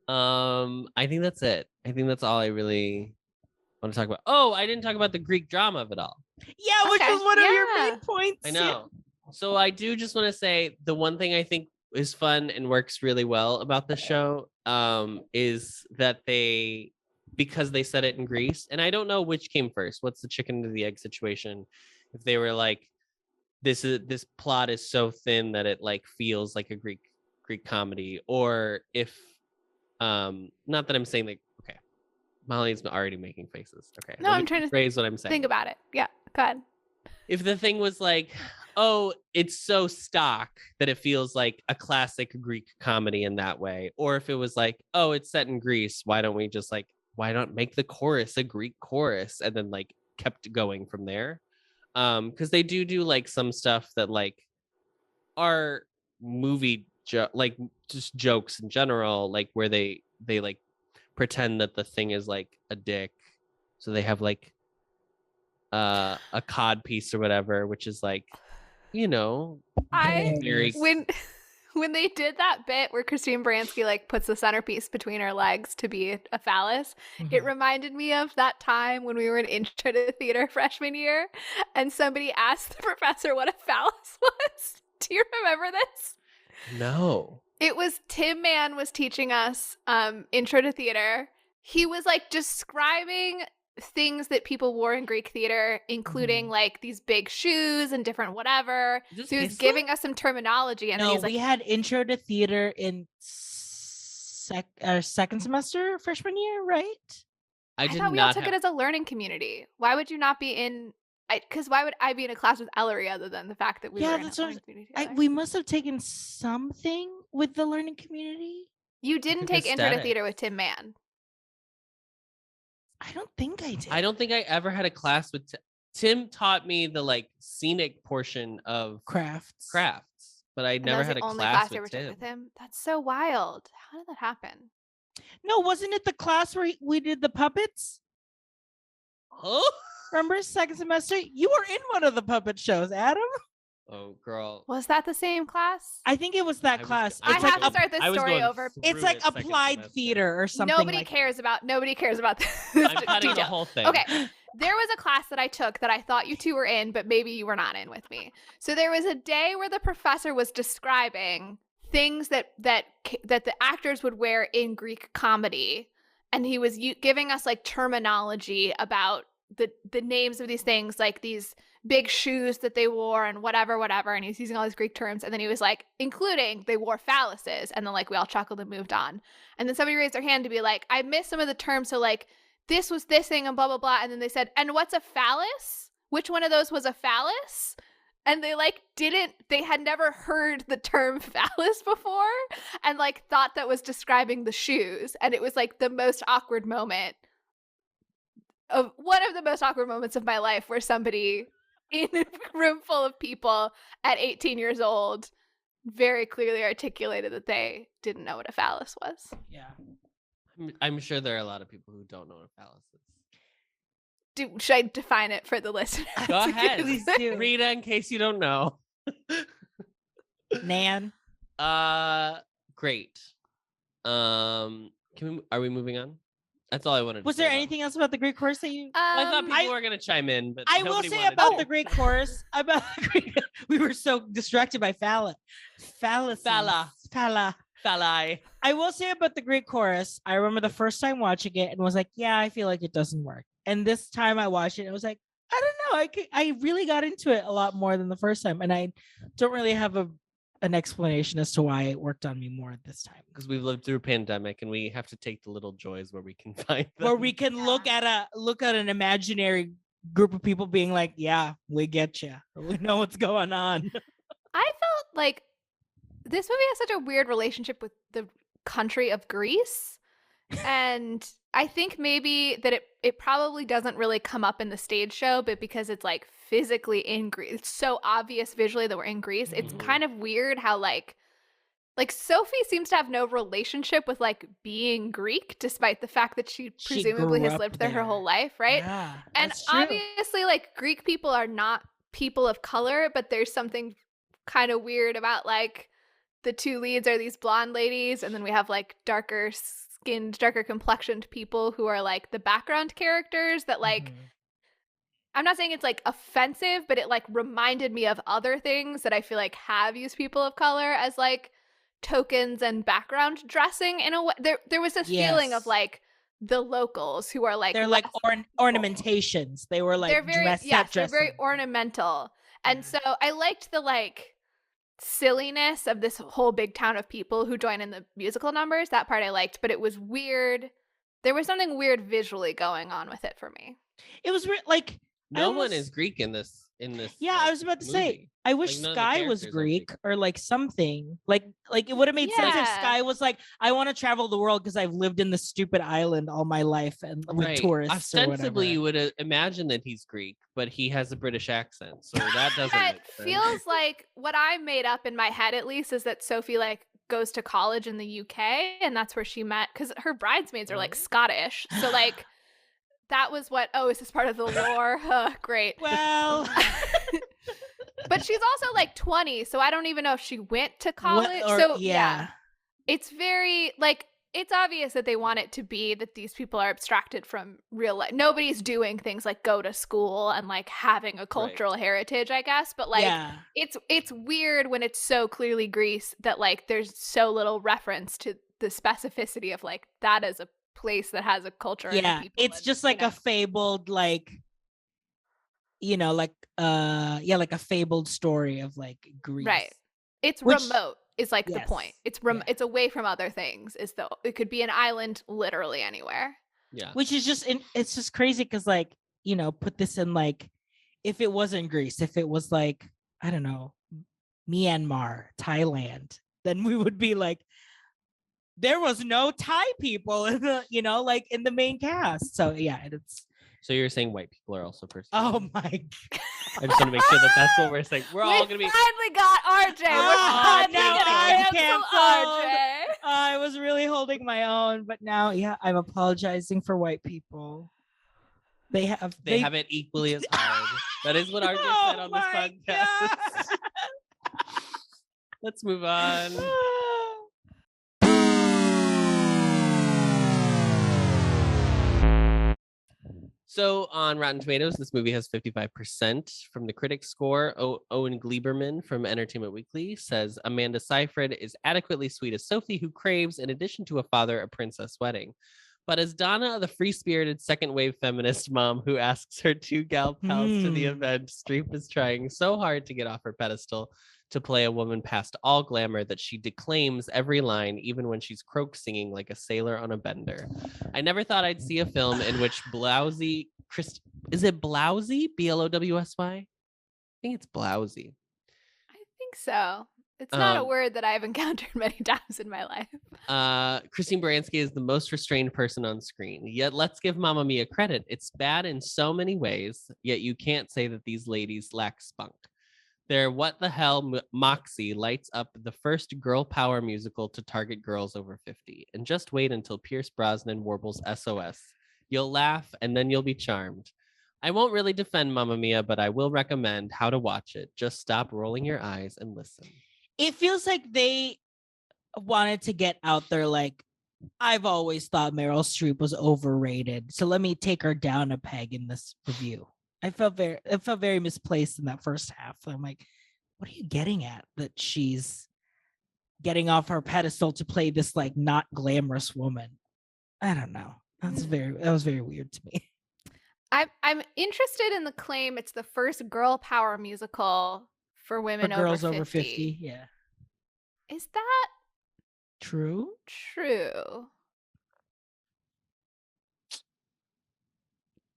I think that's it. I think that's all I really want to talk about. Oh, I didn't talk about the Greek drama of it all. Yeah, which was one of your main points. I know. So I do just want to say the one thing I think is fun and works really well about the show is that because they set it in Greece, and I don't know which came first. What's the chicken or the egg situation? If they were like, this plot is so thin that it like feels like a Greek comedy, or if not that I'm saying like, okay, Molly's already making faces. Okay. No, I'm trying to phrase what I'm saying. Think about it. Yeah, go ahead. If the thing was like, oh, it's so stock that it feels like a classic Greek comedy in that way, or if it was like, oh, it's set in Greece, why don't make the chorus a Greek chorus, and then like kept going from there? Because they do like some stuff that like are movie like just jokes in general, like where they like pretend that the thing is like a dick, so they have like a cod piece or whatever, which is like, you know, when they did that bit where Christine Baranski like puts the centerpiece between her legs to be a phallus, it reminded me of that time when we were in intro to theater freshman year and somebody asked the professor what a phallus was. Do you remember this? No. It was Tim Mann was teaching us intro to theater. He was like describing things that people wore in Greek theater, including like these big shoes and different whatever. So he was giving us some terminology, and no, he's like, we had intro to theater in second semester freshman year, right? I thought we all took it as a learning community. Why would you not be in? Because why would I be in a class with Ellery other than the fact that we were in a learning community together? We must have taken something with the learning community. You didn't take intro to theater with Tim Mann. I don't think I did. I don't think I ever had a class with Tim. Taught me the like scenic portion of crafts, but I never had a class with Tim. With him. That's so wild. How did that happen? No, wasn't it the class where we did the puppets? Huh? Remember second semester? You were in one of the puppet shows, Adam. Oh, girl. Was that the same class? I think it was that class. I It's have like to start this story over. It's like applied theater or something. Nobody cares about this. I'm cutting the detail. whole thing. Okay. There was a class that I took that I thought you two were in, but maybe you were not in with me. So there was a day where the professor was describing things that the actors would wear in Greek comedy, and he was giving us like terminology about the names of these things, like these big shoes that they wore and whatever, and he's using all these Greek terms, and then he was like, including they wore phalluses, and then like we all chuckled and moved on. And then somebody raised their hand to be like, I missed some of the terms, so like this was this thing and blah blah blah, and then they said, and what's a phallus? Which one of those was a phallus? And they like they had never heard the term phallus before, and like thought that was describing the shoes, and it was like the most awkward moment of one of the most awkward moments of my life, where somebody in a room full of people at 18 years old very clearly articulated that they didn't know what a phallus was. Yeah. I'm sure there are a lot of people who don't know what a phallus is. Should I define it for the listeners? Go ahead. Please do. Rita, in case you don't know. Nan. Great. Are we moving on? That's all I wanted to Was say there about anything else about the Greek chorus that you? I thought people were going to chime in, but I will nobody say wanted about to. the Greek chorus. About the Greek, we were so distracted by phallus. Phalla. I will say about the Greek chorus. I remember the first time watching it and was like, "Yeah, I feel like it doesn't work." And this time I watched it, I was like, "I don't know. I really got into it a lot more than the first time, and I don't really have an explanation as to why it worked on me more this time." Because we've lived through a pandemic and we have to take the little joys where we can find them. Where we can look at an imaginary group of people being like, "Yeah, we get you. We know what's going on." I felt like this movie has such a weird relationship with the country of Greece. And I think maybe that it probably doesn't really come up in the stage show, but because it's like physically in Greece, it's so obvious visually that we're in Greece. It's kind of weird how like Sophie seems to have no relationship with like being Greek, despite the fact that she presumably grew has up lived there her there. whole life, right? Yeah, and that's true. obviously like Greek people are not people of color, but there's something kind of weird about like the two leads are these blonde ladies, and then we have like darker skinned, darker complexioned people who are like the background characters that like I'm not saying it's like offensive, but it like reminded me of other things that I feel like have used people of color as like tokens and background dressing in a way. There was this feeling of like the locals who are like They're like ornamentations. They were like they're very they're very dressing. ornamental. And so I liked the like silliness of this whole big town of people who join in the musical numbers. That part I liked, but it was weird. There was something weird visually going on with it for me. It was like No one is Greek in this. Yeah, I was about to say. I wish Like, none of the Sky was characters are Greek or like something. Like it would have made sense if Sky was like, I want to travel the world because I've lived in this stupid island all my life and with tourists. Ostensibly, or you would imagine that he's Greek, but he has a British accent, so that doesn't That make sense. feels like what I made up in my head, at least, is that Sophie like goes to college in the UK, and that's where she met, because her bridesmaids are like Scottish. So like that was what. Oh, is this part of the lore? Great. Well. But she's also like 20, so I don't even know if she went to college. So yeah, it's very like it's obvious that they want it to be that these people are abstracted from real life. Nobody's doing things like go to school and like having a cultural heritage, I guess. But like it's weird when it's so clearly Greece that like there's so little reference to the specificity of like that is a place that has a culture. Yeah, and people it's just like a fabled like. Like like a fabled story of like Greece. Right. It's remote is like the point. It's it's away from other things. Is though it could be an island literally anywhere. Yeah. Which is just it's just crazy because like, put this in like if it wasn't Greece, if it was like, I don't know, Myanmar, Thailand, then we would be like there was no Thai people in the, like in the main cast. So yeah, it's So you're saying white people are also persecuted? Oh my God. I just want to make sure that that's what we're saying. We're all going to be. Finally got RJ. We're finally now gonna I'm cancel canceled. RJ. I was really holding my own, but now, I'm apologizing for white people. They have it equally as hard. That is what RJ said on this podcast. Let's move on. So on Rotten Tomatoes, this movie has 55% from the critic score. Owen Gleiberman from Entertainment Weekly says Amanda Seyfried is adequately sweet as Sophie, who craves, in addition to a father, a princess wedding. But as Donna, the free-spirited second-wave feminist mom who asks her two gal pals to the event, Streep is trying so hard to get off her pedestal to play a woman past all glamour that she declaims every line, even when she's croak singing like a sailor on a bender. I never thought I'd see a film in which blousy is it blousy? B-L-O-W-S-Y? I think it's blousy. I think so. It's not a word that I've encountered many times in my life. Christine Baranski is the most restrained person on screen. Yet let's give Mamma Mia credit. It's bad in so many ways, yet you can't say that these ladies lack spunk. Their what the hell moxie lights up the first girl power musical to target girls over 50. And just wait until Pierce Brosnan warbles SOS. You'll laugh and then you'll be charmed. I won't really defend Mamma Mia, but I will recommend how to watch it. Just stop rolling your eyes and listen. It feels like they wanted to get out there like, I've always thought Meryl Streep was overrated, so let me take her down a peg in this review. It felt very misplaced in that first half. I'm like, what are you getting at? That she's getting off her pedestal to play this like not glamorous woman. I don't know. That was very weird to me. I'm interested in the claim it's the first girl power musical for women For girls over 50. over 50, yeah. Is that true? True.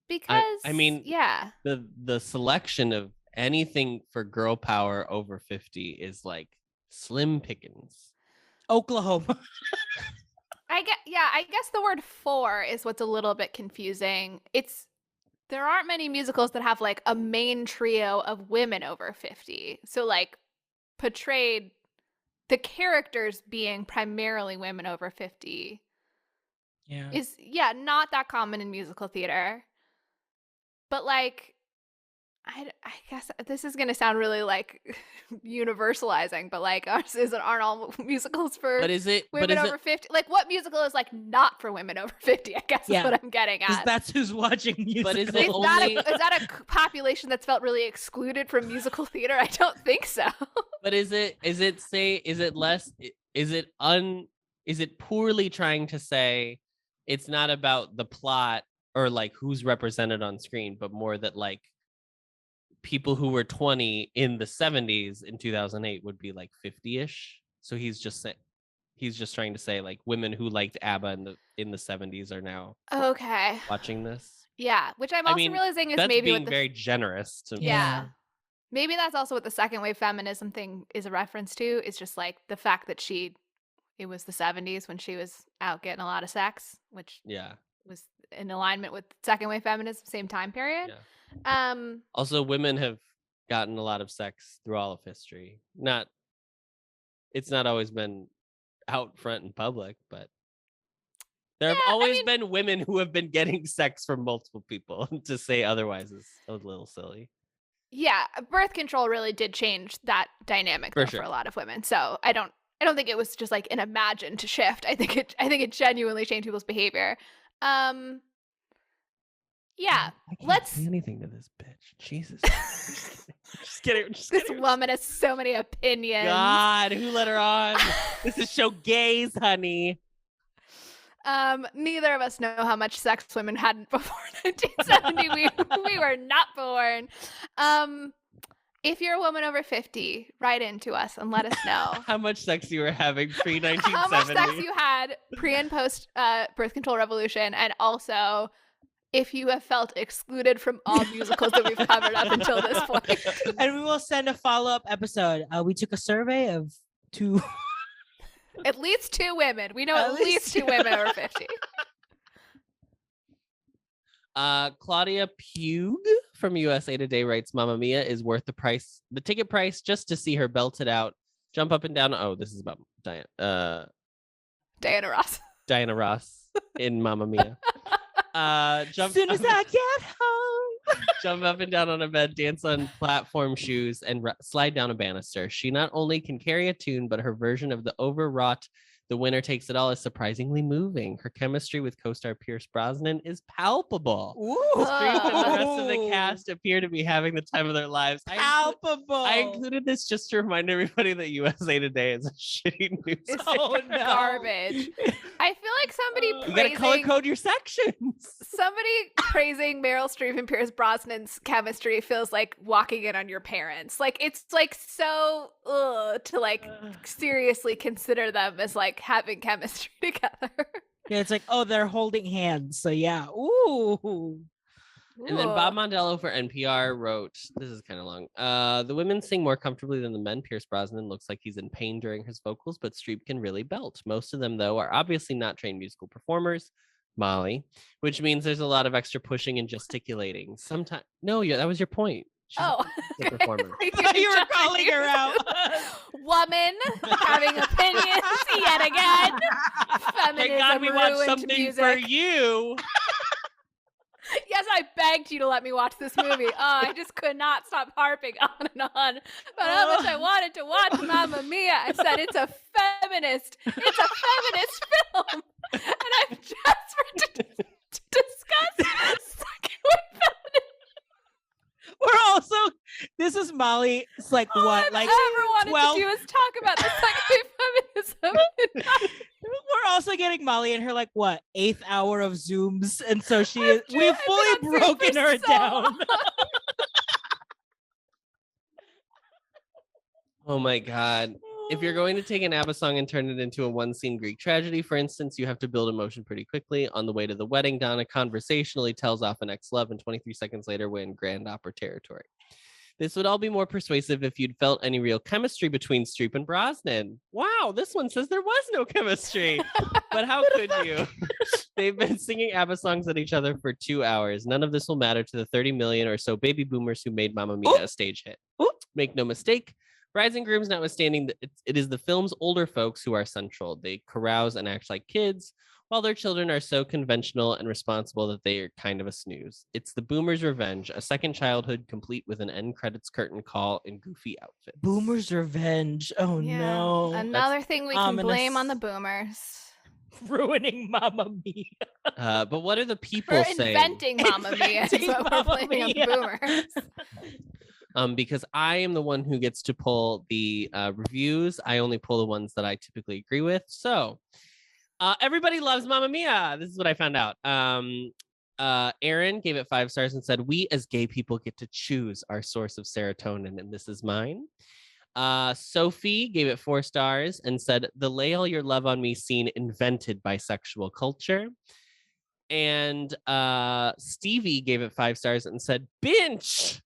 Because I mean, yeah, the selection of anything for girl power over 50 is like slim pickings. Oklahoma. I guess the word for is what's a little bit confusing. There aren't many musicals that have like a main trio of women over 50. So like portrayed the characters being primarily women over 50 is not that common in musical theater. But like I guess this is going to sound really like universalizing, but like aren't all musicals for women over 50? Like what musical is like not for women over 50? I guess is what I'm getting at. That's who's watching musicals. But is that a population that's felt really excluded from musical theater? I don't think so. But is it poorly trying to say it's not about the plot or like who's represented on screen, but more that like people who were 20 in the 70s in 2008 would be like 50-ish. So he's just trying to say like women who liked ABBA in the 70s are now watching this. Yeah, which I'm also realizing is that's maybe being very generous to maybe that's also what the second wave feminism thing is a reference to. Is just like the fact that it was the 70s when she was out getting a lot of sex, which was in alignment with second wave feminism, same time period. Also, women have gotten a lot of sex through all of history. It's not always been out front in public, but there have always been women who have been getting sex from multiple people. To say otherwise is a little silly. Yeah, birth control really did change that dynamic for a lot of women. So I don't think it was just like an imagined shift. I think it genuinely changed people's behavior. Yeah, let's say anything to this bitch. Jesus. Just kidding. This woman has so many opinions. God, who let her on? This is Showgays, honey. Neither of us know how much sex women had before 1970. We were not born. If you're a woman over 50, write into us and let us know how much sex you were having pre-1970. How much sex you had pre and post birth control revolution, and also if you have felt excluded from all musicals that we've covered up until this point. And we will send a follow-up episode. We took a survey of two. At least 2 women. We know at least 2 women over 50. Claudia Pugh from USA Today writes, Mamma Mia is worth the ticket price just to see her belted out, jump up and down. Oh, this is about Diana Ross. Diana Ross in Mamma Mia. As soon as I get home. jump up and down on a bed, dance on platform shoes, and slide down a banister. She not only can carry a tune, but her version of the overwrought The Winner Takes It All is surprisingly moving. Her chemistry with co-star Pierce Brosnan is palpable. Streep and the rest of the cast appear to be having the time of their lives. Palpable. I included this just to remind everybody that USA Today is a shitty news. It's garbage. I feel like somebody You gotta color praising code your sections. somebody praising Meryl Streep and Pierce Brosnan's chemistry feels like walking in on your parents. Like it's like so to like seriously consider them as like having chemistry together. Yeah, it's like, oh, they're holding hands. So yeah. Ooh. And then Bob Mondello for NPR wrote, this is kind of long. The women sing more comfortably than the men. Pierce Brosnan looks like he's in pain during his vocals, but Streep can really belt. Most of them, though, are obviously not trained musical performers. Molly, which means there's a lot of extra pushing and gesticulating. Sometimes, no, yeah, that was your point. She's a performer. You were calling her out. Woman having opinions yet again. Feminism Thank God we watched ruined something music. for you. Yes, I begged you to let me watch this movie. I just could not stop harping on and on about how much I wanted to watch Mamma Mia. I said it's a feminist film, and I'm desperate to discuss second wave feminism. We're also, this is Molly. It's like what? Like ever wanted 12? to do is talk about the second wave feminism. We're also getting Molly in her like what 8th hour of Zooms, and so we've fully broken her down. Oh my God. If you're going to take an ABBA song and turn it into a one-scene Greek tragedy, for instance, you have to build emotion pretty quickly. On the way to the wedding, Donna conversationally tells off an ex-love, and 23 seconds later, we're in grand opera territory. This would all be more persuasive if you'd felt any real chemistry between Streep and Brosnan. Wow, this one says there was no chemistry. But how could you? They've been singing ABBA songs at each other for 2 hours. None of this will matter to the 30 million or so baby boomers who made Mamma Mia a stage hit. Make no mistake, brides and grooms notwithstanding, it is the film's older folks who are central. They carouse and act like kids, while their children are so conventional and responsible that they are kind of a snooze. It's the boomer's revenge, a second childhood complete with an end credits curtain call in goofy outfits. Boomer's revenge. Oh no. Another thing we can blame on the boomers. Ruining Mamma Mia. But what are the people For saying? inventing Mamma Mia is what we're blaming on the boomers. Because I am the one who gets to pull the reviews. I only pull the ones that I typically agree with. So everybody loves Mamma Mia. This is what I found out. Aaron gave it 5 stars and said, we as gay people get to choose our source of serotonin, and this is mine. Sophie gave it 4 stars and said, the lay all your love on me scene invented bisexual culture. And Stevie gave it 5 stars and said, binge.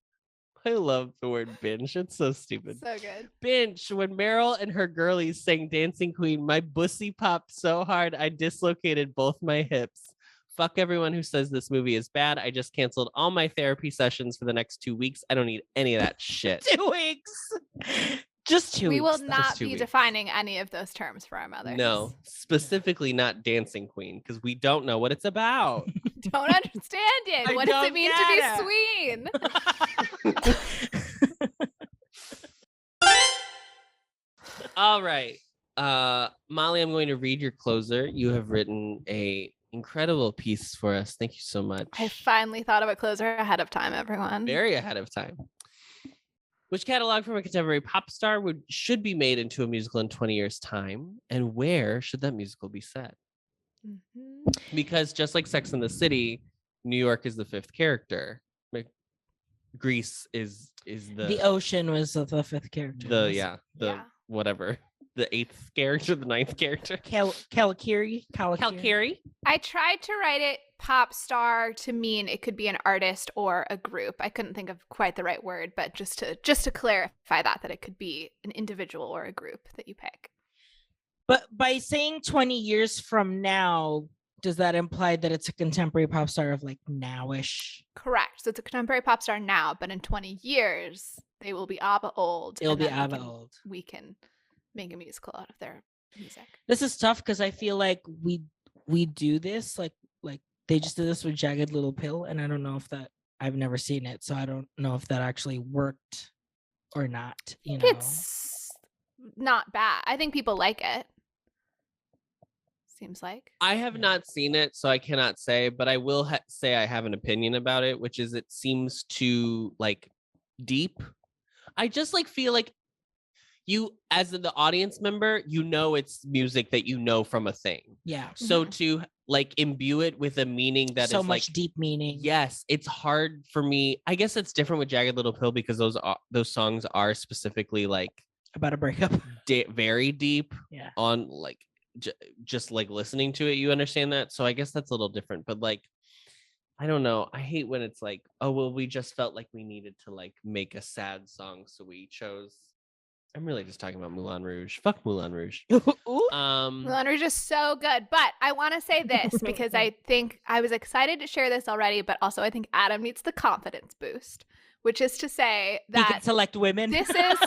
I love the word binge. It's so stupid. So good. Binge. When Meryl and her girlies sang Dancing Queen, my bussy popped so hard I dislocated both my hips. Fuck everyone who says this movie is bad. I just canceled all my therapy sessions for the next 2 weeks. I don't need any of that shit. 2 weeks. Just 2 weeks. We will Just not 2 be weeks. defining any of those terms for our mothers. No, specifically not Dancing Queen, because we don't know what it's about. Don't understand it. I What does it don't mean get to be sween? All right. Molly, I'm going to read your closer. You have written a incredible piece for us. Thank you so much. I finally thought of a closer ahead of time, everyone. Very ahead of time. Which catalog from a contemporary pop star should be made into a musical in 20 years' time? And where should that musical be set? Mm-hmm. Because just like Sex and the City, New York is the 5th character. Greece is The ocean was the 5th character. Whatever. The 8th character, the 9th character. Kalkiri. I tried to write it pop star to mean it could be an artist or a group. I couldn't think of quite the right word, but just to clarify that it could be an individual or a group that you pick. But by saying 20 years from now, does that imply that it's a contemporary pop star of like nowish? Correct. So it's a contemporary pop star now, but in 20 years, they will be ABBA old. It'll and be then ABBA old. We can make a musical out of their music. This is tough because I feel like we do this like they just did this with Jagged Little Pill, and I don't know if that I've never seen it, so I don't know if that actually worked or not. You know, It's not bad. I think people like it. Seems like. I have not seen it, so I cannot say, but I will say I have an opinion about it, which is it seems too like deep. I just like feel like you, as the audience member, you know it's music that you know from a thing. Yeah. So to like imbue it with a meaning that so is much like deep meaning. yes, it's hard for me. I guess it's different with Jagged Little Pill because those songs are specifically like about a breakup, very deep. Yeah. On like just like listening to it, you understand that. So I guess that's a little different. But like, I don't know. I hate when it's like, oh well, we just felt like we needed to like make a sad song, so we chose. I'm really just talking about Moulin Rouge. Fuck Moulin Rouge. Moulin Rouge is so good. But I want to say this because I think I was excited to share this already, but also I think Adam needs the confidence boost, which is to say that he can select women. This is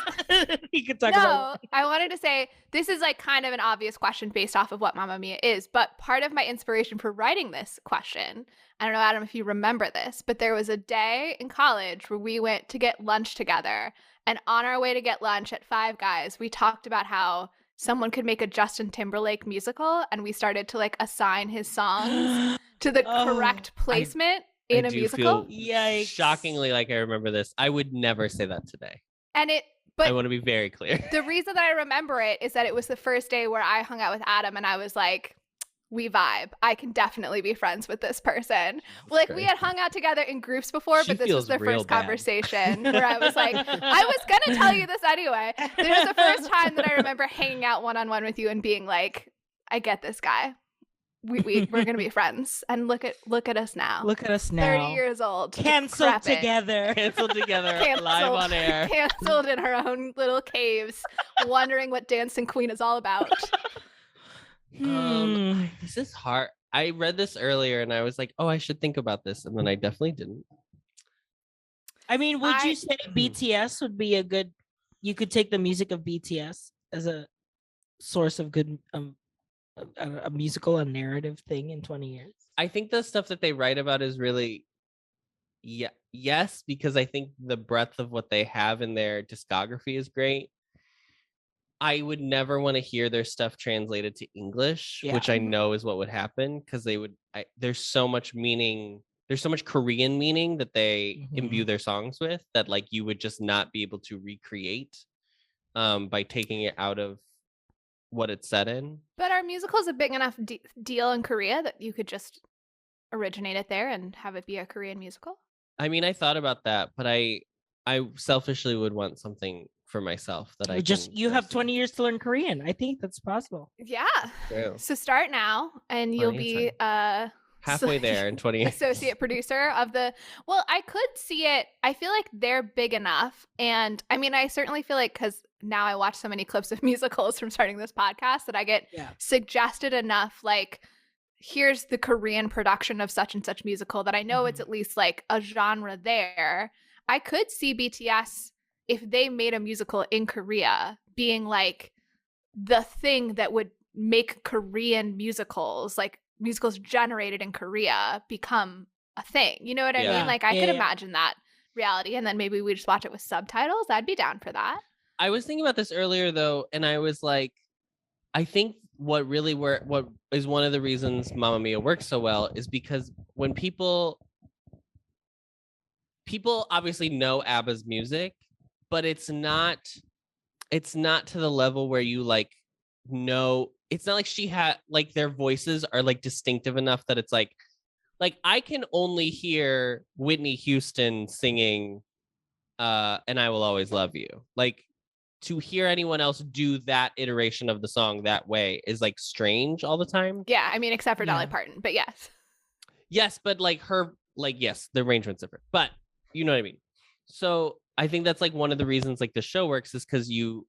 he could talk about. I wanted to say this is like kind of an obvious question based off of what Mamma Mia is, but part of my inspiration for writing this question, I don't know, Adam, if you remember this, but there was a day in college where we went to get lunch together. And on our way to get lunch at Five Guys, we talked about how someone could make a Justin Timberlake musical, and we started to like assign his songs to the correct placement in a musical. Yikes. Shockingly, like I remember this. I would never say that today. And but I want to be very clear. The reason that I remember it is that it was the first day where I hung out with Adam, and I was like, we vibe. I can definitely be friends with this person. Like we had hung out together in groups before, but this was the first conversation where I was like, I was gonna tell you this anyway. This was the first time that I remember hanging out one-on-one with you and being like, I get this guy. We're gonna be friends. And look at us now. Look at us now. 30 years old. Canceled decrepit. together. Canceled together. Live on air. Canceled in our own little caves, wondering what Dancing Queen is all about. This is hard. I read this earlier and I was like, oh, I should think about this. And then I definitely didn't. I mean, would you say BTS would be a good, you could take the music of BTS as a source of good, a musical, a narrative thing in 20 years? I think the stuff that they write about is really, yes, because I think the breadth of what they have in their discography is great. I would never want to hear their stuff translated to English, which I know is what would happen because they would. There's so much meaning. There's so much Korean meaning that they imbue their songs with that, like, you would just not be able to recreate by taking it out of what it's set in. But are musicals a big enough deal in Korea that you could just originate it there and have it be a Korean musical? I mean, I thought about that, but I selfishly would want something for myself that I you have 20 years to learn Korean. I think that's possible. Yeah. True. So start now and you'll be halfway there in 20 years. Associate producer of the. Well, I could see it. I feel like they're big enough. And I mean, I certainly feel like, because now I watch so many clips of musicals from starting this podcast, that I get suggested enough, like, here's the Korean production of such and such musical, that I know it's at least like a genre there. I could see BTS, if they made a musical in Korea, being like the thing that would make Korean musicals, like musicals generated in Korea, become a thing. You know what I mean? Like, I could imagine that reality, and then maybe we just watch it with subtitles. I'd be down for that. I was thinking about this earlier, though, and I was like, I think what is one of the reasons Mamma Mia works so well is because when people obviously know ABBA's music, but it's not to the level where you like know. It's not like she had like their voices are like distinctive enough that it's like I can only hear Whitney Houston singing And I Will Always Love You. Like, to hear anyone else do that iteration of the song that way is like strange all the time. Yeah, I mean, except for Dolly Parton, but yes. Yes, but like her, like, yes, the arrangement's different, but you know what I mean? So I think that's like one of the reasons like the show works is because you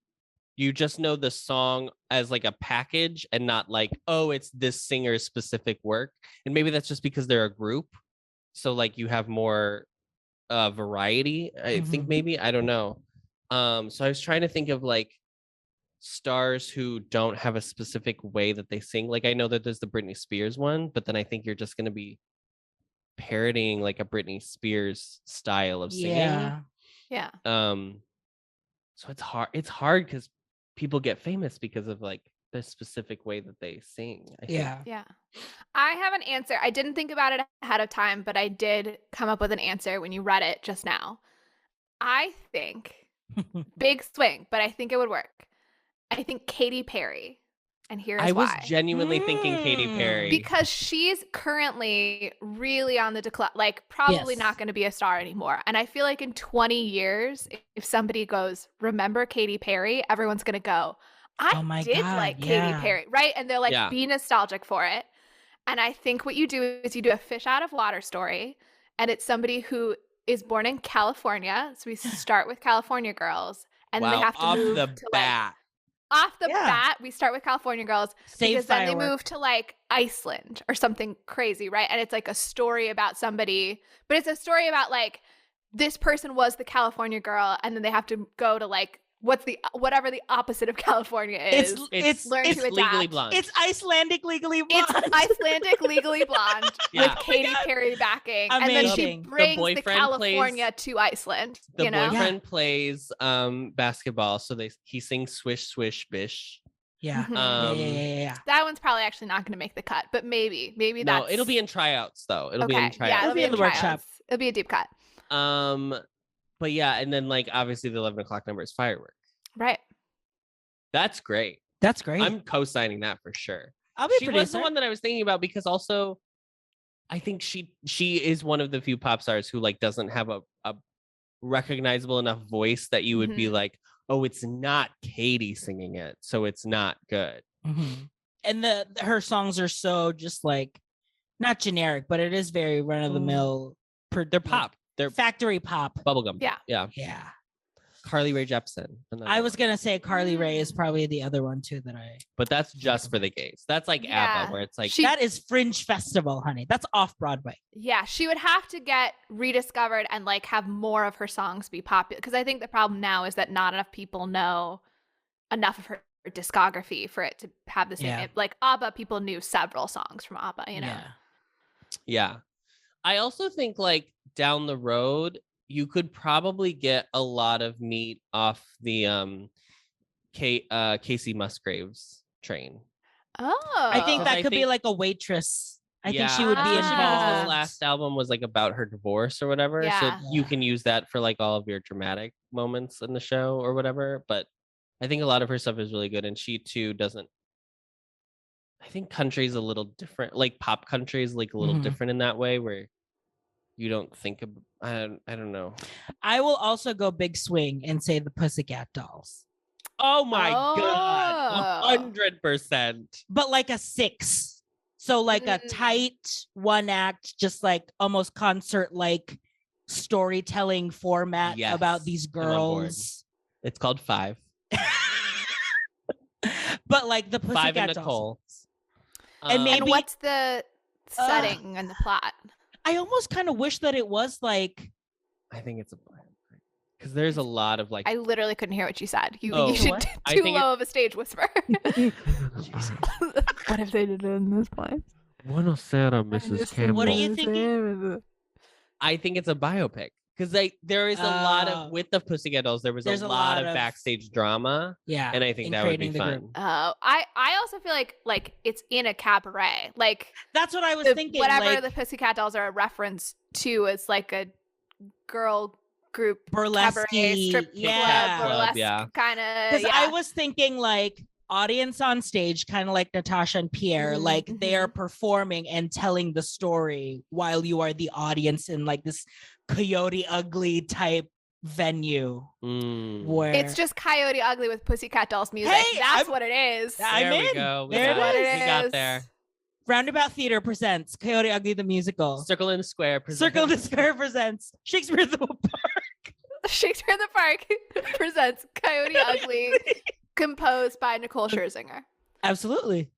just know the song as like a package and not like, oh, it's this singer's specific work. And maybe that's just because they're a group. So like you have more variety, I think, maybe, I don't know. So I was trying to think of like stars who don't have a specific way that they sing. Like, I know that there's the Britney Spears one, but then I think you're just going to be parodying like a Britney Spears style of singing. Yeah. So it's hard because people get famous because of like the specific way that they sing. I think. Yeah. I have an answer. I didn't think about it ahead of time, but I did come up with an answer when you read it just now. I think big swing, but I think it would work. I think Katy Perry. And here's why. I was genuinely thinking Katy Perry. Because she's currently really on the decline, like probably Yes. not going to be a star anymore. And I feel like in 20 years, if somebody goes, remember Katy Perry, everyone's going to go, Oh my did God, like yeah. Katy Perry, right? And they're like, Yeah. be nostalgic for it. And I think what you do is you do a fish out of water story. And it's somebody who is born in California. So we start with California girls. And then they have to off move the to bat. off the bat, we start with California girls Save because then they firework. move to like Iceland or something crazy, right? And it's like a story about somebody, but it's a story about like this person was the California girl, and then they have to go to like whatever the opposite of California is. Learn to adapt. Legally Blonde. It's Icelandic Legally Blonde. It's Icelandic Legally Blonde Yeah. with Katy Perry backing, and then she Amazing. The brings the boyfriend California to Iceland. The you know, boyfriend plays basketball, so he sings swish swish bish. Yeah. Mhm. Yeah. that one's probably actually not going to make the cut, but maybe No, that's it'll be in tryouts though. It'll be okay. in tryouts. Yeah, it'll be in the workshop. tryouts. It'll be a deep cut. But yeah, and then like obviously the 11 o'clock number is firework. Right. That's great. That's great. I'm co-signing that for sure. I'll be a She was producer. the one that I was thinking about because also I think she is one of the few pop stars who like doesn't have a recognizable enough voice that you would be Mm-hmm. like, oh, it's not Katie singing it, so it's not good. Mhm. And her songs are so just like not generic, but it is very run of the mill. They're pop. They're factory pop. bubblegum. Yeah. Yeah. Carly Rae Jepsen. I was gonna say Carly Rae is probably the other one too that I. But that's just for the gays. That's like Yeah. ABBA, where it's like that is Fringe Festival, honey. That's off Broadway. Yeah, she would have to get rediscovered and like have more of her songs be popular, because I think the problem now is that not enough people know enough of her discography for it to have the same. Yeah. Like ABBA, people knew several songs from ABBA, you know. Yeah. I also think like down the road, you could probably get a lot of meat off the Casey Musgraves train. Oh, I think that I could be think- like a waitress. I think she Yeah, would be especially because involved. the last album was like about her divorce or whatever. Yeah. So you can use that for like all of your dramatic moments in the show or whatever. But I think a lot of her stuff is really good. And she too doesn't. I think country is a little different. Like pop country is like a little Mhm. different in that way where you don't think of. I don't know. I will also go big swing and say the Pussycat Dolls, Oh my Oh. god, 100%. but like a 6. So like a tight one act, just like almost concert like storytelling format Yes, about these I'm on board. girls. It's called Five. But like the Five and Pussycat Dolls. Nicole. And maybe And what's the setting and the plot? I almost kind of wish that it was like I think it's a because there's a lot of like I literally couldn't hear what you said. You, Oh, you should what? I too think low of a stage whisper. What if they did it in this place? What a Sarah, Mrs. Campbell. what are you thinking? I think it's a biopic because there is a lot Oh. of with the Pussycat Dolls. There was There's a lot of backstage drama, Yeah. and I think in that would be creating the fun. group. I also feel like it's in a cabaret. Like That's what I was thinking. whatever like, the Pussycat Dolls are a reference to is like a girl group Burlesque-y, cabaret strip yeah. club, burlesque yeah. kind of. Because I was thinking like audience on stage, kind of like Natasha and Pierre, Mhm, like they are performing and telling the story while you are the audience in like this Coyote Ugly type venue Mm. where It's just Coyote Ugly with Pussycat Dolls music. Hey, That's what it is. I'm There we in. go. We There got it it. is. We got there. Roundabout Theater presents Coyote Ugly the musical. Circle in the Square. Circle in the presents- Square presents Shakespeare in the Park. Shakespeare in the Park presents Coyote Ugly, composed by Nicole Scherzinger. Absolutely.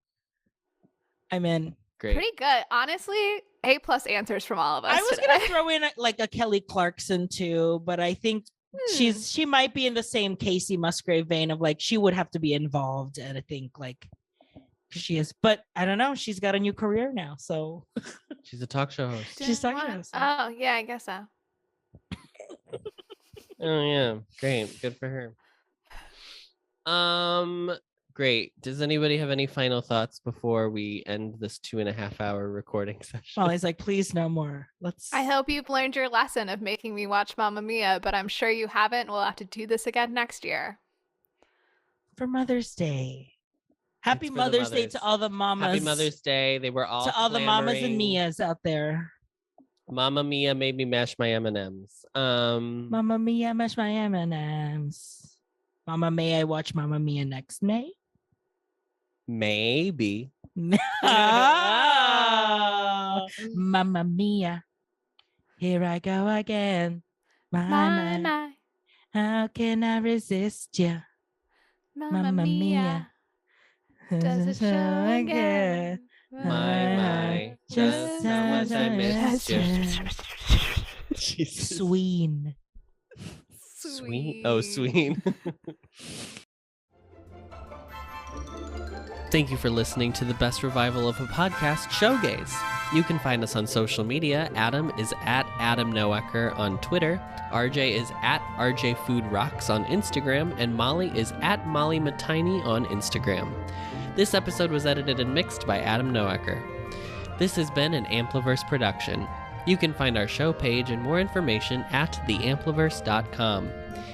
I'm in. Great. Pretty good. Honestly, A+ answers from all of us. I was today. gonna throw in like a Kelly Clarkson too, but I think she might be in the same Casey Musgrave vein of like she would have to be involved, and I think like she is, but I don't know. She's got a new career now, so She's a talk show host. She's talking about us. Oh, yeah, I guess so. Oh yeah, great, good for her. Great. Does anybody have any final thoughts before we end this 2.5-hour recording session? Molly's like, please no more. Let's. I hope you've learned your lesson of making me watch Mamma Mia, but I'm sure you haven't. We'll have to do this again next year. For Mother's Day. Happy It's for the Mother's Day mothers. to all the mamas. Happy Mother's Day. They were all to all the mamas and clamoring. Mias out there. Mamma Mia made me mash my M&Ms. Mamma Mia, mash my M&Ms. Mama, may I watch Mamma Mia next May? Maybe. Mamma Mia, here I go again. My. How can I resist you? Mamma Mia. Does it show again? My. Just how much I missed you. Jesus. Sween. Sween. Oh, Sween. Thank you for listening to the best revival of a podcast, Showgays. You can find us on social media. Adam is at Adam Noecker on Twitter. RJ is at RJ Food Rocks on Instagram. And Molly is at Molly Matiny on Instagram. This episode was edited and mixed by Adam Noecker. This has been an Ampliverse production. You can find our show page and more information at theampliverse.com.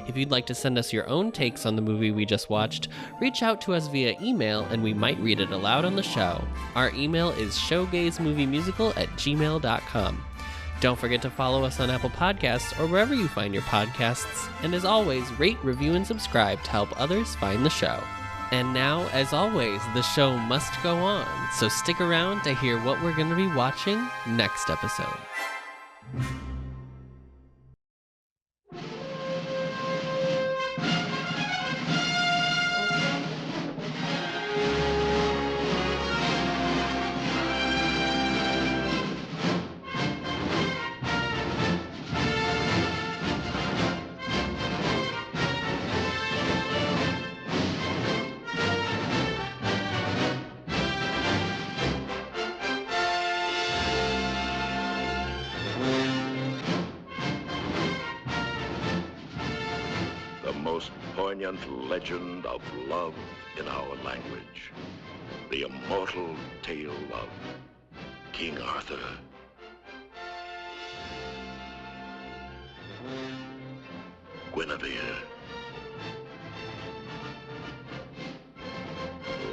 If you'd like to send us your own takes on the movie we just watched, reach out to us via email and we might read it aloud on the show. Our email is showgaysmoviemusical@gmail.com. Don't forget to follow us on Apple Podcasts or wherever you find your podcasts. And as always, rate, review, and subscribe to help others find the show. And now, as always, the show must go on, so stick around to hear what we're going to be watching next episode. The most poignant legend of love in our language. The immortal tale of King Arthur. Guinevere.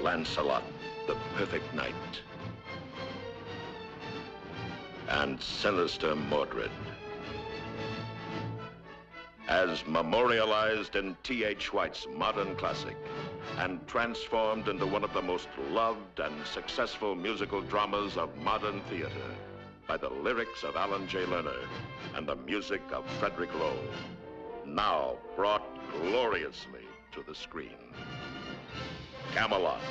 Lancelot, the perfect knight. And sinister Mordred. As memorialized in T.H. White's modern classic and transformed into one of the most loved and successful musical dramas of modern theater by the lyrics of Alan J. Lerner and the music of Frederick Lowe, now brought gloriously to the screen. Camelot.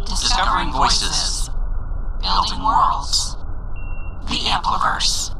Discovering voices. Building worlds. The Ampliverse.